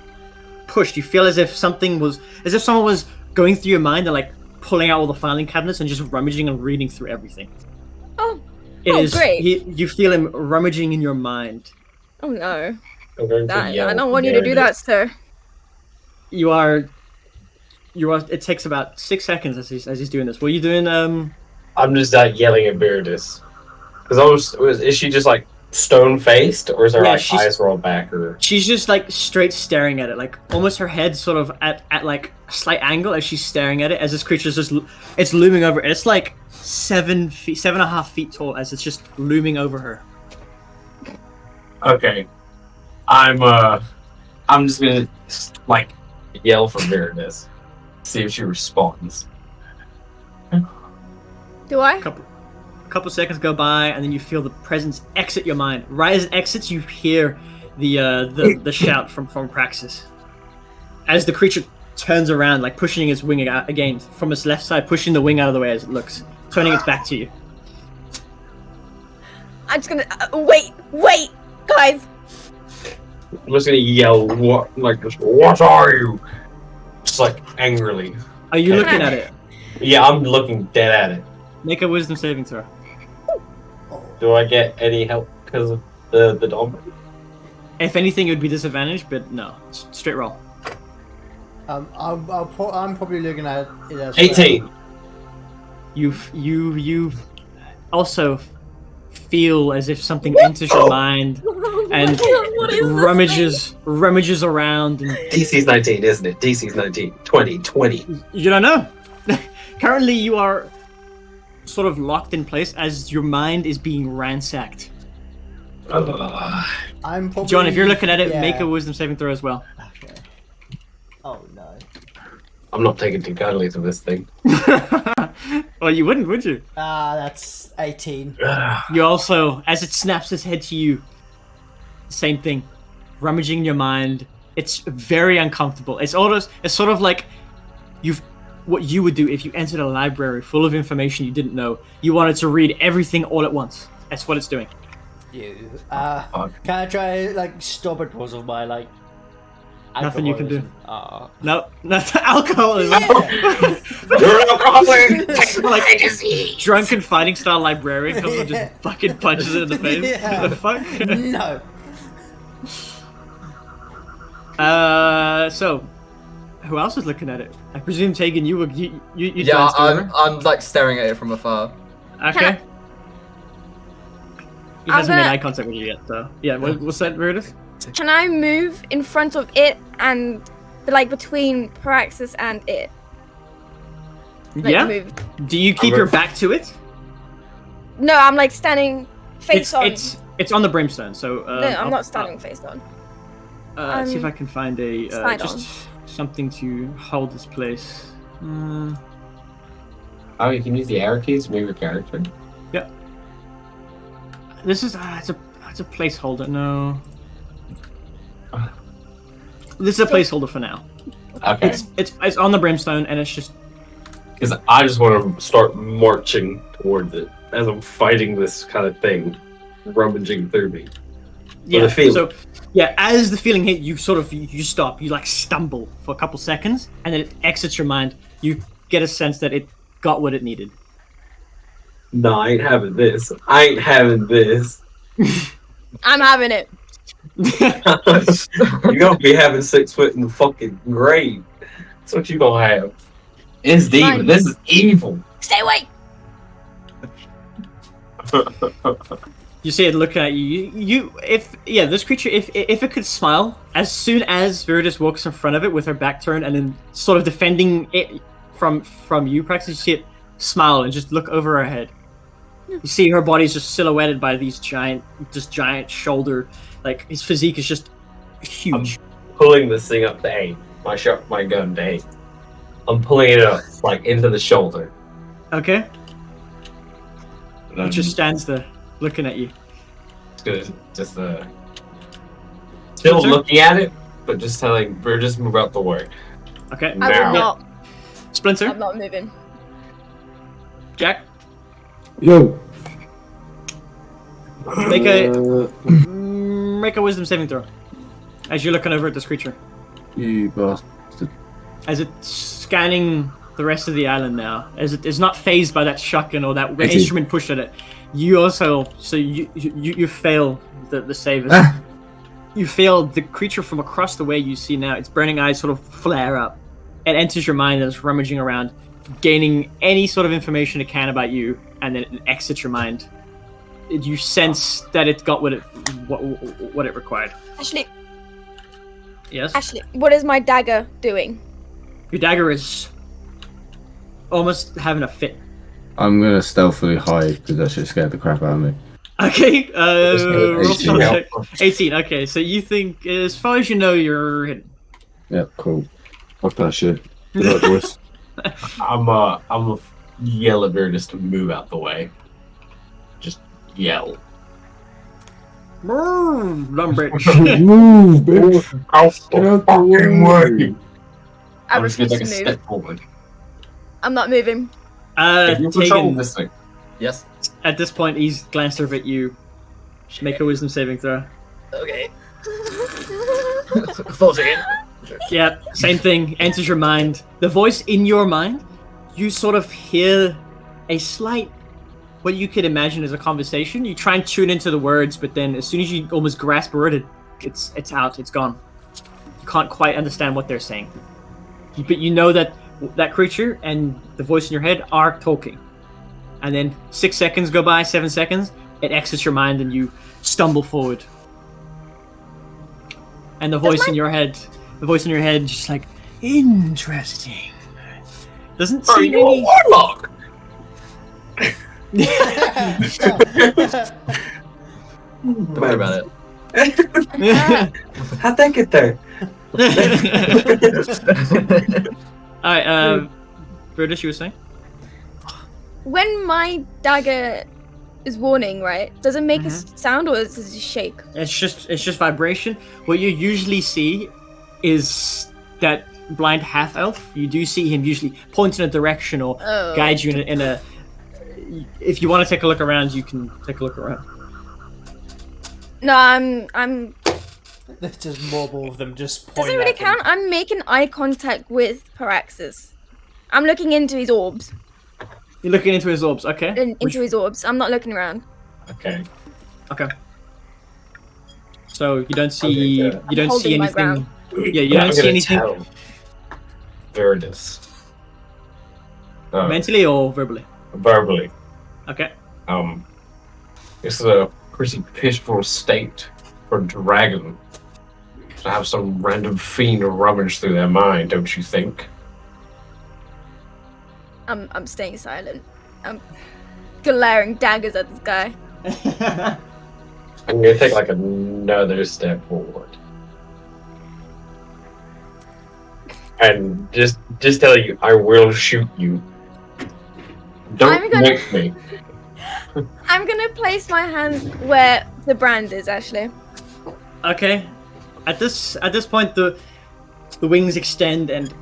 pushed. You feel as if someone was going through your mind and like pulling out all the filing cabinets and just rummaging and reading through everything. Oh, It is. great. You feel him rummaging in your mind. Oh no. I'm going to I yell don't want you to do that, sir. You are. It takes about 6 seconds as he's doing this. What are you doing? I'm just yelling at Viridus. Because is she just like stone faced, or is her eyes rolled back, or? She's just like straight staring at it, like almost her head sort of at like a slight angle as she's staring at it. As this creature's it's looming over. It's like 7.5 feet tall as it's just looming over her. Okay. I'm just gonna like yell for Viridus. See if she responds. Do I? A couple seconds go by, and then you feel the presence exit your mind. Right as it exits, you hear the shout from Praxis. As the creature turns around, like pushing its wing out again from its left side, pushing the wing out of the way as it looks, turning its back to you. I'm just gonna wait, guys. I'm just gonna yell, what are you? Just like angrily. Are you looking at it? Yeah, I'm looking dead at it. Make a wisdom saving throw. Do I get any help because of the dog? If anything, it would be disadvantaged, but no, straight roll. I'm probably looking at it as 18. You also feel as if something enters your mind and rummages around. And DC's 19, isn't it? DC's 19. 20. You don't know. Currently, you are sort of locked in place as your mind is being ransacked. I'm probably, John, if you're looking at it, yeah. make a wisdom saving throw as well. Okay. Oh no. I'm not taking too cuddly to this thing. Well, you wouldn't, would you? That's 18. You also, as it snaps its head to you, same thing, rummaging in your mind. It's very uncomfortable. It's sort of like what you would do if you entered a library full of information you didn't know. You wanted to read everything all at once. That's what it's doing. You. Can I try like stop it because of my like? Nothing you can do. Oh. No, alcoholism. You're an alcoholic! Like drunken fighting style librarian comes and just fucking punches it in the face. Yeah. What the fuck? No. So, who else is looking at it? I presume Tegan, you Yeah, glanced over. I'm like staring at it from afar. Okay. He I'm hasn't made gonna- eye contact with you yet, so yeah. What's that, Meredith? Can I move in front of it and like between Paraxis and it? Like, Yeah. Move. Do you keep your back to it? No, I'm like standing face on. It's on the brimstone, so. No, I'm not standing face on. Let's see if I can find a slide just something to hold this place. Oh, you can use the arrow keys to move your character. This is it's a placeholder. No. This is a placeholder for now. Okay. It's on the brimstone, and it's just Because I just want to start marching towards it as I'm fighting this kind of thing, rummaging through me. yeah. the feeling. So yeah, as the feeling hit, you sort of you stop. You like stumble for a couple seconds, and then it exits your mind. You get a sense that it got what it needed. No, I ain't having this. I ain't having this. I'm having it. You're gonna be having 6 foot in the fucking grave. That's what you gonna have. It's deep. Fine. This is evil. Stay away. You see it looking at you. This creature, if it could smile, as soon as Viridis walks in front of it with her back turned and then sort of defending it from you, Praxis, you see it smile and just look over her head. You see her body's just silhouetted by these giant shoulder, like his physique is just huge. Pulling this thing up to aim. My gun to aim. I'm pulling it up, like, into the shoulder. Okay, And it just stands there looking at you. just still Spencer? looking at it, but just telling we're just move out the way. Okay, I Now. will not. Splinter, I'm not moving. Jack, Yo. make a wisdom saving throw as you're looking over at this creature. You bastard. As it's scanning the rest of the island now, as it is not phased by that shotgun or that 18. instrument pushed at it, you also you fail the save. Ah. You feel the creature from across the way you see now. Its burning eyes sort of flare up. It enters your mind and is rummaging around, gaining any sort of information it can about you, and then it exits your mind. You sense that it got what it required. Actually, Yes. what is my dagger doing? Your dagger is almost having a fit. I'm gonna stealthily hide because that shit scared the crap out of me. Okay, roll 18. stealth check. 18, okay, so you think, as far as you know, you're hidden. Yep, cool. Fuck that shit. Good luck, boys. I'm a yell at Viridis to move out the way. Just yell. Lumbridge. Move, bitch. Out Get out the way. I I'm just gonna refuse take a to move. step forward. I'm not moving. If you control Tegan, this thing. Yes. at this point, he's glanced over at you. Make a wisdom saving throw. Okay. 14. Yeah, same thing. Enters your mind. The voice in your mind, you sort of hear a slight, what you could imagine as a conversation. You try and tune into the words, but then as soon as you almost grasp a word, it's out. It's gone. You can't quite understand what they're saying. But you know that that creature and the voice in your head are talking. And then 6 seconds go by, 7 seconds, it exits your mind and you stumble forward. And the voice in your head just like, interesting. Doesn't Are seem you a any... warlock? Don't worry about it. How'd that get there? Alright, British, you were saying? When my dagger is warning, right? Does it make a Mm-hmm. sound or does it just shake? It's just vibration. What you usually see is that blind half elf. You do see him usually point in a direction or Oh. guide you in a. If you want to take a look around, you can take a look around. No, I'm. There's just more of them just Does pointing it really at them. count? I'm making eye contact with Paraxis. I'm looking into his orbs. You're looking into his orbs, okay? Into his orbs. I'm not looking around. Okay. Okay. So you don't see Okay, you don't see holding my anything. ground. Yeah, you I'm don't see gonna anything tell Viridis. mentally or verbally. Verbally. Okay. This is a pretty pitiful state for a dragon to have some random fiend rummage through their mind, don't you think? I'm staying silent. I'm glaring daggers at this guy. I'm gonna take like another step forward. And just tell you, I will shoot you. Don't I'm gonna- make me. I'm gonna place my hand where the brand is, actually. Okay. At this point, the wings extend and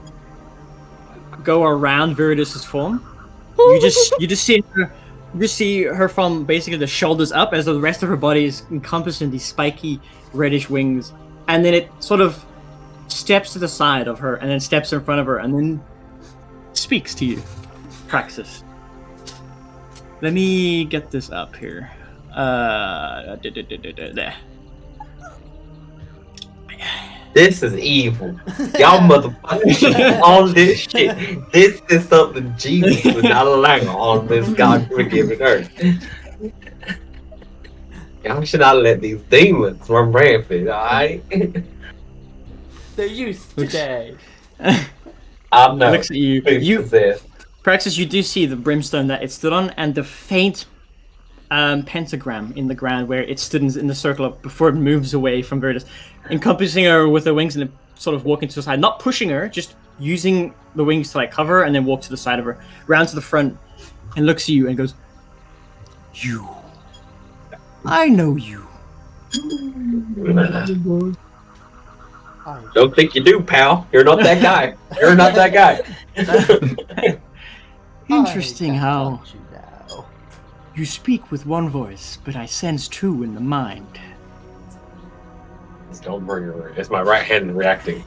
go around Viridis's form. You just see her from basically the shoulders up, as the rest of her body is encompassed in these spiky reddish wings, and then it sort of steps to the side of her, and then steps in front of her, and then speaks to you, Praxis. Let me get this up here. There. This is evil. Y'all motherfuckers should all this shit. This is something Jesus would not allow on this God-forgiven earth. Y'all should not let these demons run rampant, alright? The youth today. I'm not Looks at you. possessed. Praxis, you do see the brimstone that it stood on, and the faint pentagram in the ground where it stood in the circle of before it moves away from Viridis, encompassing her with the wings and then sort of walking to the side, not pushing her, just using the wings to like cover her, and then walk to the side of her, round to the front, and looks at you and goes, "You, I know you." Don't think you do, pal. You're not that guy. You're not that guy. Interesting how got you now. you speak with one voice, but I sense two in the mind. It's Dawnbringer. It's my right hand reacting.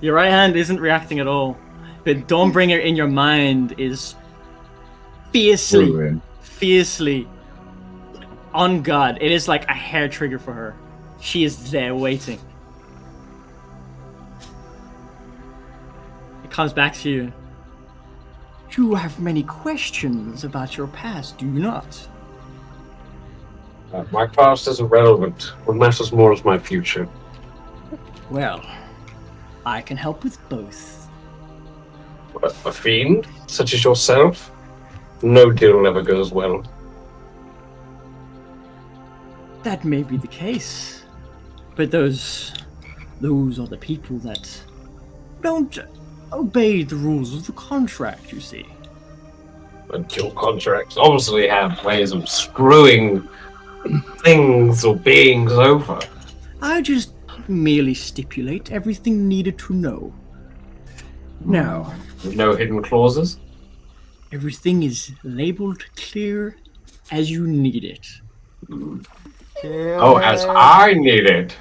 Your right hand isn't reacting at all, but Dawnbringer in your mind is fiercely on guard. It is like a hair trigger for her. She is there waiting. It comes back to you. You have many questions about your past, do you not? My past is irrelevant. What matters more is my future. Well, I can help with both. A fiend, such as yourself? No deal ever goes well. That may be the case, but those are the people that don't obey the rules of the contract, you see. But your contracts obviously have ways of screwing things or beings over. I just merely stipulate everything needed to know. Now, With no hidden clauses. everything is labeled clear as you need it. Oh, as I need it.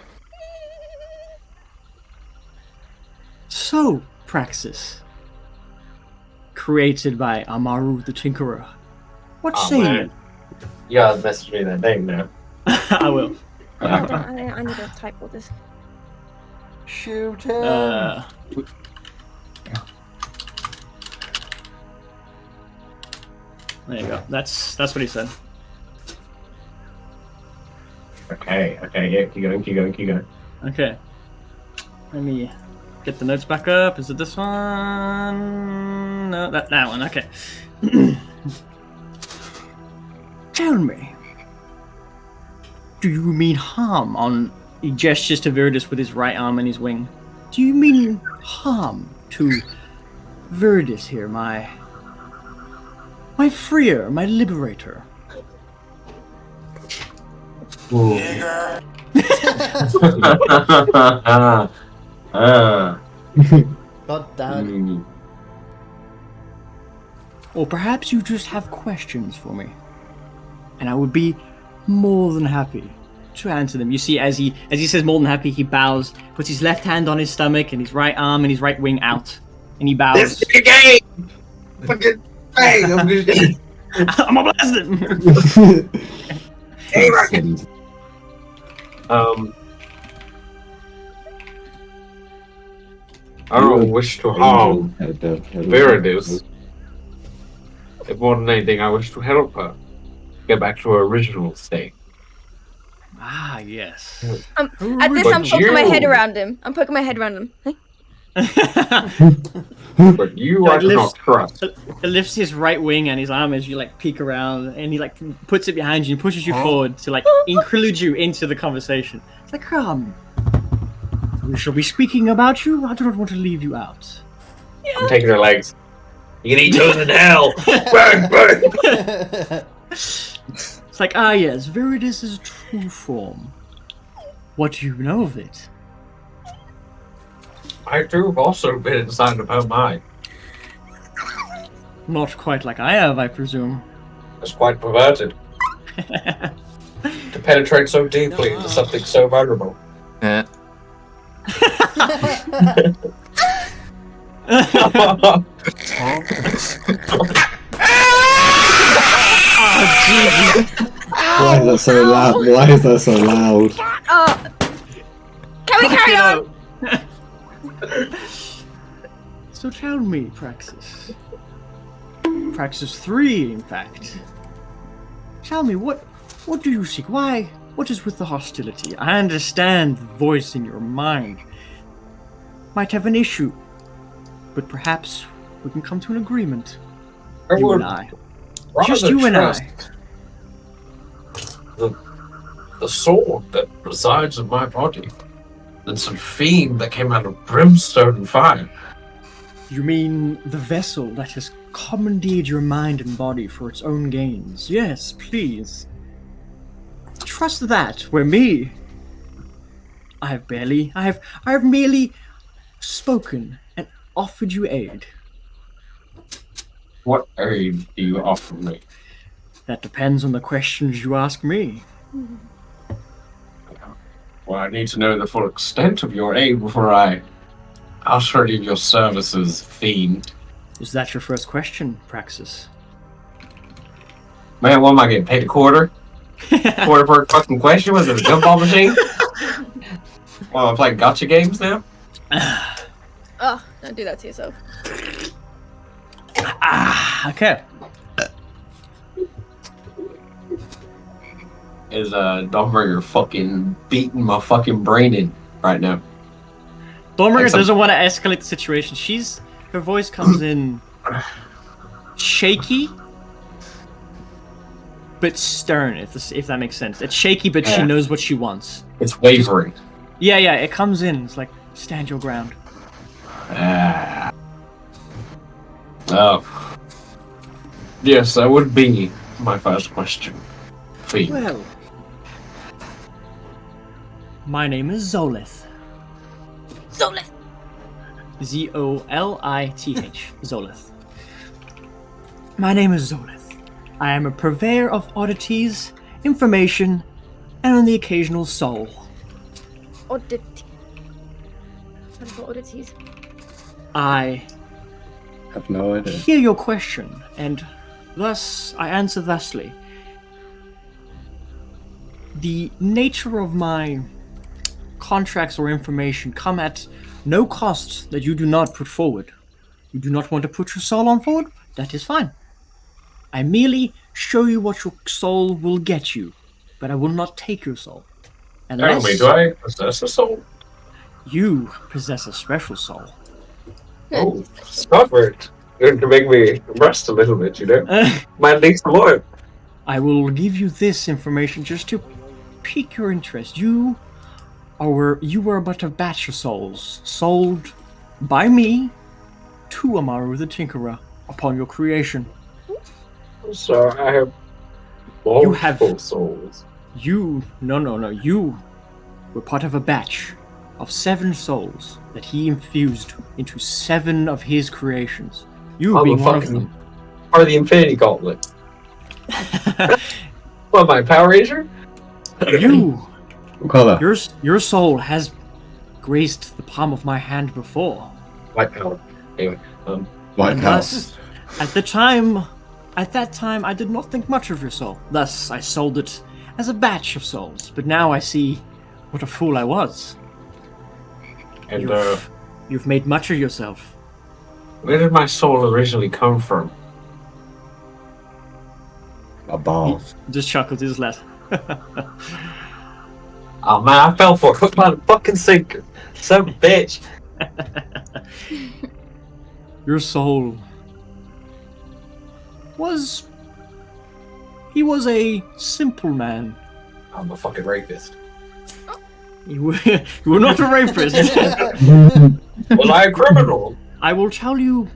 So, Praxis, created by Amaru the Tinkerer. What Oh, say you? man. You gotta message me that name now. I will. I need to type all this. Shoot him. There you go. That's what he said. Okay, yeah, keep going. Okay. Let me get the notes back up. Is it this one? No, that one. Okay. Tell me, do you mean harm on... He gestures to Viridis with his right arm and his wing. Do you mean harm to Viridis here, my freer, my liberator? God damn it. Or perhaps you just have questions for me, and I would be more than happy to answer them. You see, as he says more than happy, he bows, puts his left hand on his stomach and his right arm and his right wing out, and he bows. This is a game! Fucking bang! I'm just... I'm gonna blast him! I don't wish to harm Viridis. If more than anything, I wish to help her get back to her original state. Ah, yes. At this, I'm poking my head around him. I'm poking my head around him. Hey? But you I do not trust. He lifts his right wing and his arm as you like peek around, and he like puts it behind you and pushes you forward to like include you into the conversation. It's like, we shall be speaking about you. I do not want to leave you out. I'm taking her legs. You can eat those in hell. Burn, burn. It's like, yes, Viridis' true form. What do you know of it? I too have also been inside of her mind. Not quite like I have, I presume. It's quite perverted. To penetrate so deeply into something so vulnerable. Yeah. Why is that so loud? Why is that so loud? Can we carry on? So tell me, Praxis. Praxis 3, in fact. Tell me, what do you seek? Why? What is with the hostility? I understand the voice in your mind might have an issue, but perhaps we can come to an agreement. You and I. Just you and I. The sword that resides in my body. Than some fiend that came out of brimstone and fire. You mean the vessel that has commandeered your mind and body for its own gains? Yes, please. Trust that, where me. I have merely spoken and offered you aid. What aid do you offer me? That depends on the questions you ask me. Well, I need to know the full extent of your aid before I usher in your services, fiend. Is that your first question, Praxis? Man, what am I getting paid a quarter? Quarter per fucking question? Was it a gumball machine? Well, I'm playing gotcha games now? Oh, don't do that to yourself. Okay. Is Dawnbringer fucking beating my fucking brain in right now. Dawnbringer doesn't want to escalate the situation. Her voice comes in shaky, but stern, if that makes sense. It's shaky, but she knows what she wants. It's wavering. Yeah, it comes in. It's like, stand your ground. Oh. Yes, that would be my first question. Fiend. Well, my name is Zolith. Zolith. Zolith. Zolith. My name is Zolith. I am a purveyor of oddities, information, and on the occasional soul. Oddity. What is oddities? I have no idea. Hear your question, and thus I answer thusly. The nature of my contracts or information come at no cost that you do not put forward. You do not want to put your soul on forward? That is fine. I merely show you what your soul will get you, but I will not take your soul. Tell me, do I possess a soul? You possess a special soul. Oh, stop it. You're going to make me rest a little bit, you know? Might need some more. I will give you this information just to pique your interest. You were but a batch of souls, sold by me to Amaru the Tinkerer upon your creation. So I have multiple souls. You were part of a batch of 7 souls that he infused into 7 of his creations. You being one of them. Part of the Infinity Gauntlet. What, my Power Ranger? Your soul has graced the palm of my hand before. White power. Anyway, White power. Thus, at that time, I did not think much of your soul. Thus, I sold it as a batch of souls. But now I see what a fool I was. And You've made much of yourself. Where did my soul originally come from? A balls. Just chuckled, he just laughed. Oh man, I fell for it. Hook by the fucking sinker. Son of a bitch. Your soul was... He was a simple man. I'm a fucking rapist. You were not a rapist. Was I a criminal? I will tell you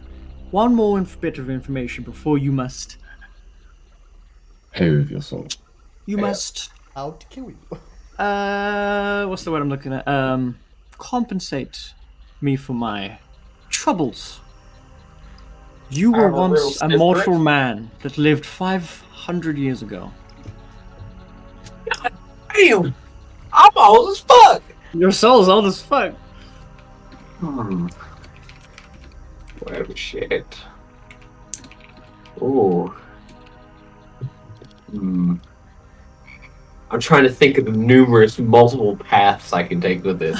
one more bit of information before you must... Pay with your soul. You must... Out to kill you. What's the word I'm looking at? Compensate me for my troubles. You were I'm a real once a stiff mortal prick. man that lived 500 years ago. Damn. I'm old as fuck. Your soul's old as fuck. Well, shit. Ooh. I'm trying to think of the numerous multiple paths I can take with this.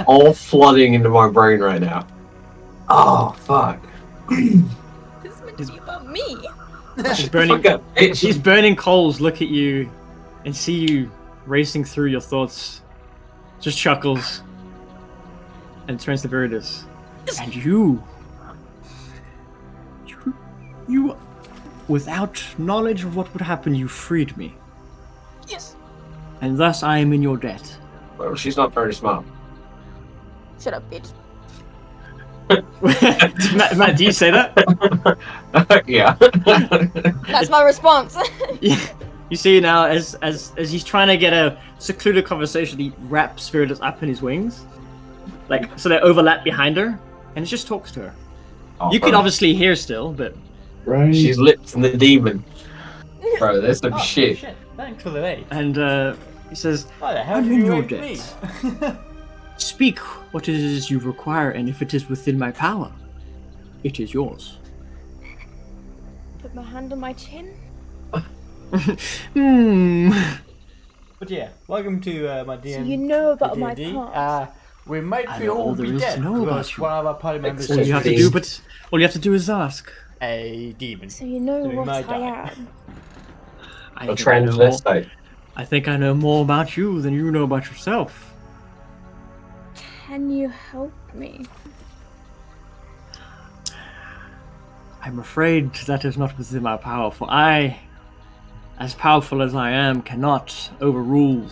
All flooding into my brain right now. Oh, fuck. This is meant to be about me. He's burning, Fuck up, bitch. these burning coals look at you and see you racing through your thoughts. Just chuckles and turns to Viridus. And you, without knowledge of what would happen, you freed me. Yes. And thus I am in your debt. Well, she's not very smart. Shut up, bitch. Matt, do you say that? Yeah. That's my response. You see now, as he's trying to get a secluded conversation, he wraps Viridus up in his wings, like so they overlap behind her, and he just talks to her. Oh, You can bro. obviously hear still, but Right. She's lips and the demon. Bro, there's some shit. Thanks for the aid. and he says, Why the hell "I'm did in you your wake me? debt. Speak what it is you require, and if it is within my power, it is yours." Put my hand on my chin. But yeah, welcome to my DM. So you know about my D&D. past. We might I be know all all there be is to dead know about because you. one of our party members All you have to Please. do, all you have to do is ask. a demon. So you know So we what might I die. am. I A think I know more- transvestite. I think I know more about you than you know about yourself. Can you help me? I'm afraid that is not within my power, for I, as powerful as I am, cannot overrule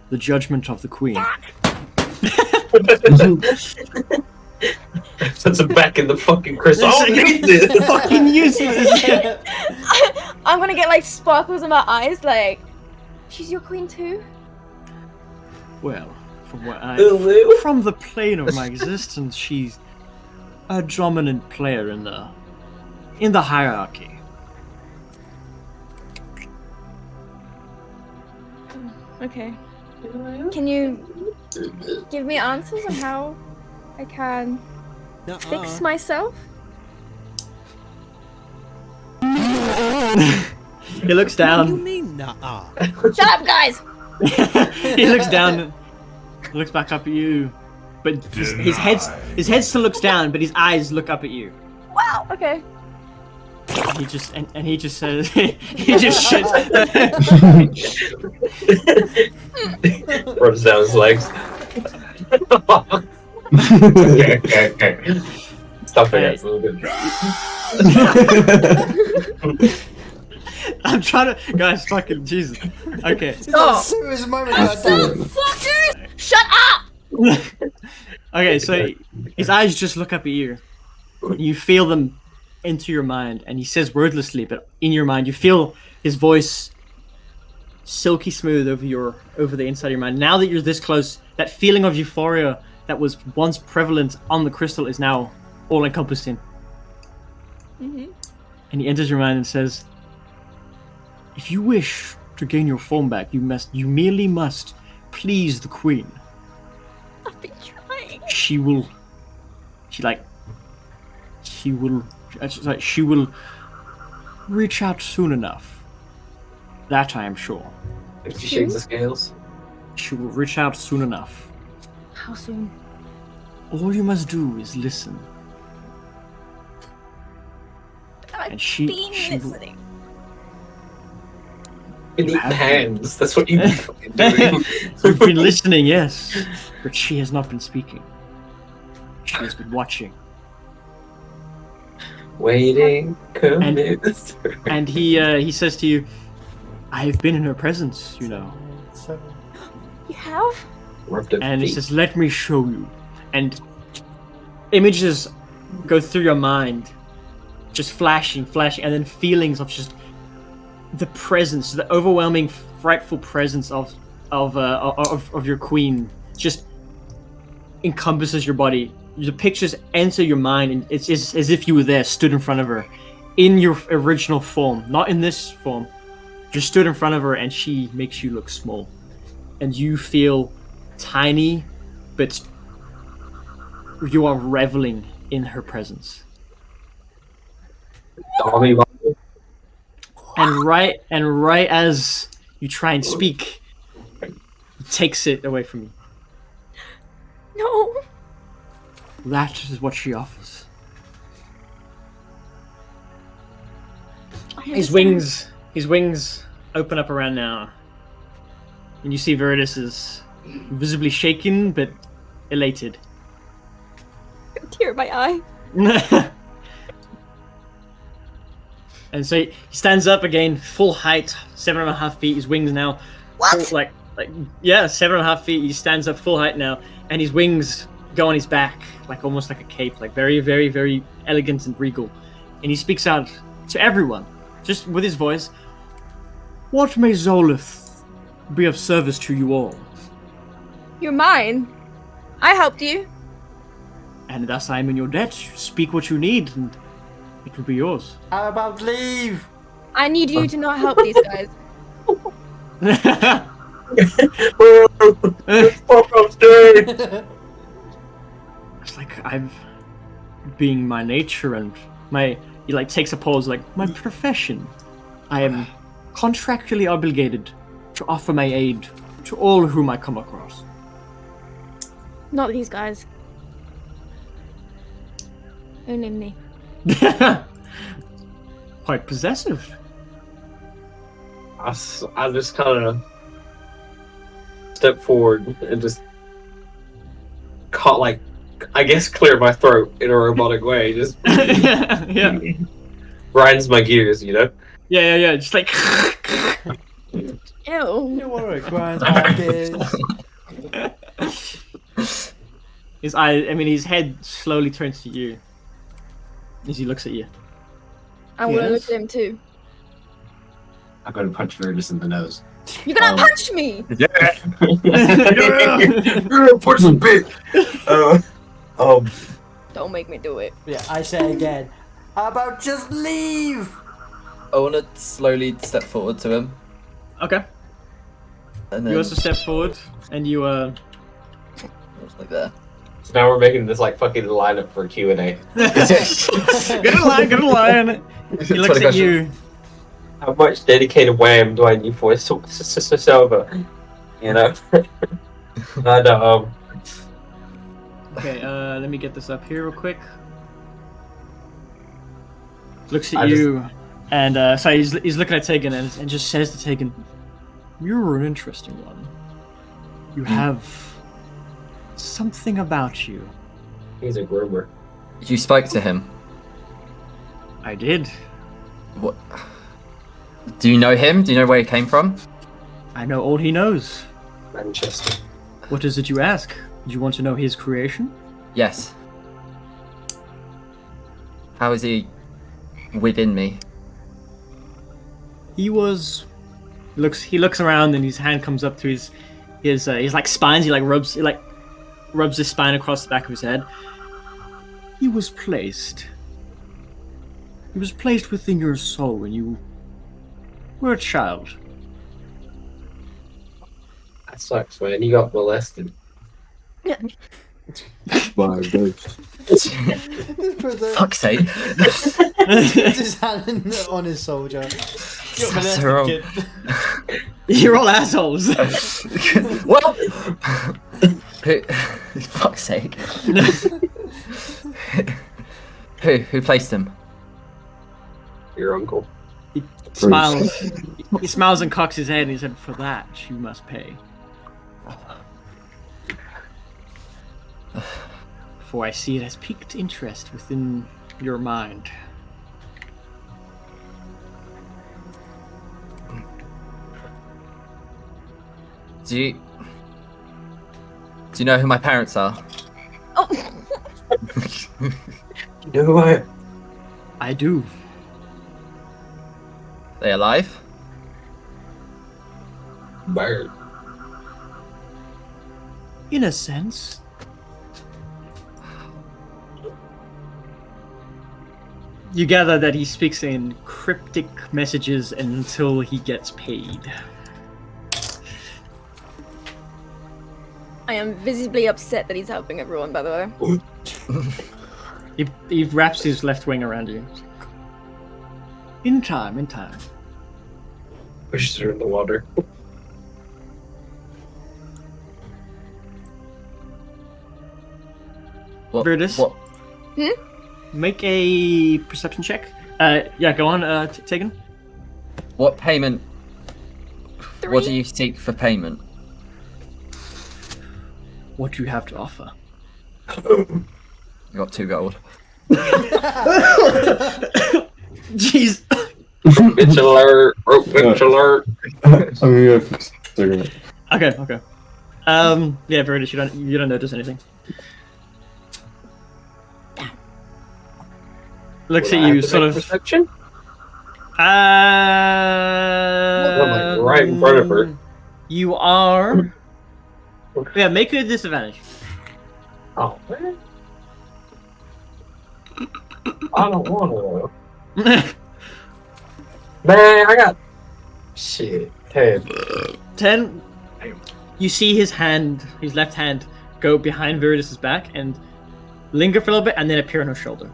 the judgment of the Queen. Puts it back in the fucking crystal. Oh, need this. Fucking useless! I'm gonna get like sparkles in my eyes, like, she's your queen too? Well, from what Ooh. from the plane of my existence, she's a dominant player in the hierarchy. Okay. Can you give me answers on how I can fix myself? He looks down. mean nah? Shut up, guys! He looks down, looks back up at you, but his head still looks down, but his eyes look up at you. Wow, okay. And he just says he just shits. Rubs down his legs. Okay. Stop it, guys. A little bit. I'm trying to, guys. Fucking Jesus. Okay. Stop! Serious moment right there. Fuckers! Shut up! Okay. So his eyes just look up at you. You feel them into your mind, and he says wordlessly, but in your mind, you feel his voice silky smooth over the inside of your mind. Now that you're this close, that feeling of euphoria that was once prevalent on the crystal is now all encompassing. Mm-hmm. And he enters your mind and says, "If you wish to gain your form back, you merely must please the Queen. I've been trying. She will reach out soon enough. That I am sure. If she shakes the scales. She will reach out soon enough. How soon? All you must do is listen. I've And she been will- listening. You need have hands. That's what you be fucking doing. You've been listening, yes, but she has not been speaking. She has been watching. Waiting. And- Commit. And he says to you, I have been in her presence, you know. You have? Rubbed her And he feet. says, let me show you. And images go through your mind, just flashing, and then feelings of just the presence, the overwhelming, frightful presence of your queen just encompasses your body. The pictures enter your mind, and it's as if you were there, stood in front of her, in your original form, not in this form. Just stood in front of her, and she makes you look small, and you feel tiny, but you are reveling in her presence. Tommy, And right as you try and speak, he takes it away from you. No. That is what she offers. His wings open up around now, and you see Veritas is visibly shaken but elated. Tear in my eye. And so he stands up again, full height, 7.5 feet. His wings now, What? full, like 7.5 feet. He stands up full height now, and his wings go on his back, like almost like a cape, like very, very, very elegant and regal. And he speaks out to everyone, just with his voice. What may Zolith be of service to you all? You're mine. I helped you. And thus I am in your debt. Speak what you need, and it will be yours. How about leave? I need you to not help these guys. It's like I've being my nature and he like takes a pause, like my profession. I am contractually obligated to offer my aid to all whom I come across. Not these guys. Only me. Quite possessive. I just kind of step forward and just I guess clear my throat in a robotic way. Just yeah. grinds my gears, you know? Yeah. Just like Ew. You want to grind my gears? his head slowly turns to you as he looks at you. I want to look Yes. at him too. I'm going to punch Veritas in the nose. You're gonna punch me! Yeah! Punch some bit! Don't make me do it. Yeah, I say again. How about just leave? I want to slowly step forward to him. Okay. And then You also step forward and you like that. So now we're making this like fucking lineup for Q&A. Get in line. He looks at you. How much dedicated wham do I need for a server? You know? And Okay, let me get this up here real quick. Looks at I you, and so he's looking at Tegan and just says to Tegan, "You're an interesting one. You have something about you." he's a groomer. You spoke to him. I did. What? Do you know him? Do you know where he came from? I know all he knows. Manchester. What is it you ask? Do you want to know his creation? Yes. How is he within me? He was. He looks around and his hand comes up to his like spines. He rubs his spine across the back of his head. He was placed within your soul when you were a child. That sucks, man. You got molested. By a ghost. Fuck's sake. Puts his hand on his soldier. You're That's molested, wrong. kid. You're all assholes. Well, Who? Fuck's sake. Who placed him? Your uncle. He smiles. He smiles and cocks his head and he said, "For that, you must pay." For I see it has piqued interest within your mind. Do you know who my parents are? Oh, You know who I am? I do. They alive? Bird. In a sense. You gather that he speaks in cryptic messages until he gets paid. I am visibly upset that he's helping everyone, by the way. He wraps his left wing around you. In time, in time. Pushes her in the water. Brutus? What? Make a perception check. Yeah, go on, Tegan. What payment? 3. What do you seek for payment? What do you have to offer? I got 2 gold. Jeez. Bitch alert! Rope bitch alert! I'm gonna go for a second. Okay. Yeah, Brutus, you don't notice anything. Looks Would at I you, have to sort make of. perception? I'm like right in front of her. You are. Yeah, make a disadvantage. Oh man. I don't want to. Man, I got shit. 10. 10. You see his left hand, go behind Viridis's back and linger for a little bit, and then appear on her shoulder.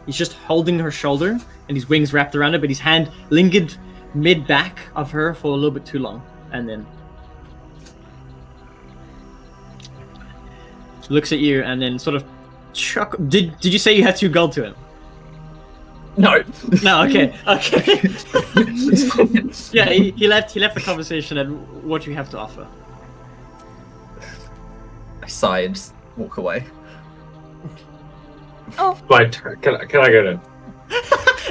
He's just holding her shoulder, and his wings wrapped around her, but his hand lingered mid-back of her for a little bit too long, and then looks at you, and then sort of chuck. Did you say you had 2 gold to him? No. No. Okay. Yeah, he left the conversation, and what do you have to offer? I sigh and just walk away. My turn. Can I get in?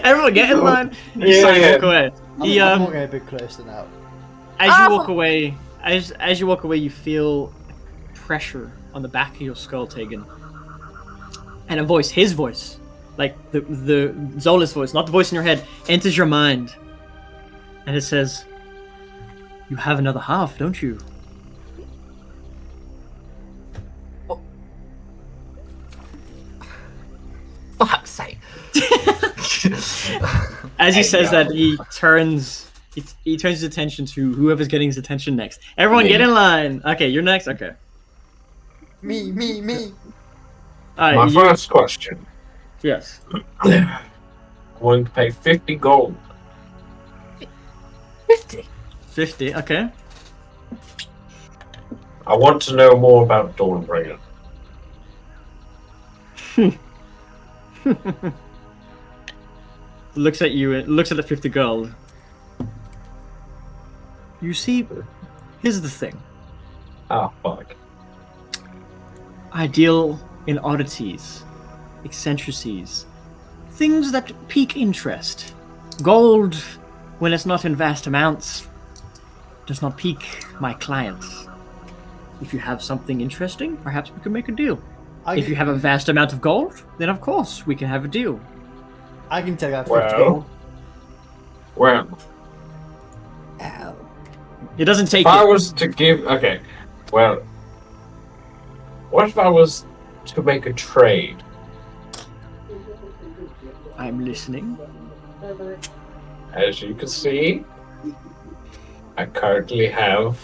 Everyone get in line. Yeah. Walk away. I'm walking a bit closer now. As you walk away, as you walk away, you feel pressure on the back of your skull, Tegan, and a voice, his voice, like the Zola's voice, not the voice in your head, enters your mind, and it says, "You have another half, don't you?" Fuck's sake. As he says that, he turns his attention to whoever's getting his attention next. Everyone, get in line. Okay, you're next. Okay. Me. All My right. first question. Yes. Going to pay 50 gold. 50. Okay. I want to know more about Dawnbringer. Looks at you. Looks at the 50 gold. You see, here's the thing. Oh, fuck. I deal in oddities, eccentricities, things that pique interest. Gold, when it's not in vast amounts, does not pique my clients. If you have something interesting, perhaps we can make a deal. If you have a vast amount of gold, then of course we can have a deal. I can take that 50 Well. gold. Well, Ow. It doesn't take if I it. was to give... Okay, well... What if I was to make a trade? I'm listening. As you can see, I currently have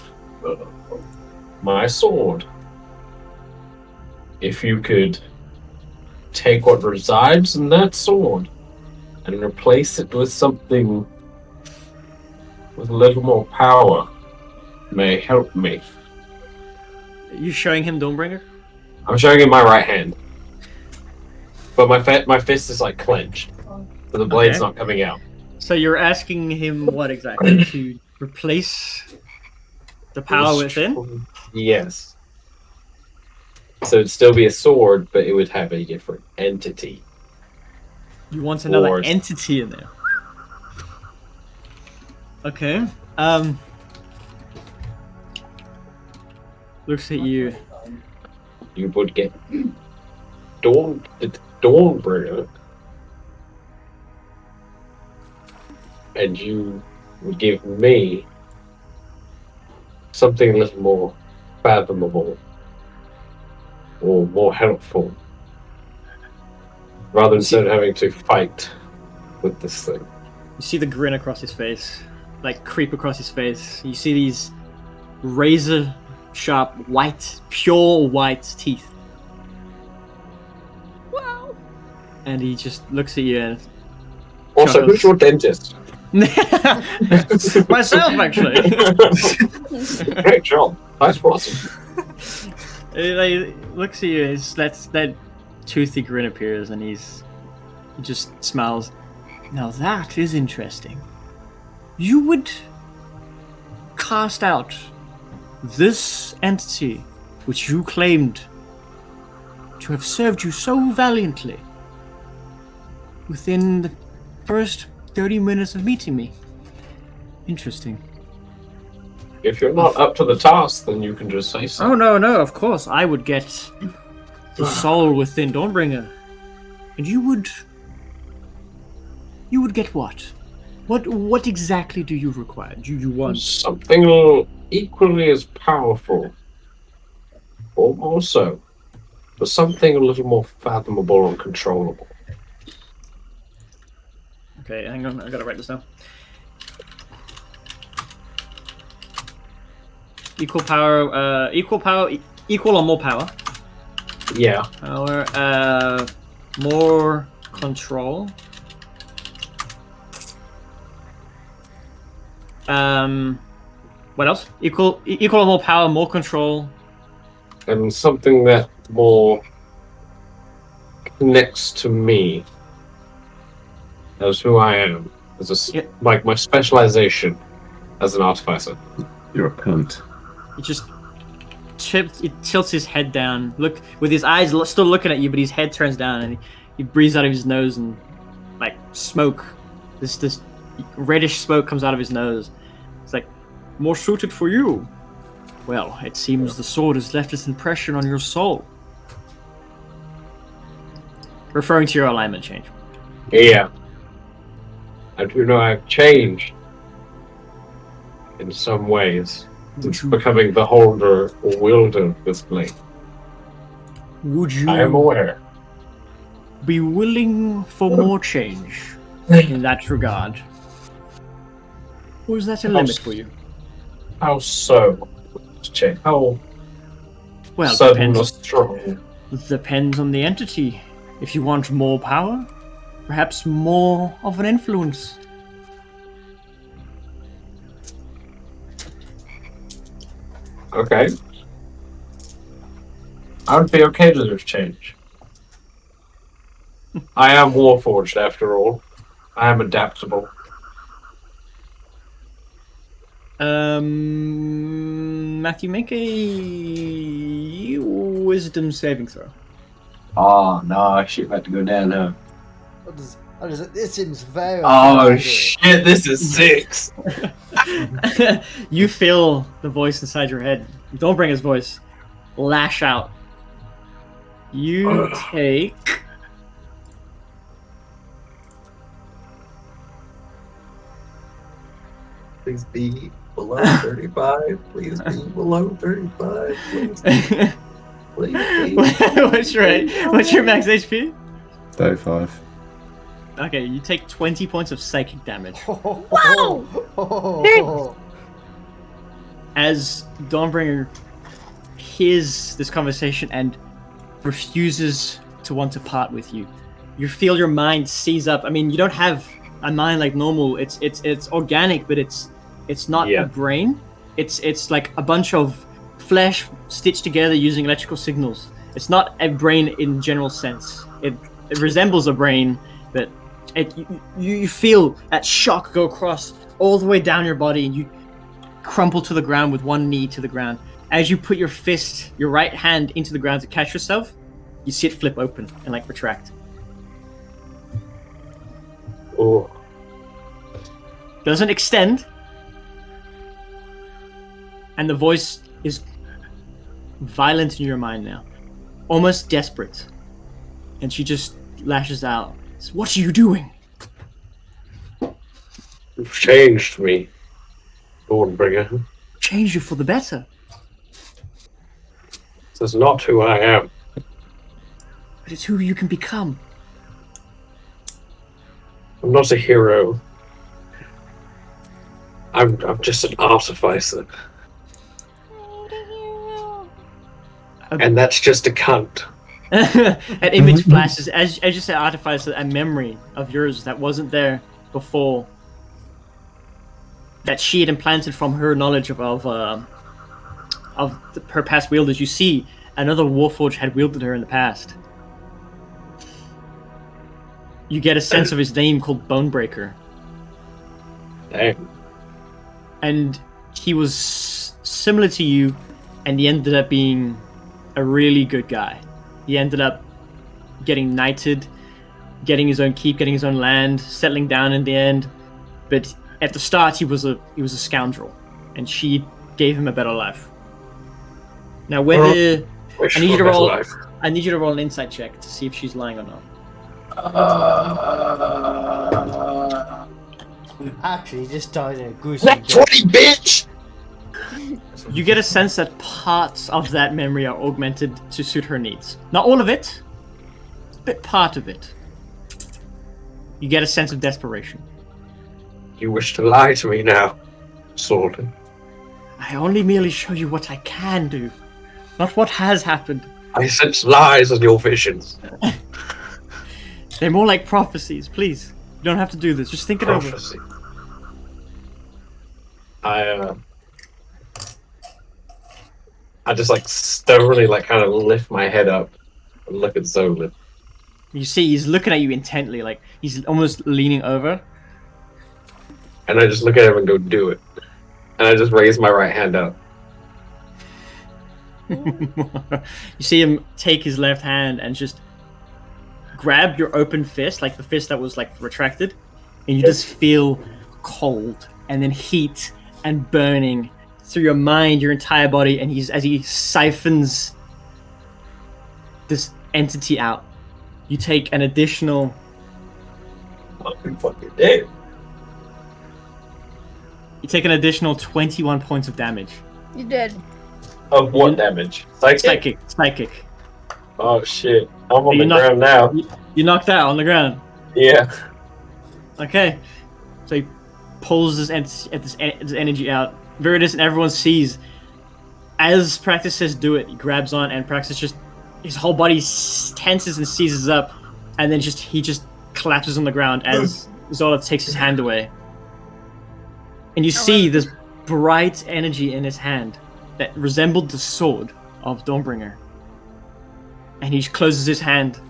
my sword. If you could take what resides in that sword and replace it with something with a little more power, may help me. you showing him Dawnbringer? I'm showing him my right hand, but my fist is like clenched, so the blade's Okay. not coming out. So you're asking him what exactly? To replace the power within? Yes. So it'd still be a sword, but it would have a different entity. You want another Or- entity in there. Okay. Looks at you. You would get Dawnbringer, and you would give me something a little more fathomable or more helpful, rather than instead of having to fight with this thing. You see the grin across his face, like creep across his face. You see these razor sharp white, pure white teeth. Wow. And he just looks at you and Also, chuckles. who's your dentist? Myself, actually. Great job. Nice flossing. He looks at you. That toothy grin appears, and he just smiles. Now that is interesting. You would cast out this entity, which you claimed to have served you so valiantly, within the first 30 minutes of meeting me. Interesting. If you're not up to the task, then you can just say so. Oh, no, of course. I would get the soul within Dawnbringer. And you would get what? What exactly do you require? Do you want? Something equally as powerful, or more so, but something a little more fathomable and controllable. Okay, hang on. I gotta write this down. Equal power, equal or more power. Yeah. Power, more control. What else? Equal or more power, more control. And something that more connects to me as who I am, as Yeah. like my specialization as an artificer. You're a cunt. He just tilts his head down. Look, with his eyes still looking at you, but his head turns down, and he breathes out of his nose, and like smoke, this reddish smoke comes out of his nose. It's like, more suited for you. Well, it seems the sword has left its impression on your soul. Referring to your alignment change. Yeah. I do know I've changed in some ways. It's becoming the holder or wielder of this blade. Would you I am aware. be willing for more change in that regard? Or is that a limit for you? How so? Check. How Well, it sudden depends. or strong? Depends on the entity. If you want more power, perhaps more of an influence. Okay. I would be okay to this change. I am Warforged after all. I am adaptable. Matthew, make a wisdom saving throw. Oh no, shit about to go down now. This seems very. Oh bad. shit, this is 6. You feel the voice inside your head. Don't bring his voice. Lash out. You take. Please be below 35. Please be below 35. Please, please be. What's your max HP? 35. Okay, you take 20 points of psychic damage. Wow! As Dawnbringer hears this conversation and refuses to want to part with you, you feel your mind seize up. I mean, you don't have a mind like normal. It's organic, but it's not Yeah. a brain. It's like a bunch of flesh stitched together using electrical signals. It's not a brain in general sense. It resembles a brain, but you feel that shock go across all the way down your body, and you crumple to the ground with one knee to the ground. As you put your fist, your right hand, into the ground to catch yourself, you see it flip open and like retract. Oh. Doesn't extend, and the voice is violent in your mind now, almost desperate, and she just lashes out. What are you doing? You've changed me, Dawnbringer. Change you for the better. This is not who I am. But it's who you can become. I'm not a hero. I'm just an artificer. And that's just a cunt. An image flashes as you say artificer, a memory of yours that wasn't there before, that she had implanted from her knowledge of her past wielders. You see another Warforged had wielded her in the past. You get a sense of his name called Bonebreaker. Damn. And he was similar to you, and he ended up being a really good guy. He ended up getting knighted, getting his own keep, getting his own land, settling down in the end. But at the start, he was a scoundrel, and she gave him a better life. Now, whether I need you to roll an insight check to see if she's lying or not. Actually, he just died in a gruesome death. 20, bitch! You get a sense that parts of that memory are augmented to suit her needs. Not all of it, but part of it. You get a sense of desperation. You wish to lie to me now, Sword. I only merely show you what I can do, not what has happened. I sense lies in your visions. They're more like prophecies, please. You don't have to do this, just think it over. Prophecy. I just like sternly like kind of lift my head up and look at Zolan. You see he's looking at you intently, like he's almost leaning over. And I just look at him and go, do it. And I just raise my right hand up. You see him take his left hand and just grab your open fist, like the fist that was like retracted, and you just feel cold and then heat and burning through your mind, your entire body, and as he siphons this entity out, you take an additional fucking dead. You take an additional 21 points of damage. You did. Of what damage? Psychic? Psychic. Oh shit. I'm on You're the ground now. You knocked out on the ground. Yeah. Okay. So he pulls this energy out. Viridis and everyone sees. As Praxis says do it, he grabs on, and Praxis just, his whole body tenses and seizes up, and then he just collapses on the ground as Zola takes his hand away. And you see this bright energy in his hand that resembled the sword of Dawnbringer. And he closes his hand,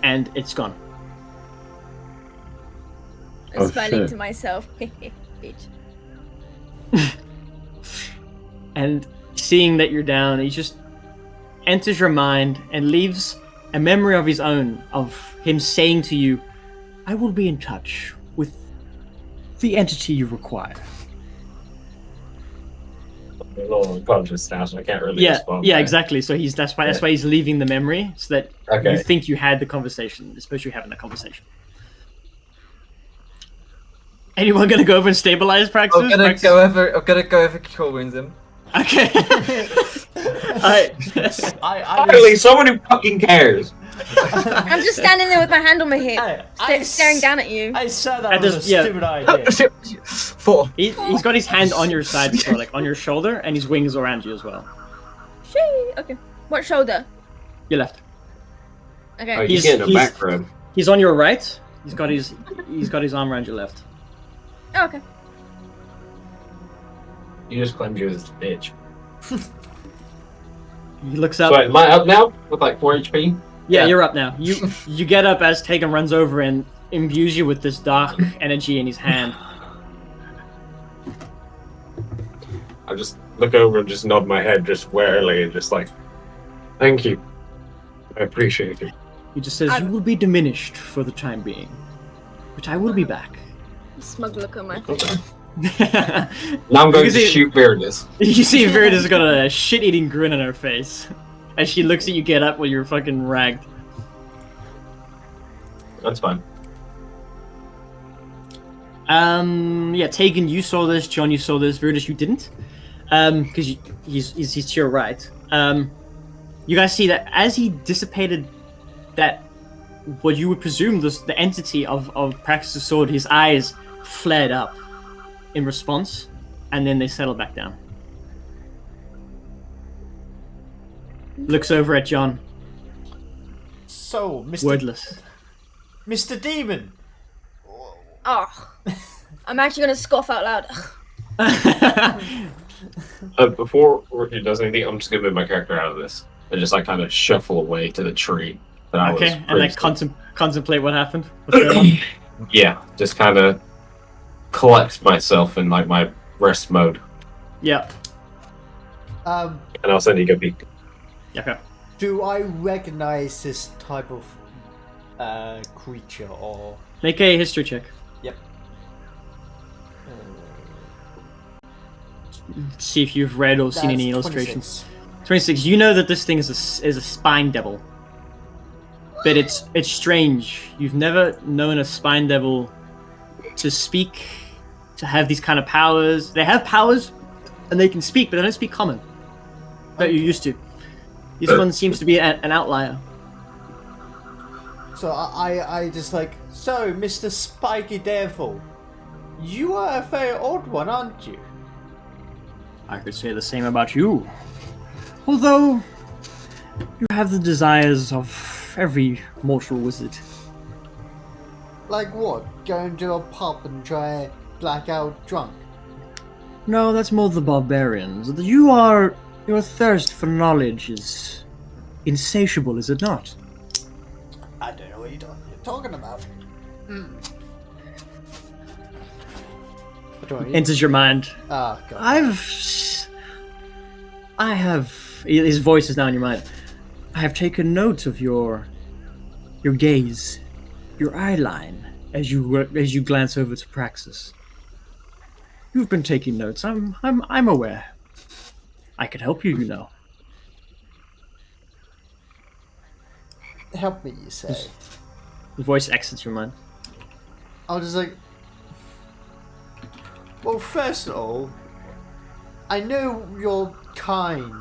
and it's gone. I'm smiling to myself. Bitch. And seeing that you're down, he just enters your mind and leaves a memory of his own, of him saying to you, I will be in touch with the entity you require. I'm a little unconscious now, so I can't really respond. Yeah, exactly. So that's why he's leaving the memory, so that you think you had the conversation. Suppose you're having a conversation. Anyone gonna go over and stabilize Praxis? I'm gonna go over Cure Wounds him. Okay. Alright. Finally, someone who fucking cares. I'm just standing there with my hand on my hip, staring down at you. I said that was a stupid idea. He's got his hand on your side, so, like on your shoulder, and his wings around you as well. Shee. Okay. What shoulder? Your left. Okay. Oh, he's getting a back rub. He's on your right. He's got his arm around your left. Oh, okay. You just claimed you was a bitch. He looks up. So wait, am I up now with like 4 HP? Yeah, you're up now. You get up as Tegan runs over and imbues you with this dark energy in his hand. I just look over and just nod my head just warily and just like, thank you. I appreciate it. He just says, "You will be diminished for the time being, but I will be back." Smug look on my face. Now I'm going You to see- shoot Veritas. You see Veritas got a shit-eating grin on her face as she looks at you get up while you're fucking ragged. That's fine. Yeah, Tegan, you saw this. John, you saw this. Veritas, you didn't, because he's to your right. You guys see that as he dissipated that, what you would presume the entity of Praxis' sword, his eyes flared up in response, and then they settled back down. Looks over at John, So, wordless. Mr. Demon. Oh, I'm actually gonna scoff out loud. Before he does anything, I'm just gonna move my character out of this and just like kind of shuffle away to the tree that I was. Okay, and like previously- contemplate what happened. What's going on? Yeah, just kind of collect myself in like my rest mode, Yeah. Um, and I'll send you a peek. Okay. do I recognize this type of creature or? Make a history check. Yep. See if you've read or seen That's any illustrations. 26. 26. You know that this thing is a spine devil, but it's strange. You've never known a spine devil to speak, to have these kind of powers. They have powers, and they can speak, but they don't speak common that you're used to. This one seems to be an outlier. So I just like, so Mr. Spiky Devil, you are a very odd one, aren't you? I could say the same about you. Although, you have the desires of every mortal wizard. Like what? Go into a pub and try blackout drunk? No, that's more the barbarians. Your thirst for knowledge is insatiable, is it not? I don't know what you're talking about. What do I need? Enters your mind. Oh, God. I have. His voice is now in your mind. I have taken note of your gaze, your eye line, as you glance over to Praxis. You've been taking notes. I'm aware. I could help you, you know. Help me, you say. The voice exits your mind. I was just like, well, first of all, I know you're kind.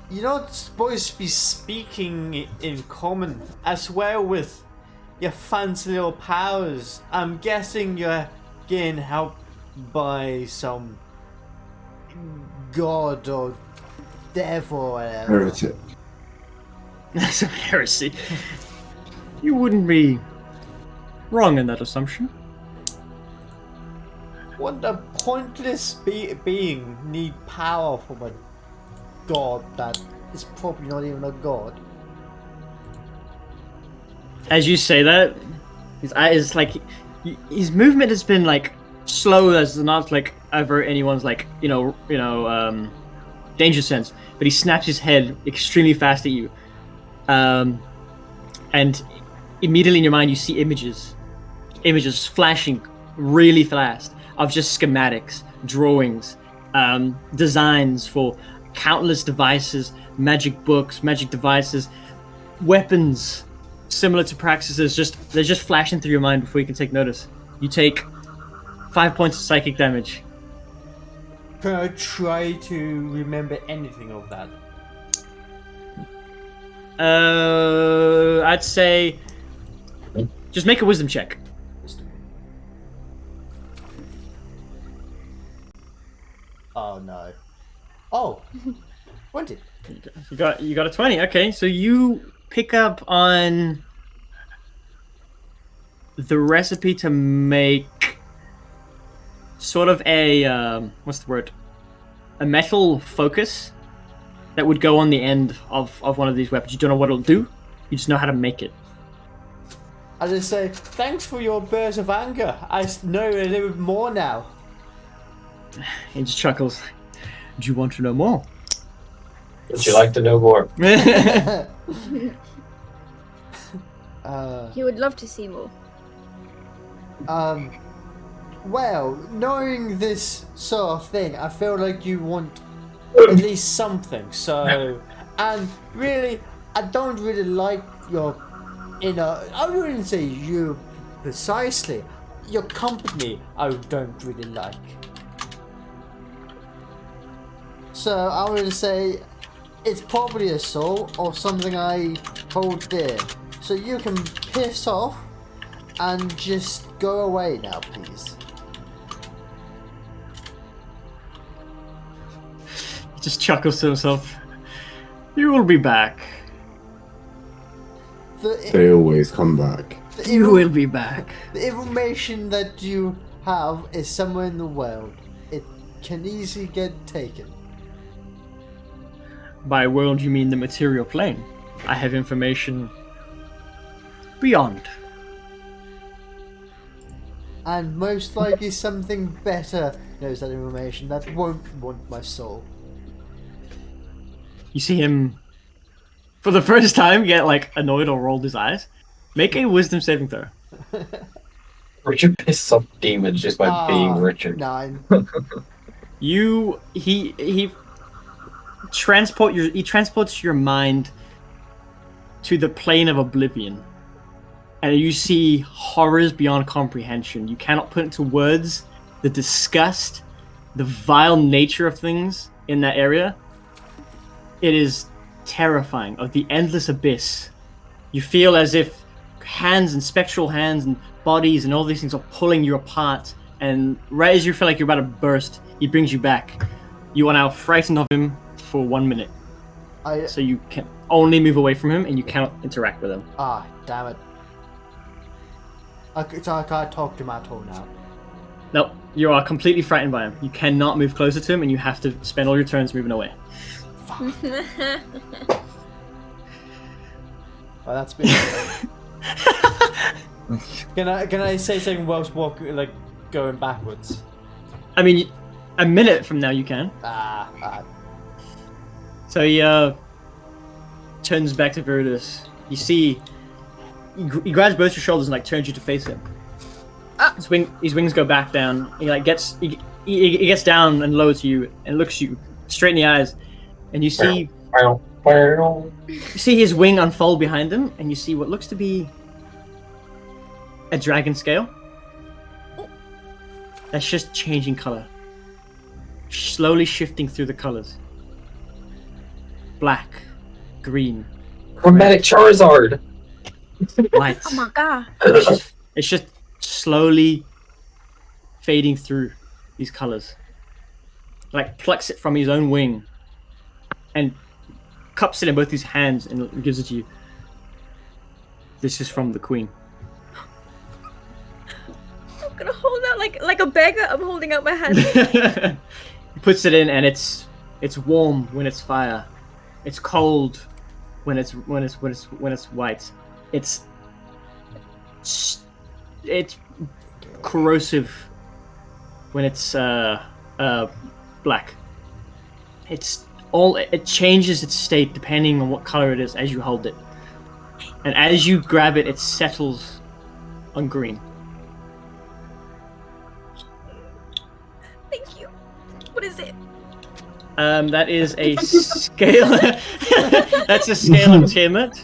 You're not supposed to be speaking in common as well with your fancy little powers. I'm guessing you're getting help by some god or devil or whatever. Heretic. That's a heresy. You wouldn't be wrong in that assumption. What a pointless being need power from a god that is probably not even a god. As you say that, his eyes like his movement has been like slow as not like ever anyone's like danger sense, but he snaps his head extremely fast at you, and immediately in your mind you see images flashing really fast of just schematics, drawings, designs for countless devices, magic books, magic devices, weapons similar to Praxis's. They're just flashing through your mind before you can take notice. You take 5 points of psychic damage. Can I try to remember anything of that? I'd say just make a wisdom check. Oh no. Oh, what did? You got a 20. Okay, so you pick up on the recipe to make sort of a what's the word? A metal focus that would go on the end of one of these weapons. You don't know what it'll do. You just know how to make it. I just say, thanks for your burst of anger. I know a little bit more now. He just chuckles. Do you want to know more? Would you like to know more? He would love to see more. Well, knowing this sort of thing, I feel like you want at least something. So, and really, I don't really like your I wouldn't say you precisely. Your company, I don't really like. So I would say it's probably a soul or something I hold dear. So you can piss off and just go away now, please. He just chuckles to himself. You will be back. They always come back. You will be back. The information that you have is somewhere in the world. It can easily get taken. By world, you mean the material plane. I have information beyond. And most likely something better knows that information that won't want my soul. You see him, for the first time, get like annoyed or rolled his eyes. Make a wisdom saving throw. Richard pisses off demons just by being Richard. 9. He transports your mind to the plane of oblivion, and you see horrors beyond comprehension. You cannot put into words the disgust, the vile nature of things in that area. It is terrifying, of the endless abyss. You feel as if hands and spectral hands and bodies and all these things are pulling you apart, and right as you feel like you're about to burst, he brings you back. You are now frightened of him for 1 minute. So you can only move away from him and you cannot interact with him. Ah, damn it. So I can't talk to him at all now. Nope, you are completely frightened by him. You cannot move closer to him and you have to spend all your turns moving away. Well, that's been. Can I say something whilst like going backwards? I mean, a minute from now you can. So he turns back to Virtus. You see, he grabs both your shoulders and like turns you to face him. His wings go back down. He like gets down and low to you and looks you straight in the eyes, and you see his wing unfold behind him, and you see what looks to be a dragon scale. That's just changing color, slowly shifting through the colors. Black, green, Chromatic Charizard. white. Oh my god. It's just slowly fading through these colors. Like plucks it from his own wing and cups it in both his hands and gives it to you. This is from the Queen. I'm gonna hold out like a beggar. I'm holding out my hand. He puts it in and it's warm when it's fire. It's cold when it's white. It's corrosive when it's black. It changes its state depending on what color it is as you hold it. And as you grab it, it settles on green. Thank you. What is it? That is a scale. That's a scale of Tiamat.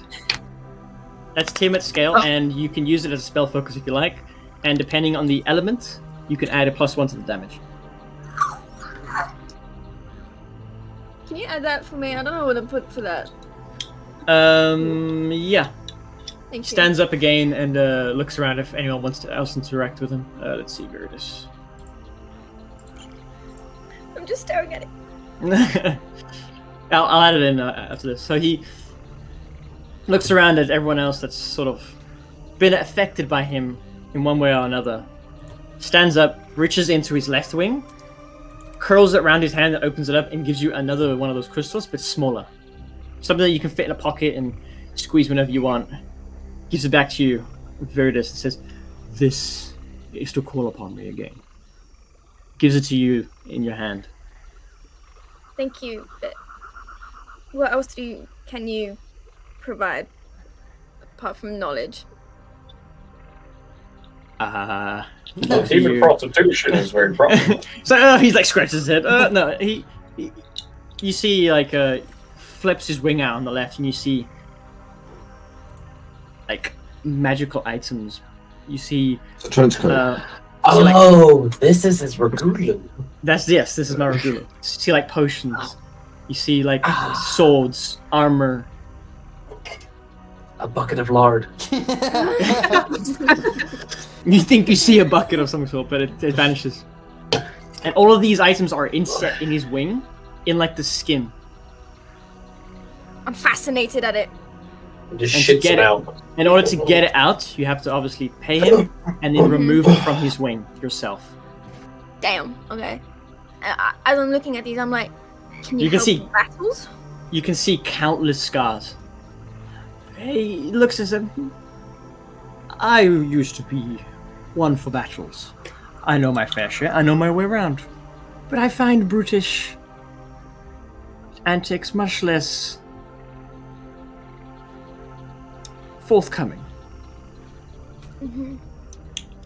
That's Tiamat scale, and you can use it as a spell focus if you like. And depending on the element, you can add a +1 to the damage. Can you add that for me? I don't know what to put for that. Yeah. Thank you. Stands up again and looks around if anyone wants to else interact with him. Let's see where it is. I'm just staring at it. I'll add it in after this. So he looks around at everyone else that's sort of been affected by him in one way or another. Stands up, reaches into his left wing, curls it around his hand and opens it up and gives you another one of those crystals, but smaller. Something that you can fit in a pocket and squeeze whenever you want. Gives it back to you, Viridis, and says, "This is to call upon me again." Gives it to you in your hand. Thank you. But what else can you provide apart from knowledge? Human prostitution is very proper. So he's like scratches his head. No, he you see like flips his wing out on the left, and you see like magical items. You see It's a trench coat. Oh, this is his Ragulu. this is Maragulu. You see like potions. You see like swords, armor. A bucket of lard. You think you see a bucket of some sort, but it vanishes. And all of these items are inset in his wing, in like the skin. I'm fascinated at it. Just And to shits get it it- out. In order to get it out, you have to obviously pay him and then remove it from his wing yourself. Damn. Okay. As I'm looking at these, I'm like, can you You can help see- with battles? You can see countless scars. He looks as if I used to be one for battles. I know my fair share. I know my way around. But I find brutish antics much less forthcoming. Mm-hmm.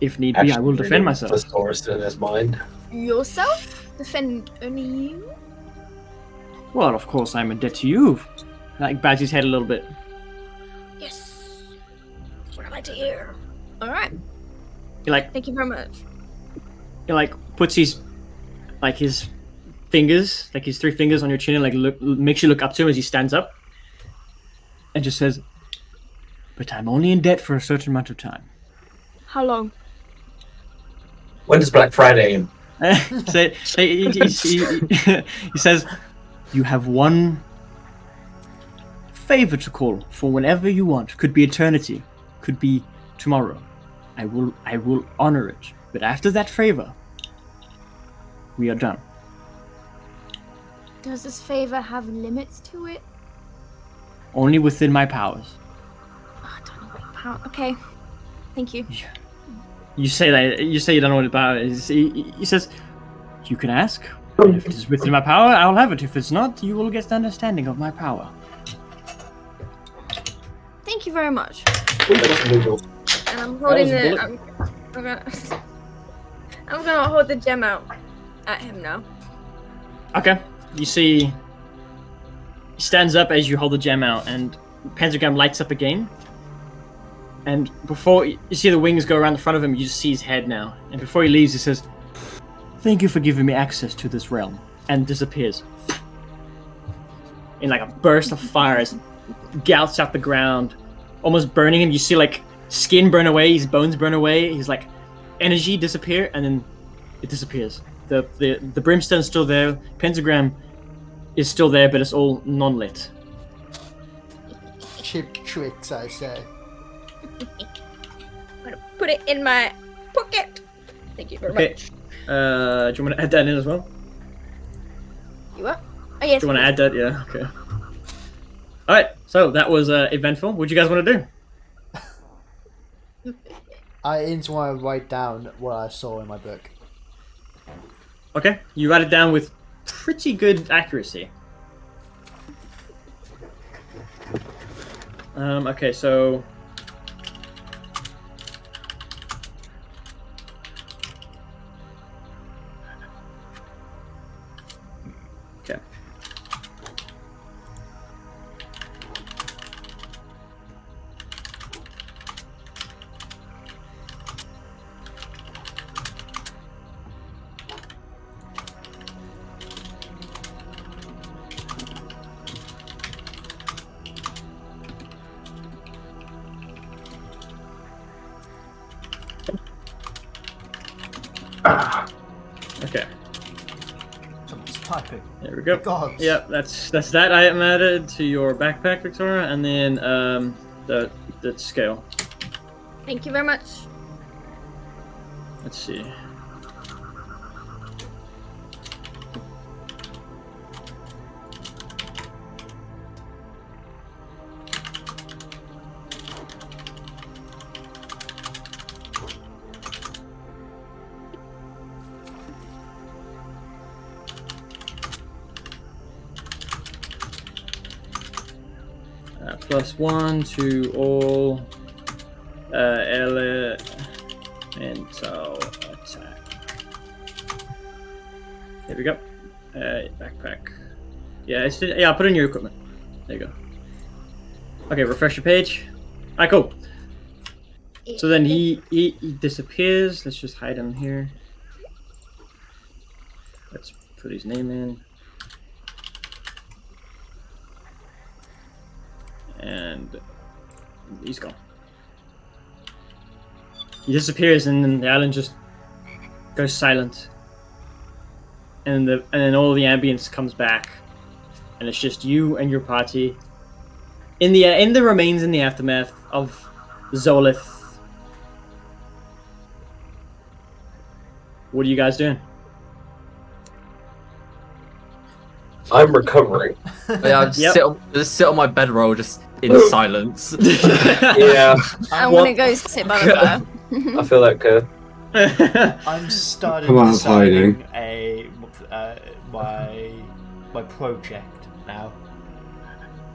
If need be, I will defend myself. Thesaurus in his mind. Yourself? Defend only you? Well, of course, I'm in debt to you. Like, bows his head a little bit. Yes. That's what I like to hear. All right. He like Thank you very much. puts his fingers, like his 3 fingers on your chin, and like makes you look up to him as he stands up, and just says, "But I'm only in debt for a certain amount of time." How long? When does Black Friday end? He says, "You have one favor to call for whenever you want. Could be eternity, could be tomorrow. I will honor it. But after that favor, we are done." Does this favor have limits to it? Only within my powers. Oh, I don't know what power. Okay. Thank you. You say that. You say you don't know what power is. He says, "You can ask. And if it is within my power, I'll have it. If it's not, you will get the understanding of my power." Thank you very much. Noodles. And I'm holding was the. bullet. I'm gonna hold the gem out at him now. Okay. You see, he stands up as you hold the gem out, and pentagram lights up again. And before you see the wings go around the front of him, you just see his head now. And before he leaves, he says, "Thank you for giving me access to this realm," and disappears. In like a burst of fire, as gouts out the ground, almost burning him. You see like skin burn away, his bones burn away, his like energy disappear, and then it disappears. The brimstone's still there, pentagram is still there, but it's all non-lit. Cheap tricks, I say. I'm gonna put it in my pocket. Thank you very Okay. much. Do you want to add that in as well? You what? Oh yes. Do you want to add that? Yeah. Okay. All right. So that was eventful. What do you guys want to do? I just want to write down what I saw in my book. Okay. You write it down with pretty good accuracy. Okay. So. Okay. Okay. Someone's typing. There we go. God. Yep, that's that item added to your backpack, Victoria, and then the scale. Thank you very much. Let's see. +1 to all elemental attack. There we go. Backpack. Yeah, I'll put in your equipment. There you go. Okay, refresh your page. Alright, cool. So then he disappears. Let's just hide him here. Let's put his name in. And he's gone. He disappears, and then the island just goes silent. And then all the ambience comes back, and it's just you and your party in the remains in the aftermath of Zolith. What are you guys doing? I'm recovering. Yeah, I'll just, sit on my bedroll just in silence. Yeah, I want to go sit by the fire. I feel that good. I'm starting Come on, deciding my project now.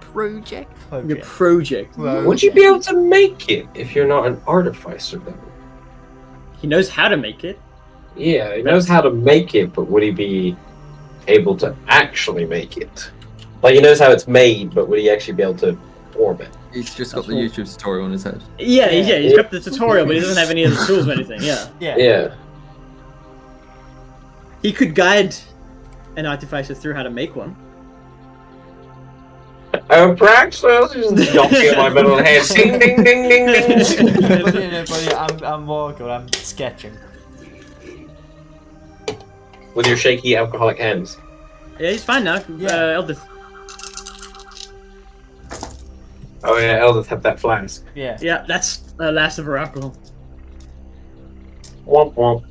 Project. Your project. Would you be able to make it if you're not an artificer, though? He knows how to make it. Yeah, he knows how to make it, but would he be able to actually make it? Like, he knows how it's made, but would he actually be able to form it? He's just got the YouTube tutorial on his head. Yeah, he's got the tutorial, but he doesn't have any of the tools or anything. Yeah. He could guide an artificer through how to make one. Perhaps I'll just knocking on my middle head. Ding, ding, ding, ding, ding. I'm working. I'm sketching. With your shaky alcoholic hands. Yeah, he's fine now. Eldith. Oh yeah, Eldith have that flask. Yeah. Yeah, that's last of her alcohol. Womp womp.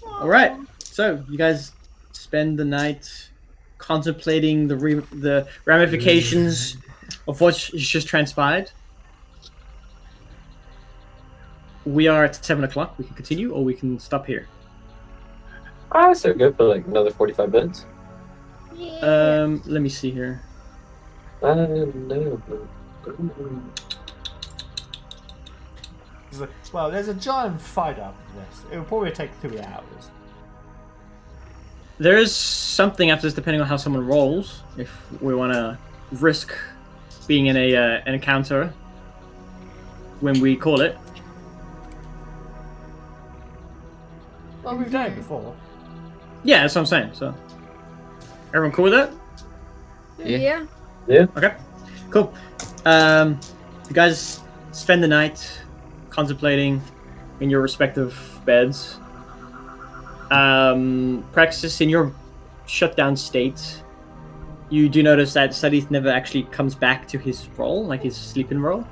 Alright, so you guys spend the night contemplating the ramifications of what has just transpired. We are at 7 o'clock. We can continue, or we can stop here. Ah, so good for like another 45 minutes. Let me see here. No. Well, there's a giant fight after this. It will probably take 3 hours. There is something after this, depending on how someone rolls. If we want to risk being in an encounter when we call it. Well, we've done it before. Yeah, that's what I'm saying. So, everyone cool with that? Yeah. Okay, cool. You guys spend the night contemplating in your respective beds. Praxis, in your shutdown state, you do notice that Sadith never actually comes back to his role, like his sleeping role.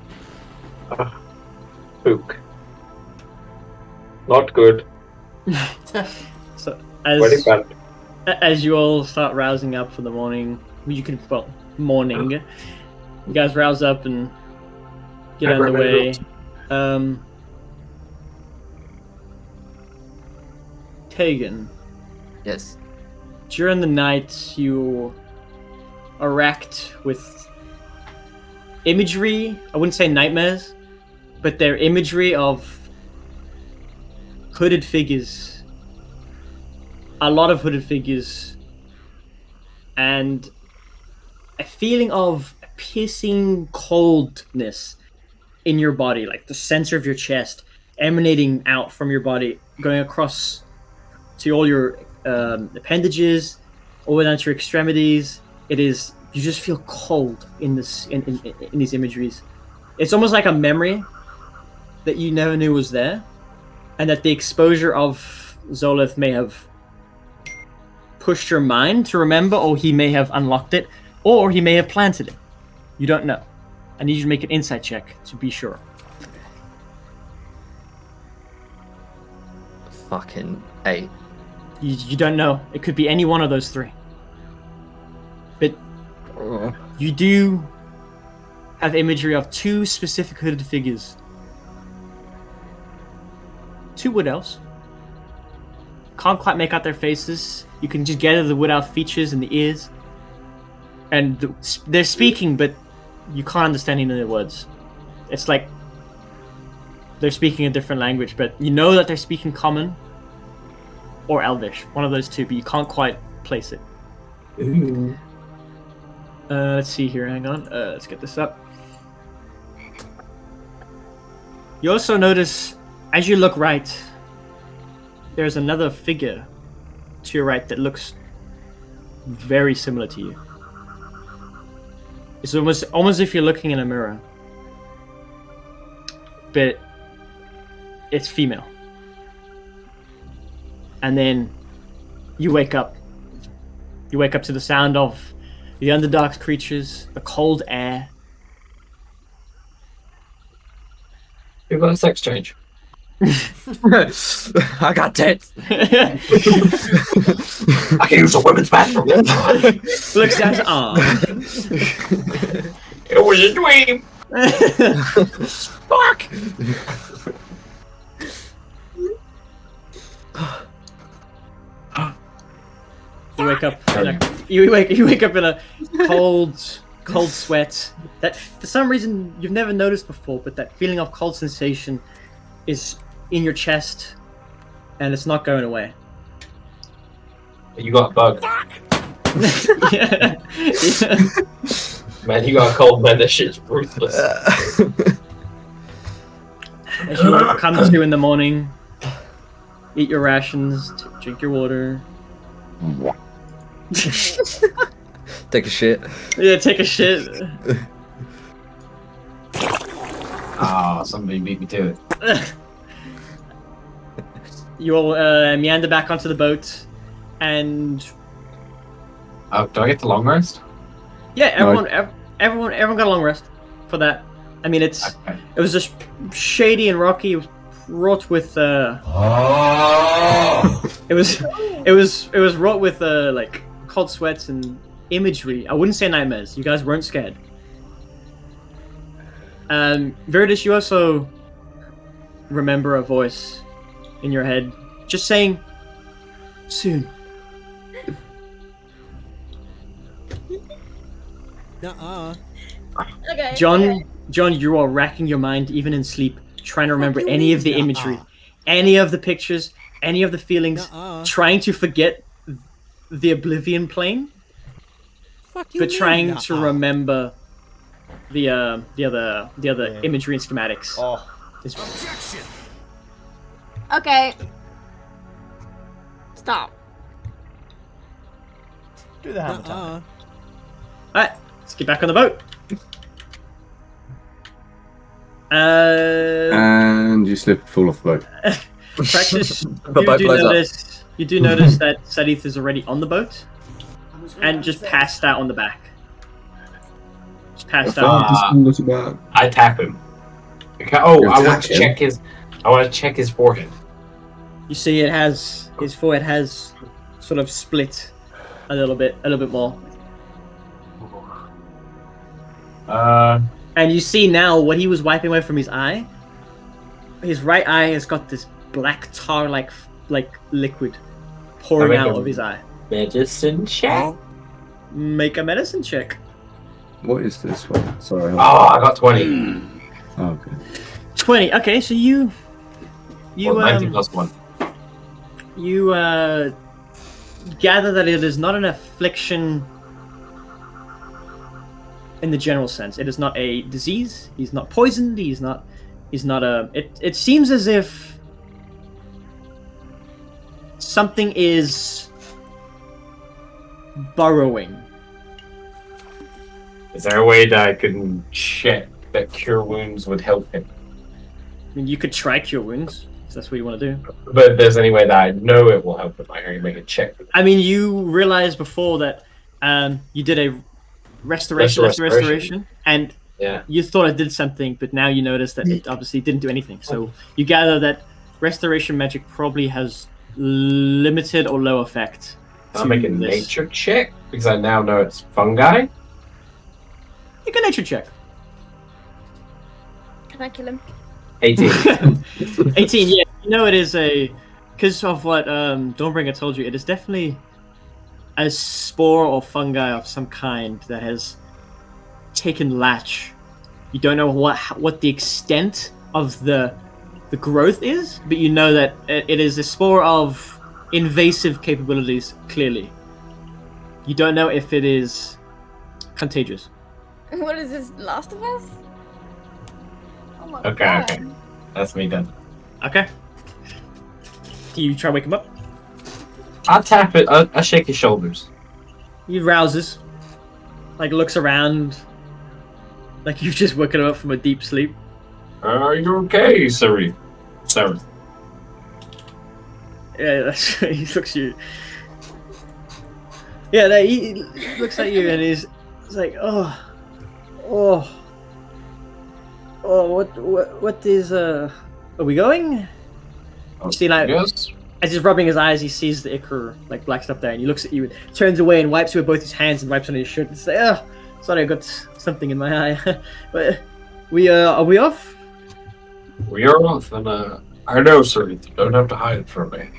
Spook. Not good. So Very bad. as you all start rousing up for the morning, morning, you guys rouse up and get underway. Tegan. Yes. During the night, you are racked with imagery. I wouldn't say nightmares, but they're imagery of hooded figures. A lot of hooded figures. And a feeling of piercing coldness in your body, like the center of your chest, emanating out from your body, going across to all your appendages, all down to your extremities. It is, you just feel cold in this in these imageries. It's almost like a memory that you never knew was there, and that the exposure of Zolith may have pushed your mind to remember, or he may have unlocked it, or he may have planted it. You don't know. I need you to make an insight check to be sure. Fucking 8. You don't know. It could be any one of those 3. But you do have imagery of 2 specific hooded figures. 2 wood elves. Can't quite make out their faces. You can just gather the wood elf features and the ears. And they're speaking, but you can't understand any of the words. It's like they're speaking a different language, but you know that they're speaking Common or Elvish, one of those two, but you can't quite place it. Let's see here. Hang on. Let's get this up. You also notice, as you look right, there's another figure to your right that looks very similar to you. It's almost as if you're looking in a mirror, but it's female. And then you wake up. You wake up to the sound of the Underdark creatures, the cold air. We've got a sex change. I got tits. I can use a women's bathroom. Looks down to It was a dream. Fuck. You wake up. You wake up in a cold sweat. That for some reason you've never noticed before, but that feeling of cold sensation is in your chest, and it's not going away. You got a bug. Yeah. Man, you got a cold, man. That shit's ruthless. As you come to in the morning, eat your rations, drink your water. Take a shit. Yeah, take a shit. Ah, somebody beat me to it. You all meander back onto the boat, and Do I get the long rest? yeah, everyone got a long rest for that. I mean, it was just shady and rocky. It was wrought with it was wrought with like cold sweats and imagery. I wouldn't say nightmares. You guys weren't scared. Viridis, you also remember a voice in your head just saying, "Soon." Okay. John, you are racking your mind even in sleep, trying to remember any of the imagery, any of the pictures, any of the feelings, trying to forget the Oblivion plane, but trying to remember the other imagery and schematics. Oh. Okay. Stop. Do the hammer time. Alright, let's get back on the boat. And you slip and fall off the boat. Practice. The boat blows up. You do notice that Sadith is already on the boat and just passed out on the back. Just passed out. I tap him. Okay, oh, You I want tap to him? check his. I want to check his forehead. You see, his forehead has sort of split a little bit more. And you see now what he was wiping away from his eye. His right eye has got this black tar like liquid pouring out of his eye. Medicine check. Make a medicine check. What is this one? Sorry. Oh, I got 20. Oh, okay. 20. Okay, so you Well, 90 plus 1. you gather that it is not an affliction in the general sense. It is not a disease. He's not poisoned. He's not a. It seems as if something is burrowing. Is there a way that I can check that cure wounds would help him? I mean, you could try cure wounds if that's what you want to do. But if there's any way that I know it will help him, I can make a check. I mean, you realized before that you did a restoration, and Yeah. you thought it did something, but now you notice that it obviously didn't do anything. So you gather that restoration magic probably has limited or low effect. Can I make a nature check? Because I now know it's fungi. You can nature check. Can I kill him? 18. 18, yeah. You know it is a... Because of what Dawnbringer told you, it is definitely a spore or fungi of some kind that has taken latch. You don't know what the extent of the growth is, but you know that it is a spore of invasive capabilities. Clearly, you don't know if it is contagious. What is this, Last of Us? Oh my Okay, god. okay. That's me done. Okay. Do you try to wake him up? I tap it. I shake his shoulders. He rouses, like looks around, like you've just woken him up from a deep sleep. Are you okay, Siri? Sir. Yeah, that's he looks at you. Yeah, no, he looks at you and he's like, what is are we going? You see, like, Yes. as he's rubbing his eyes, he sees the ichor like black stuff there, and he looks at you and turns away and wipes you with both his hands and wipes on his shirt and says, "Oh, sorry, I got something in my eye." But are we off? We are off, and I know, sir. You don't have to hide it from me.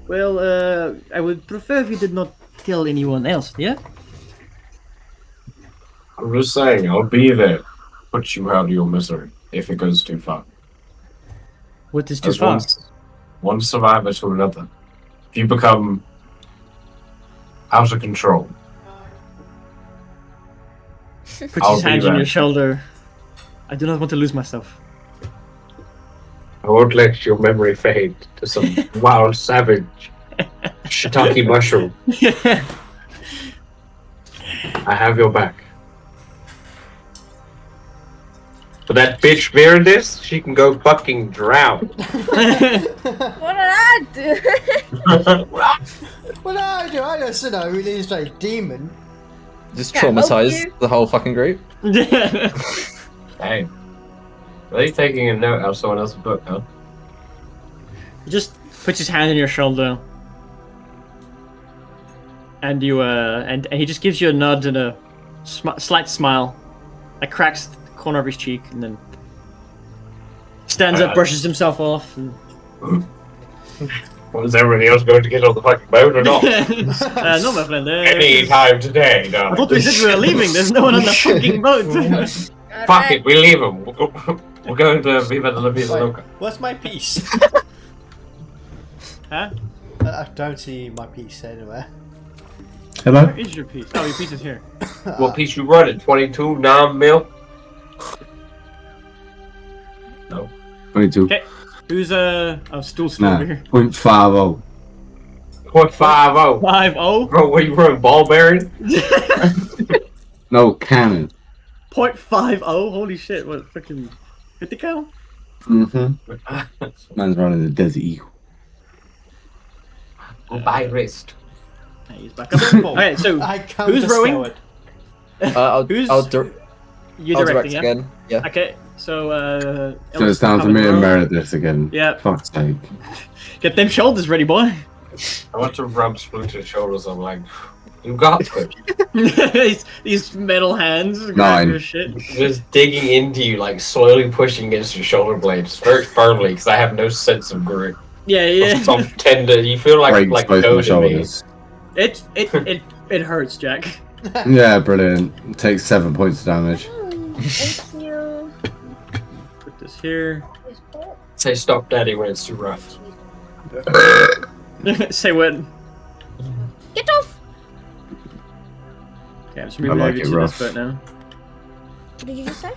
Well, I would prefer if you did not tell anyone else. Yeah. I'm just saying, I'll be there. Put you out of your misery if it goes too far. What is too As far? one survivor to another. If you become out of control, Puts I'll his be hand on there. your shoulder. I do not want to lose myself. I won't let your memory fade to some wild savage shiitake mushroom. I have your back. But that bitch Mirandis, she can go fucking drown. What did I do? Well, I do. I just know he's a demon. Just Can't help traumatize you. the whole fucking group. hey. Are they taking a note out of someone else's book, huh? He just puts his hand on your shoulder, and you and he just gives you a nod and a slight smile, like cracks the corner of his cheek, and then stands up, brushes himself off. And... Well, is everybody else going to get on the fucking boat or not? No, my friend. Any time today, I darling. thought we said we were leaving. There's no one on the fucking boat. Fuck it, we leave them. We're going to Viva la Vida Wait, Loca. what's my piece? Huh? I don't see my piece anywhere. Hello? Where is your piece? Oh, your piece is here. What piece you running? 22 9 No. 22. Okay. Who's I'm still Nah, over here. 0.50. 0.50. 5-0. Bro, what you running? Ball bearing? No, cannon. 0.50. Holy shit! What fucking 50 cal? Mm-hmm. Man's running the Desert Eagle. By wrist. Hey, he's back up. Alright, so I can't who's rowing? it. Who's- I'll you're direct directing, yeah? again. Yeah. Okay, so So it's down to me and Meredith again. Yeah, Fuck's sake. get them shoulders ready, boy. I want to rub Splinter's shoulders. I'm like, you got to. these metal hands. grab 9. your shit. Just digging into you, like slowly pushing against your shoulder blades very firmly because I have no sense of grip. Yeah, yeah. Some tender. You feel Breaks like both my goading me. shoulders. It hurts, Jack. Yeah, brilliant. Takes 7 points of damage. Thank you. Put this here. Say stop, daddy, when it's too rough. Say what? Get off! Okay, I'm just I moving like over it to rough. this boat now. What did you just say?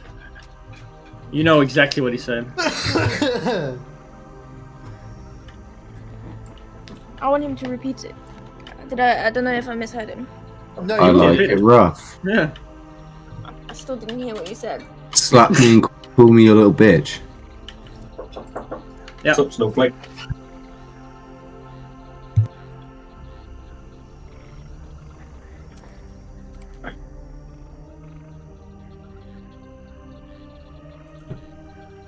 You know exactly what he said. I want him to repeat it. I don't know if I misheard him. No, I you like didn't. it rough. Yeah. I still didn't hear what you said. Slap me and call me your little bitch. Yeah. What's up, Snowflake?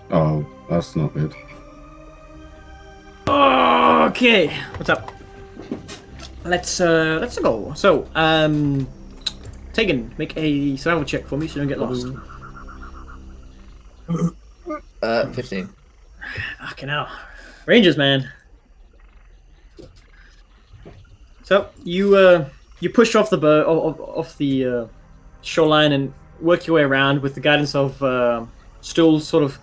Oh, that's not good. Okay. What's up? Let's go. So, Tegan, make a survival check for me so you don't get lost. 15. Fucking hell. Rangers, man. So, you you push off the off the shoreline and work your way around with the guidance of Stool sort of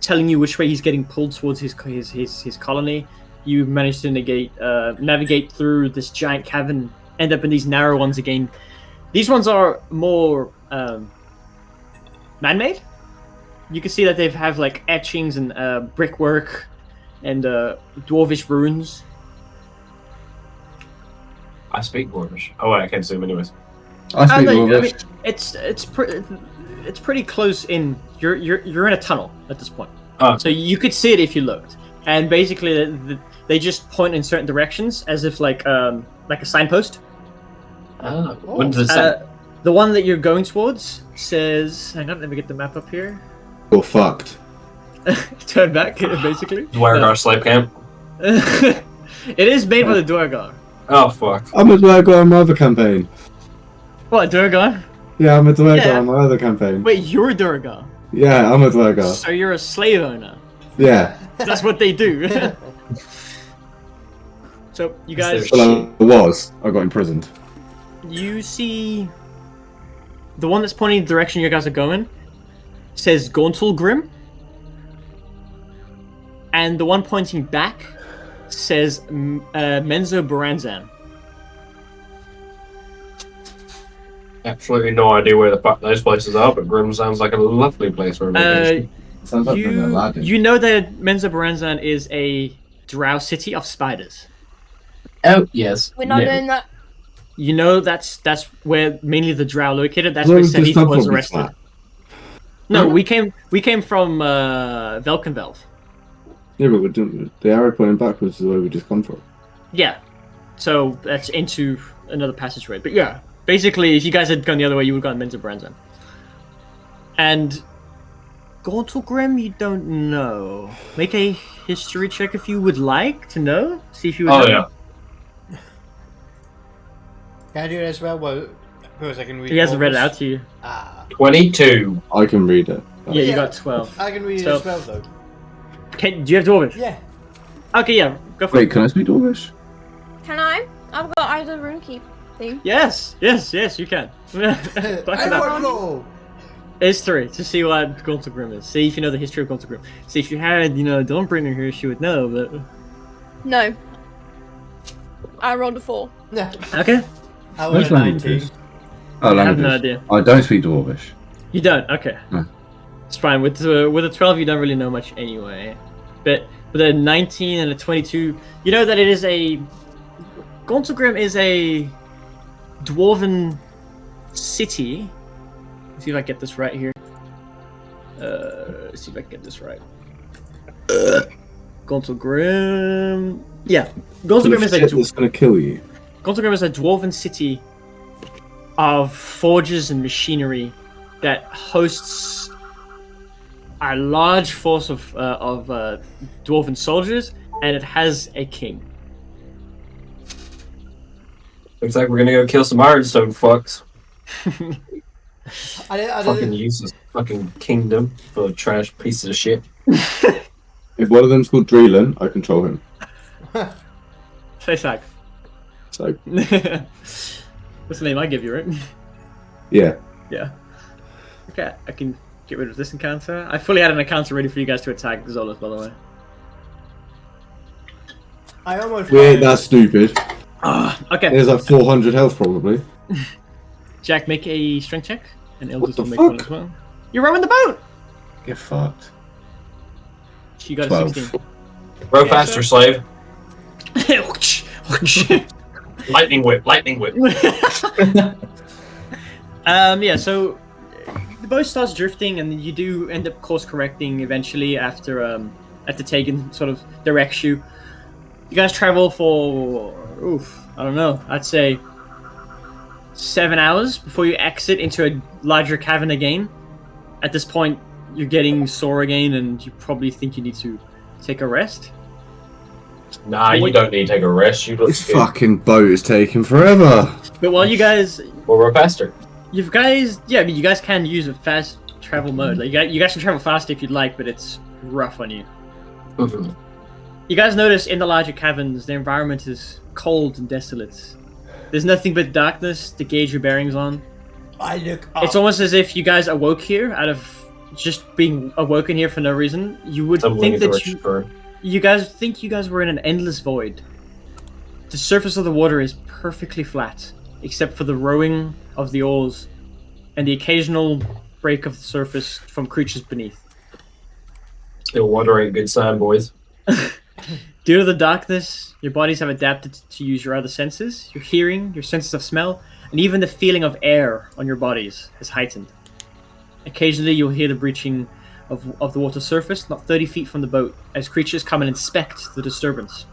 telling you which way he's getting pulled towards his colony. You manage to navigate through this giant cavern, end up in these narrow ones again. These ones are more man-made. You can see that they have like etchings and brickwork and dwarvish runes. I speak Dwarvish. Oh, wait, I can't see him anyways. I speak I Dwarvish. mean, it's pretty close in. You're in a tunnel at this point, so you could see it if you looked. And basically, they just point in certain directions as if like a signpost. What does it say? The one that you're going towards says, hang on, let me get the map up here. You're fucked. Turn back, basically. Dwargar slave camp. It is made by the Duergar. Oh, fuck. I'm a Dwargar on my other campaign. What, Duergar? Yeah, I'm a Dwargar Yeah. on my other campaign. Wait, you're a Duergar? Yeah, I'm a Dwargar. So you're a slave owner? Yeah. That's what they do. So, you guys... Well, I was. I got imprisoned. You see... The one that's pointing the direction you guys are going says Gauntlgrim. And the one pointing back says Menzo Baranzan. Absolutely no idea where the fuck those places are, but Grim sounds like a lovely place for a vacation. Sounds like Aladdin. You know that Menzo Baranzan is a drow city of spiders. Oh, yes. We're not doing that. You know that's where mainly the drow located. That's Well, where just Sedith not was probably arrested. flat. No, we came from Velkenvelv. Yeah, but we're doing, the arrow pointing backwards is the way we just come from. Yeah. So that's into another passageway. But yeah, basically, if you guys had gone the other way, you would have gotten Menzo Baranzan. And Gauntlgrim, you don't know. Make a history check if you would like to know. See if you would Oh, know. yeah. Can I do it as well? Well, because I can read. He hasn't read it Dwarvish. out to you. 22. I can read it. Yeah, you got 12. I can read So- it as well, though. Do you have Dwarvish? Yeah. Okay, yeah, go for Wait, it. can I speak Dwarvish? Can I? I've got either rune keep thing. Yes, you can. Back it I up. don't know. It's 3 to see what Gauntlgrim is. See if you know the history of Gauntlgrim. See if you had, Dawnbringer here, she would know, but... No. I rolled a 4. Yeah. Okay. I Which was a language 19. is? Oh, I have languages. no idea. I don't speak Dwarvish. You don't? Okay. No. It's fine. With a 12, you don't really know much anyway. But with a 19 and a 22, you know that it is a... Gauntlgrim is a dwarven city. Let's see if I get this right here. Let's see if I can get this right. Gauntlgrim... Yeah. Gauntlgrim is a... It's gonna kill you. Gauntlgrim is a dwarven city of forges and machinery that hosts a large force of dwarven soldiers, and it has a king. Looks like we're gonna go kill some Ironstone fucks. I Fucking didn't. useless fucking kingdom full of trash pieces of shit. If one of them's called Dreelan, I control him. Say Sag. So, What's the name I give you, right? yeah. Yeah. Okay, I can get rid of this encounter. I fully had an encounter ready for you guys to attack Zolas, by the way. I almost. We ain't fired. that stupid. Okay, There's like 400 health probably. Jack, make a strength check, and What Ildris the will make one fuck? as well. You're rowing the boat! Get fucked. She got 12. a 16. Row Yeah, faster, sir. slave. Lightning whip, lightning whip. Yeah, so the boat starts drifting, and you do end up course correcting eventually after Tegan sort of directs you. You guys travel for I don't know, I'd say 7 hours before you exit into a larger cavern again. At this point, you're getting sore again, and you probably think you need to take a rest. Nah, you don't need to take a rest. You look This good. fucking boat is taking forever. But while you guys, We'll row faster. you guys can use a fast travel mode. Like you guys can travel fast if you'd like, but it's rough on you. You guys notice in the larger caverns, the environment is cold and desolate. There's nothing but darkness to gauge your bearings on. I look up. It's almost as if you guys awoke here out of just being awoken here for no reason. You would think that you guys think you guys were in an endless void. The surface of the water is perfectly flat, except for the rowing of the oars and the occasional break of the surface from creatures beneath. Still water ain't good sand, boys. Due to the darkness, your bodies have adapted to use your other senses. Your hearing, your senses of smell, and even the feeling of air on your bodies is heightened. Occasionally, you'll hear the breaching of the water surface, not 30 feet from the boat, as creatures come and inspect the disturbance.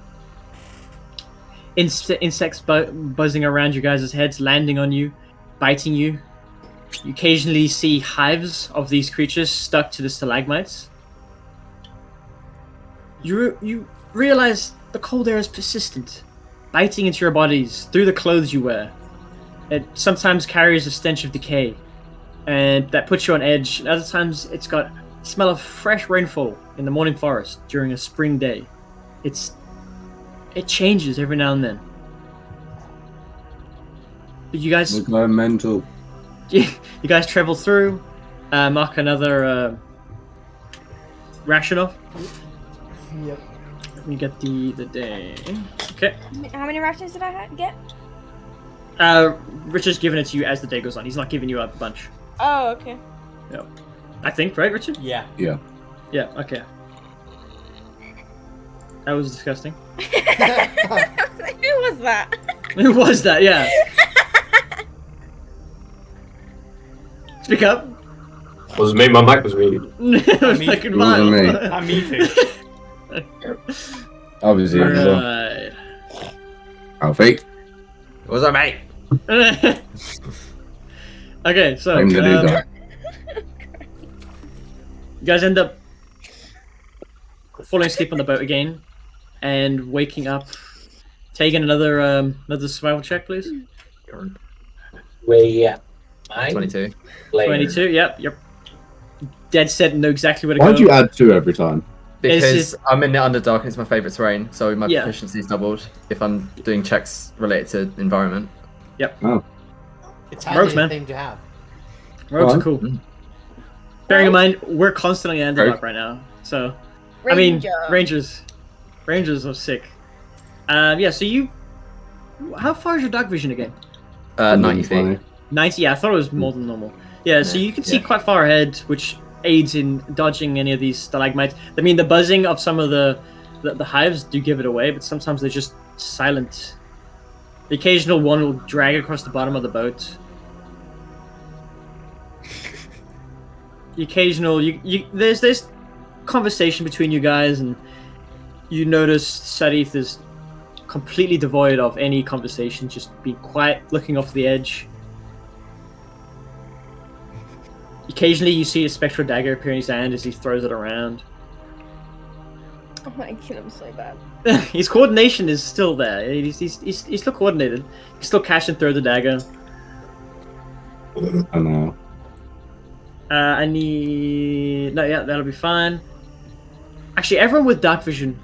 Insects buzzing around you guys' heads, landing on you, biting you. You occasionally see hives of these creatures stuck to the stalagmites. You realize the cold air is persistent, biting into your bodies through the clothes you wear. It sometimes carries a stench of decay, and that puts you on edge. And other times, it's got the smell of fresh rainfall in the morning forest during a spring day. It changes every now and then. But you guys, We're going mental. you guys travel through. Mark another ration off. Yep. We get the day. Okay. How many rations did I get? Richard's giving it to you as the day goes on. He's not giving you a bunch. Oh, okay. No. I think, right, Richard? Yeah. Yeah. Yeah, okay. That was disgusting. Who was that? Who was that? Yeah. Speak up. Was me? My mic was muted. It was fucking wild. me. I'm eating. Obviously. Right. Alfie. What's up, mate? Okay, so I'm the new guy. you guys end up falling asleep on the boat again and waking up. Taking another survival check, please. Where you at? 22. 22. Yep. You're dead set and know exactly where to go. Why'd you add 2 every time? It's Because just- I'm in the Underdark and it's my favourite terrain, so my Yeah. proficiency is doubled if I'm doing checks related to environment. It's Rogues, handy man. thing to have. Rogues are Alright. cool. Bearing in mind, we're constantly in Underdark right now, so I mean, Rangers are sick. Yeah. So how far is your dark vision again? 90 feet. 20. 90. Yeah, I thought it was more than normal. Yeah. So you can see quite far ahead, which aids in dodging any of these stalagmites. I mean, the buzzing of some of the hives do give it away, but sometimes they're just silent. The occasional one will drag across the bottom of the boat. The occasional there's this conversation between you guys, and you notice Sadith is completely devoid of any conversation, just being quiet, looking off the edge. Occasionally you see a spectral dagger appear in his hand as he throws it around. I want to kill him so bad. His coordination is still there. He's still coordinated. He can still catch and throw the dagger. I know. I need... No, yeah, that'll be fine. Actually, everyone with dark vision,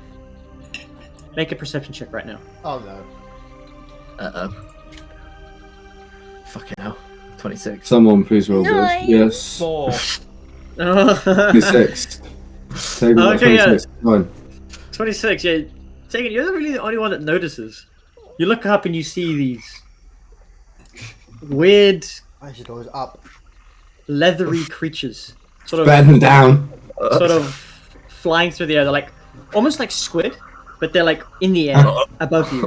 make a perception check right now. Oh no. Uh-oh. Fucking hell. 26. Someone please roll Nice. good. Yes. 4. 26. Take me Okay, yeah. 26. Fine. 26, yeah. Take it, you're really the only one that notices. You look up and you see these weird, I should always up. leathery creatures. Sort of Bend down. flying through the air. They're like almost like squid, but they're like in the air above you.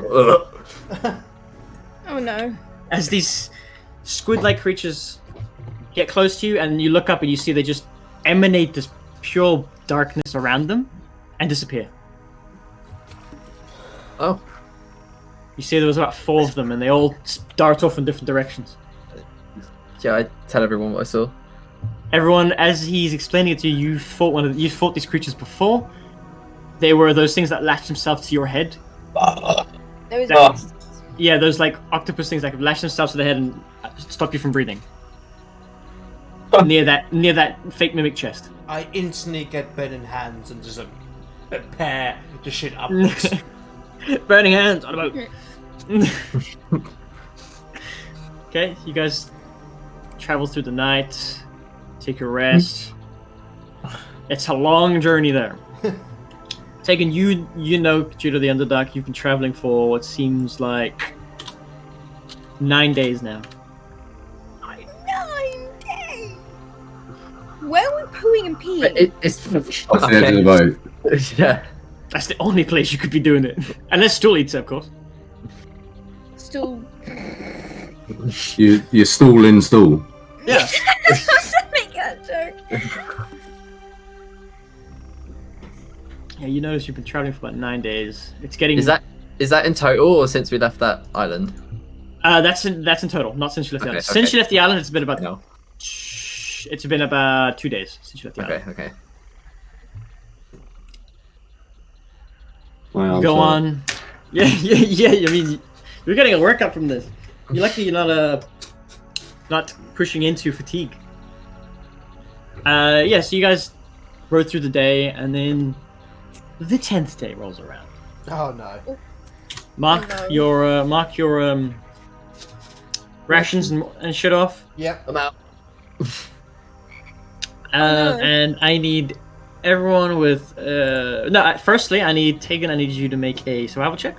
Oh no. As these squid-like creatures get close to you, and you look up and you see they just emanate this pure darkness around them and disappear. Oh. You see there was about 4 of them, and they all dart off in different directions. Yeah, I tell everyone what I saw. Everyone, as he's explaining it to you, you fought these creatures before. They were those things that latch themselves to your head. There was That- Yeah, those like octopus things that could lash themselves to the head and stop you from breathing. near that fake mimic chest. I instantly get burning hands and just prepare to shit upwards. Burning hands on a boat. Okay, you guys travel through the night, take your rest. It's a long journey there. Taking you know, due to the Underdark, you've been traveling for what seems like 9 days now. 9 days. Where are we pooing and peeing? It's That's the end of the boat. yeah. That's the only place you could be doing it. Unless Stool eats it, of course. Still. You stall in stall. Yeah. Make that joke. Yeah, you notice you've been traveling for about 9 days. It's getting. Is that in total, or since we left that island? That's in total, not since you left the island. Okay, Since okay. you left the island, it's been about. No. It's been about 2 days since you left the island. Okay. My You arms go hurt. on. Yeah. I mean, you're getting a workout from this. You're lucky you're not pushing into fatigue. Yeah. So you guys rode through the day, and then the 10th day rolls around. Oh no. Mark Oh, no. your rations and shit off. Yep. I'm out. no. And I need everyone with firstly I need you to make a survival check.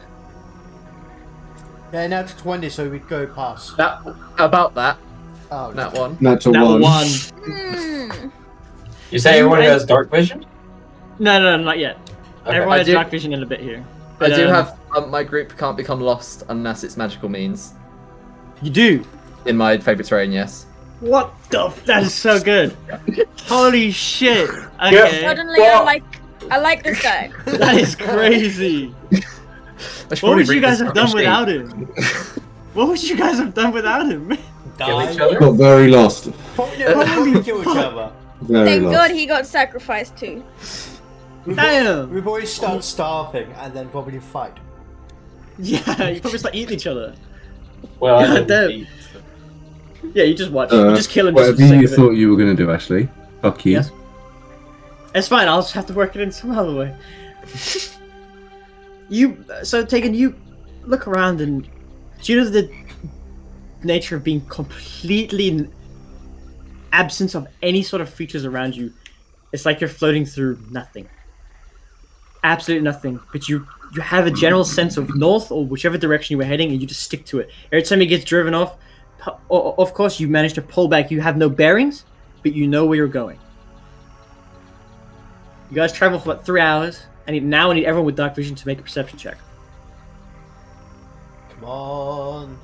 Yeah, now to 20, so we'd go past. About that. Oh, That one. Natural That one. one. You say everyone who has dark vision? No, not yet. Okay. Everyone I has do- dark vision in a bit here. I But, do have my group can't become lost unless it's magical means. You do. In my favorite terrain, yes. What the? That is so good. Holy shit. Okay. Suddenly, I like this guy. That is crazy. What would you guys have done without him? What would you guys have done without him? Kill each other? Got very lost. Probably kill each other. Very Thank lost. God he got sacrificed too. Damn. We probably start starving and then probably fight. Yeah, you probably start eating each other. Well, I God don't damn. eat. Yeah, you just watch. You just kill him. Just for Whatever the you sake of it. thought you were going to do, Ashley. Fuck you. Yes. It's fine. I'll just have to work it in some other way. Tegan, you look around, and due to the nature of being completely in absence of any sort of features around you, it's like you're floating through nothing. Absolutely nothing. But you have a general sense of north or whichever direction you were heading, and you just stick to it. Every time it gets driven off, of course, you manage to pull back. You have no bearings, but you know where you're going. You guys travel for about 3 hours. I need everyone with dark vision to make a perception check. Come on.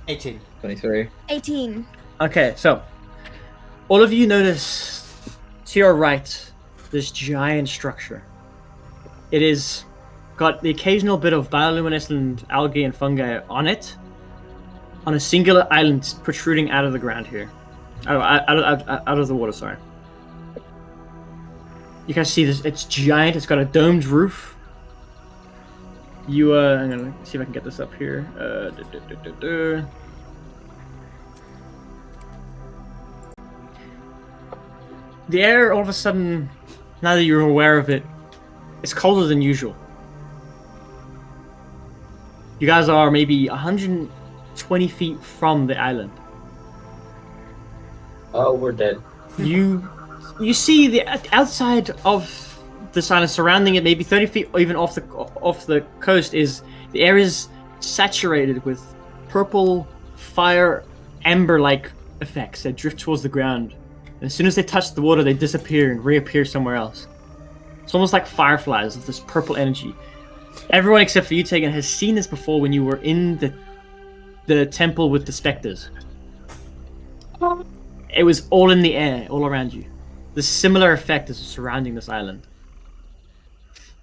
18. 23. 18. Okay, so all of you notice to your right this giant structure. It is got the occasional bit of bioluminescent algae and fungi on it, on a singular island protruding out of the ground here, out of the water. Sorry. You guys see this? It's giant. It's got a domed roof. I'm gonna see if I can get this up here. The air, all of a sudden, now that you're aware of it, it's colder than usual. You guys are maybe 120 feet from the island. Oh, we're dead. You see the outside of this island, surrounding it, maybe 30 feet, or even off the coast, is the air is saturated with purple fire, amber-like effects that drift towards the ground. And as soon as they touch the water, they disappear and reappear somewhere else. It's almost like fireflies of this purple energy. Everyone except for you, Tegan, has seen this before when you were in the temple with the specters. It was all in the air, all around you. The similar effect is surrounding this island.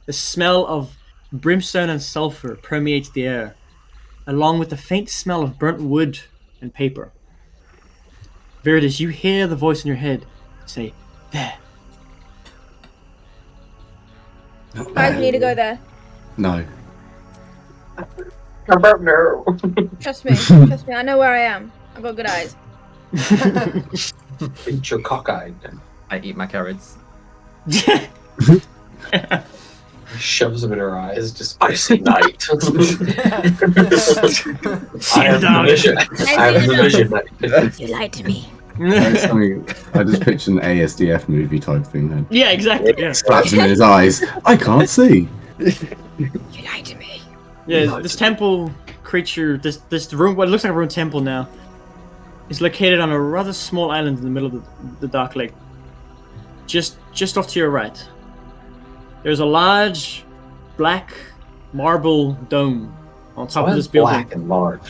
The smell of brimstone and sulfur permeates the air, along with the faint smell of burnt wood and paper. Viridis, you hear the voice in your head say, "There." Guys, we need to go there. No. No. Trust me. Trust me. I know where I am. I've got good eyes. Eat your cockeyed. I eat my carrots. shoves them in her eyes. Just I see night. I have the vision. I have the vision. You lied to me. That's something- I just pictured an ASDF movie type thing then. Yeah, exactly. Yeah. Slaps him in his eyes. I can't see. You lied to me. Yeah, this temple creature, this room, what looks like a ruined temple now, is located on a rather small island in the middle of the dark lake. Just off to your right. There's a large black marble dome on top of this building. Black and large.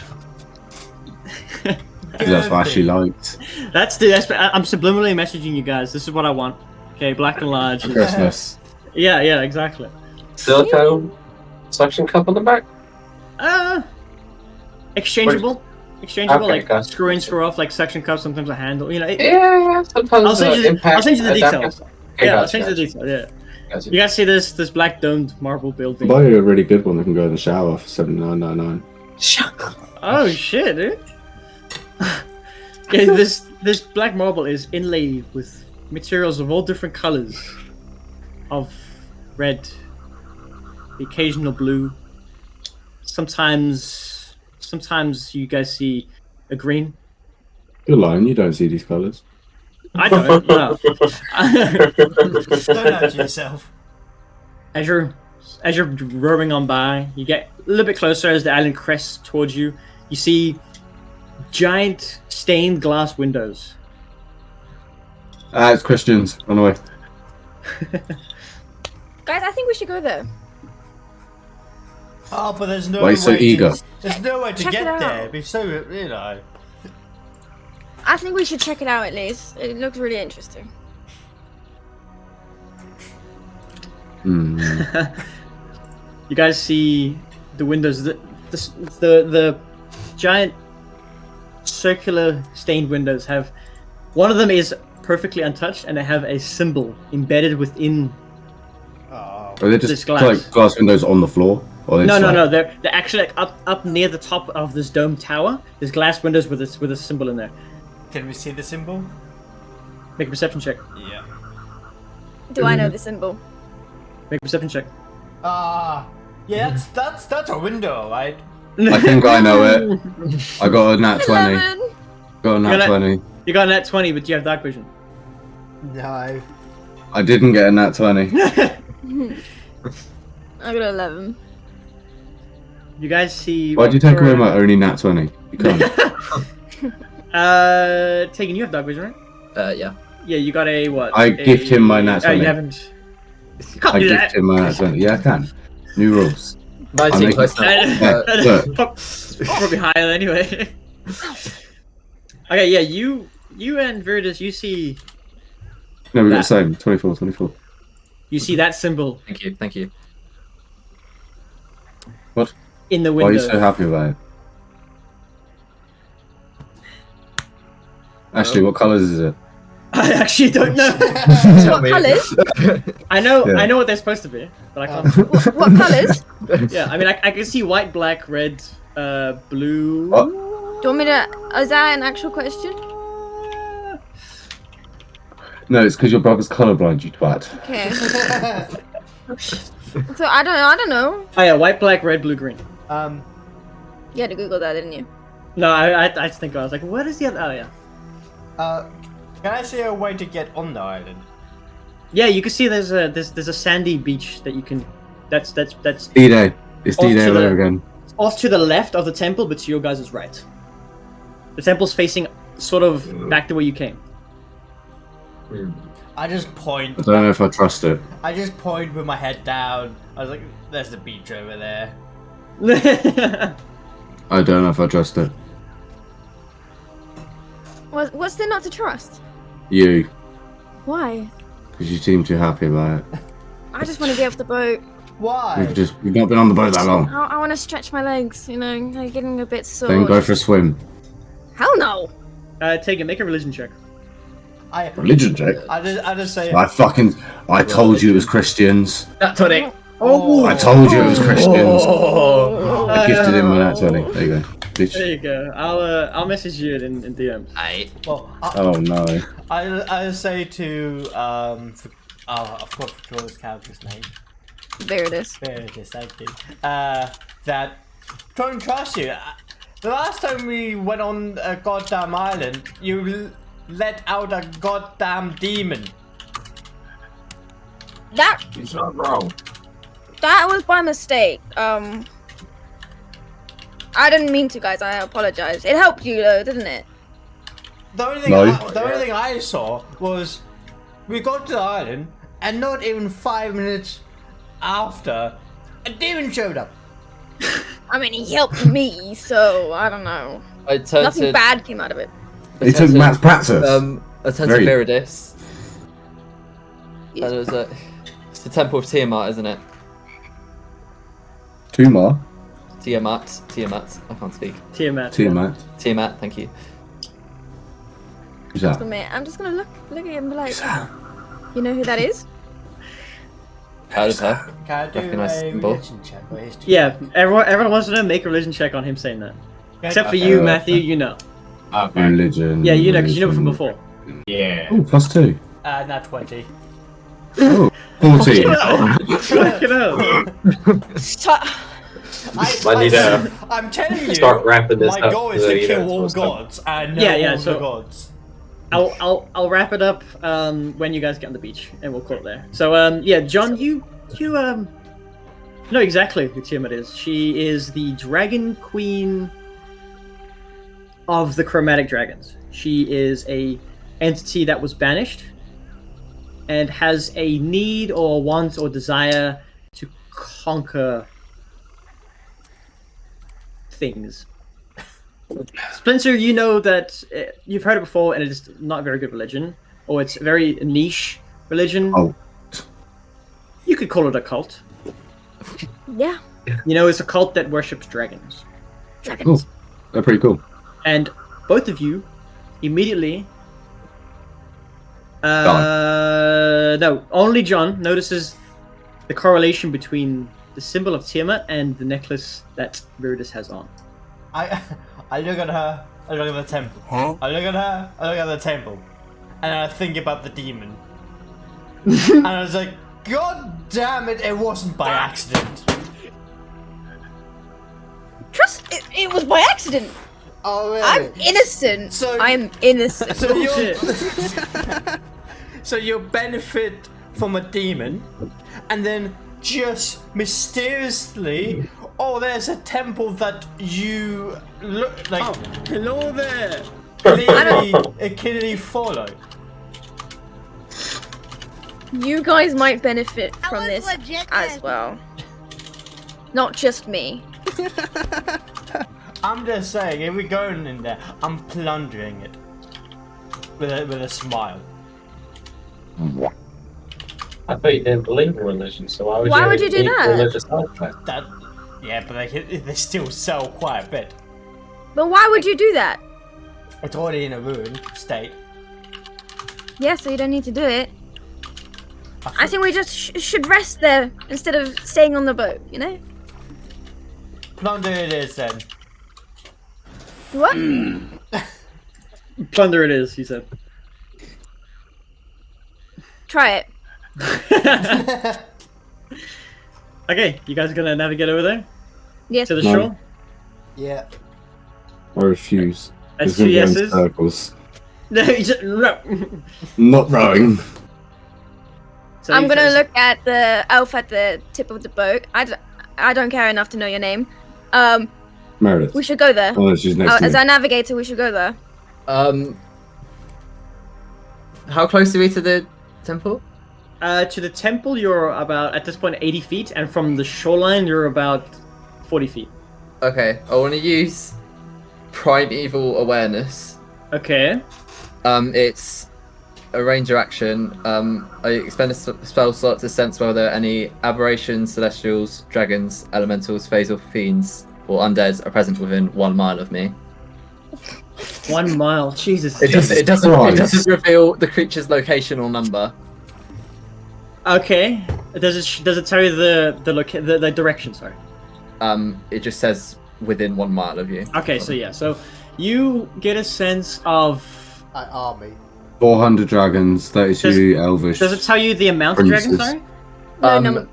That's what she liked. That's I'm subliminally messaging you guys. This is what I want. Okay, black and large. For Christmas. Yeah, exactly. Silicone suction cup on the back. Exchangeable. Exchangeable, Okay, like gotcha. screw in, screw off, like suction cup, sometimes a handle. You know, Yeah, sometimes I'll send you the details. Okay, I'll gotcha, send you the gotcha. details. Yeah. Gotcha. You guys see this black domed marble building? Buy you a really good one that can go in the shower for $79.99. Shut up. Oh shit, dude. Okay, this black marble is inlaid with materials of all different colors, of red, the occasional blue. Sometimes you guys see a green. You're lying, you don't see these colours. I don't. No. Don't lie to yourself. As you're rowing on by, you get a little bit closer as the island crests towards you. You see giant stained glass windows. It's Christians. Run away. Guys, I think we should go there. Oh, but there's no Why are way. you so eager? There's no way to Check it get out. there. It'd be so, you know. I think we should check it out at least. It looks really interesting. Hmm. You guys see the windows. The giant circular stained windows have. One of them is perfectly untouched, and they have a symbol embedded within. Oh. Are they This just glass. like glass windows on the floor? Or No, it's no, like- no. They're actually like up near the top of this dome tower. There's glass windows with a symbol in there. Can we see the symbol? Make a perception check. Yeah. Do I know the symbol? Make a perception check. Yeah, that's a window, right? I think I know it. I got a nat 20. 11. Got a nat You're 20. You got a net 20, but you have dark vision. No. I didn't get a nat 20. I got 11. You guys see. Why'd you take away my only nat 20? You can't. Tegan, you have dark vision, right? Yeah. Yeah, you got a what? I gift him my nat 20. You haven't. You can't I do gift that. him my nat 20. Yeah, I can. New rules. 19 making- close enough. Yeah, look. Probably higher anyway. Okay, yeah, you and Viridus, you see No, we got the That. same. 24, 24. that symbol Thank you. What? in the Why are you window. so happy about it? Ashley, what colours is it? I actually don't know. What colours? I know Yeah. what they're supposed to be, but I can't. What colours? Yeah, I mean, I can see white, black, red, blue. What? Do you want me to? Is that an actual question? No, it's because your brother's colourblind, you twat. Okay. So I don't know. Oh yeah, white, black, red, blue, green. Um, You had to Google that, didn't you? No, I just think I was like, what is the other? Oh yeah. can I see a way to get on the island? Yeah, you can see there's a sandy beach that you can. That's D-Day. It's Off D-Day to all the- over again. off to the left of the temple, but to your guys' right. The temple's facing sort of back the way you came. I just point. I don't know if I trust it. I just point with my head down. I was like, "There's the beach over there." I don't know if I trust it. What's there not to trust? You. Why? Because you seem too happy about it. I just want to get off the boat. Why? We've not been on the boat that long. I want to stretch my legs. You know, they're getting a bit sore. Then go for a swim. Hell no. Take it. Make a religion check. Religion check. I just say. I told you it was Christians. Nat 20. Oh. I told you it was Christians. Oh. I gifted him with that 20. There you go. There Bitch. you go. I'll message you in DMs. Well, Oh no. I say to I forgot Victoria's character's name. Viridis. There it is, thank you. That don't trust you. The last time we went on a goddamn island, you let out a goddamn demon. That He's not wrong. was by mistake. I didn't mean to, guys. I apologize. It helped you though, didn't it? The only thing, No. the only thing I saw was we got to the island, and not even 5 minutes after, a demon showed up. I mean, he helped me, so I don't know. I turned Nothing to bad came out of it. He took Matt's practice. I turned Very- to Viridis. And it was it's the Temple of Tiamat, isn't it? Tumor. Tiamat. I can't speak. Tiamat. Tiamat. Tiamat, thank you. Who's that? I'm just gonna look at him and be like, you know who that is? Heard of her? Can I do Recognize a symbol. religion check or history? Yeah, everyone wants to make a religion check on him saying that. Except for you, Matthew, you know. Okay. Religion. Yeah, you know, because you know it from before. Yeah. Oh, +2. Not 20. Oh, 14. Fucking hell. I'm telling you, Start wrapping this my up. goal is so to you kill know all what's up. gods and know Yeah, all so- the gods. I'll wrap it up when you guys get on the beach, and we'll call it there. So yeah, John, you know exactly who Tiamat is. She is the Dragon Queen of the Chromatic Dragons. She is a entity that was banished and has a need or want or desire to conquer things. Spencer, you know that you've heard it before, and it's not a very good religion, or it's a very niche religion. Oh. You could call it a cult. Yeah, You know, it's a cult that worships dragons. dragons. Cool. They're pretty cool. And both of you immediately no, only John notices the correlation between the symbol of Tiamat and the necklace that Viridis has on. I look at her, I look at the temple. I look at her, I look at the temple. And I think about the demon. And I was like, God damn it, it wasn't by accident. Trust it was by accident. Oh, really? I'm innocent. So- I'm innocent. So you Bullshit. so you benefit from a demon, and then just mysteriously, oh, there's a temple that you look like. Hello there! Clearly follow. You guys might benefit from was this legit as then. well. Not just me. I'm just saying, if we're going in there, I'm plundering it with a smile. I thought you didn't believe in religion, so Why would you do eat that? religious artifacts? That, yeah, but they still sell quite a bit. But why would you do that? It's already in a ruined state. Yeah, so you don't need to do it. I think we just should rest there instead of staying on the boat, you know? Plunder it is then. What? Plunder it is, he said. Try it. Okay, you guys gonna navigate over there? Yes. To the No. shore? Yeah. I refuse. That's It's gonna two go in yeses? circles. No, you just, no. Not rowing. So I'm you gonna first. look at the elf at the tip of the boat. I don't care enough to know your name. Meredith. We should go there. Oh, she's next to As me. our navigator, we should go there. How close are we to the temple? To the temple, you're about, at this point, 80 feet, and from the shoreline, you're about 40 feet. Okay, I want to use primeval awareness. Okay. It's a ranger action. I expend a spell slot to sense whether any aberrations, celestials, dragons, elementals, phase or fiends, or undeads are present within 1 mile of me. 1 mile. Jesus. It doesn't Christ. reveal the creature's location or number. Okay. Does it tell you the direction? Sorry. It just says within 1 mile of you. Okay, so yeah, so you get a sense of. An army. 400 dragons, 32 elvish. Does it tell you the amount of dragons? Princes. Sorry. No,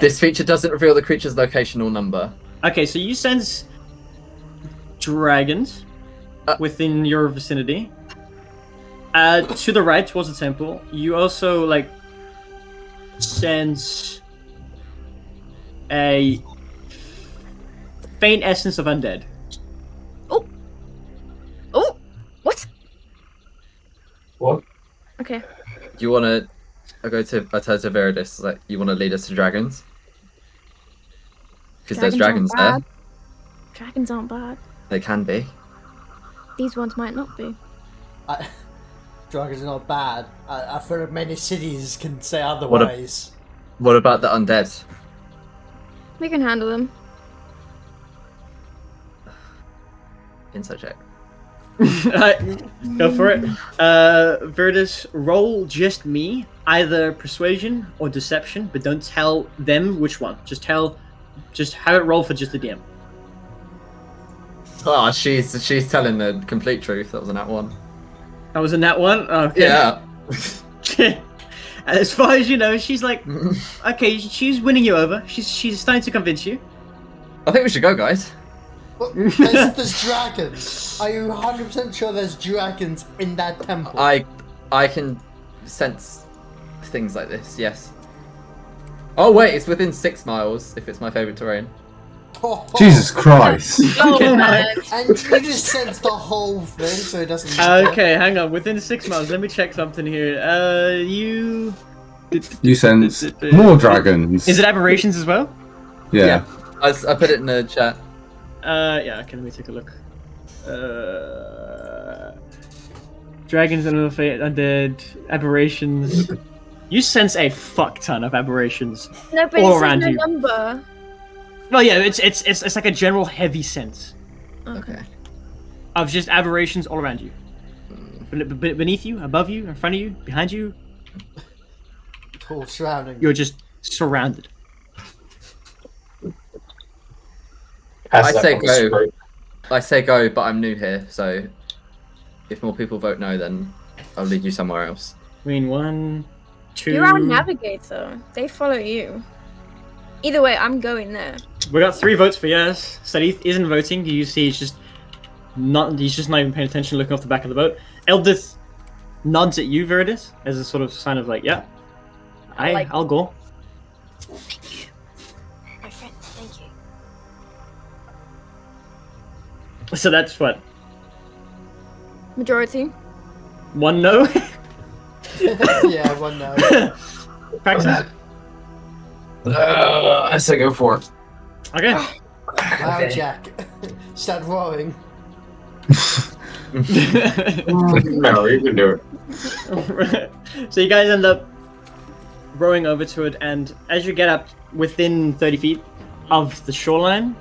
This feature doesn't reveal the creature's location or number. Okay, so you sense dragons within your vicinity. To the right, towards the temple, you also like sense a faint essence of undead. Oh, what? What? Okay. Do you want to? I turn to Viridis. Like, you want to lead us to dragons? Because there's dragons aren't there. bad. Dragons aren't bad. They can be. These ones might not be. Dragons are not bad. I feel like many cities can say otherwise. What about the undead? We can handle them. Insight check. Go for it. Viridis, roll just me, either persuasion or deception, but don't tell them which one. Just have it roll for just the DM. Oh, she's telling the complete truth. That was a nat one. That was a nat one? Okay. Yeah. As far as you know, she's like, okay, she's winning you over. She's starting to convince you. I think we should go, guys. But there's dragons. Are you 100% sure there's dragons in that temple? I can sense things like this. Yes. Oh wait, it's within 6 miles. If it's my favorite terrain. Jesus Christ. Oh man. And you just sense the whole thing, so it doesn't matter. Okay, hang on. Within 6 miles, let me check something here. You sense more dragons. Is it aberrations as well? Yeah. I put it in the chat. Yeah, okay, let me take a look. Dragons and undead, aberrations. You sense a fuck ton of aberrations No, but all it around says no you. number. Well, yeah, it's like a general heavy sense Okay. of just aberrations all around you. Beneath you, above you, in front of you, behind you, All surrounding. you're just surrounded. Pass I that say on the go. screen. I say go, but I'm new here, so if more people vote no, then I'll lead you somewhere else. I mean, 1, 2. You're our navigator. They follow you. Either way, I'm going there. We got 3 votes for yes. Sadith isn't voting. You see, he's just not even paying attention, looking off the back of the boat. Eldith nods at you, Viridis, as a sort of sign of like, yeah, I'll go. Thank you. My friend, thank you. So that's what? Majority. 1 no? Yeah, one no. Praxis? I say go for it. Okay. Wow, Jack. Start rowing. No, you can do it. So you guys end up rowing over to it, and as you get up within 30 feet of the shoreline,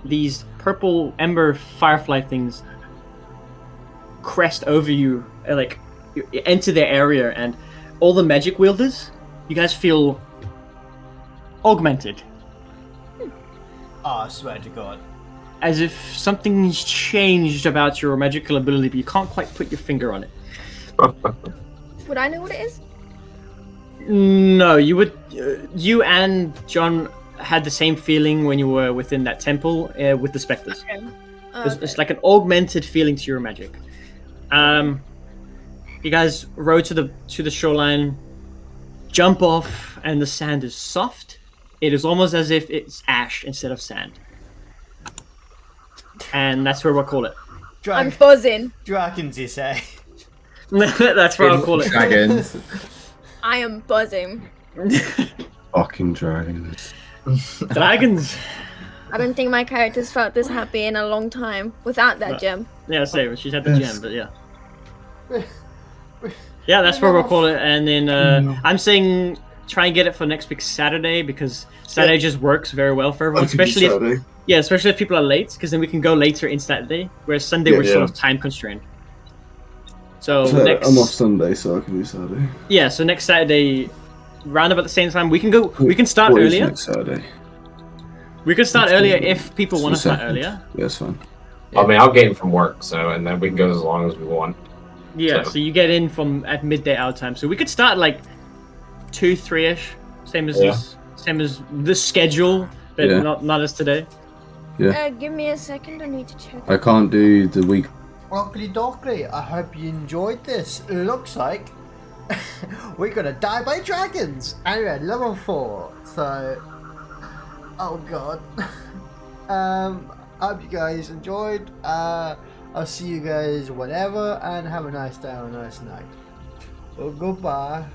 these purple ember firefly things crest over you, like you enter their area, and all the magic wielders, you guys feel augmented, Oh, I swear to God. as if something's changed about your magical ability, but you can't quite put your finger on it. Would I know what it is? No, you would. You and John had the same feeling when you were within that temple with the specters. Okay. It's like an augmented feeling to your magic. You guys row to the shoreline, jump off, and the sand is soft. It is almost as if it's ash instead of sand. And that's where we'll call it. I'm buzzing. Dragons, you say? That's what I'll call it. Dragons. I am buzzing. Fucking dragons. Dragons. I don't think my character's felt this happy in a long time without that gem. Yeah, same. She's had the gem, but yeah. Yeah, that's what we'll call it. And then I'm saying try and get it for next week Saturday, because Saturday just works very well for everyone, especially if people are late, because then we can go later in Saturday, whereas Sunday we're sort of time constrained. So next, I'm off Sunday, so I can do Saturday. yeah, so next Saturday, round about the same time, we can go. We can start What is earlier. next Saturday? We can start earlier if people want to start Second. earlier. Yeah, that's fine. I mean, I'll get in from work, so and then we can go as long as we want. Yeah, So- so you get in from at midday our time, so we could start like 2, 3ish Same as Yeah. same as this schedule, but Yeah. not as today. Give me a second. I need to check. I can't do the week. Oakley dokley, I hope you enjoyed this. It looks like we're gonna die by dragons, and we're at level 4. So, oh god. I hope you guys enjoyed. I'll see you guys whenever, and have a nice day or a nice night. Well, goodbye.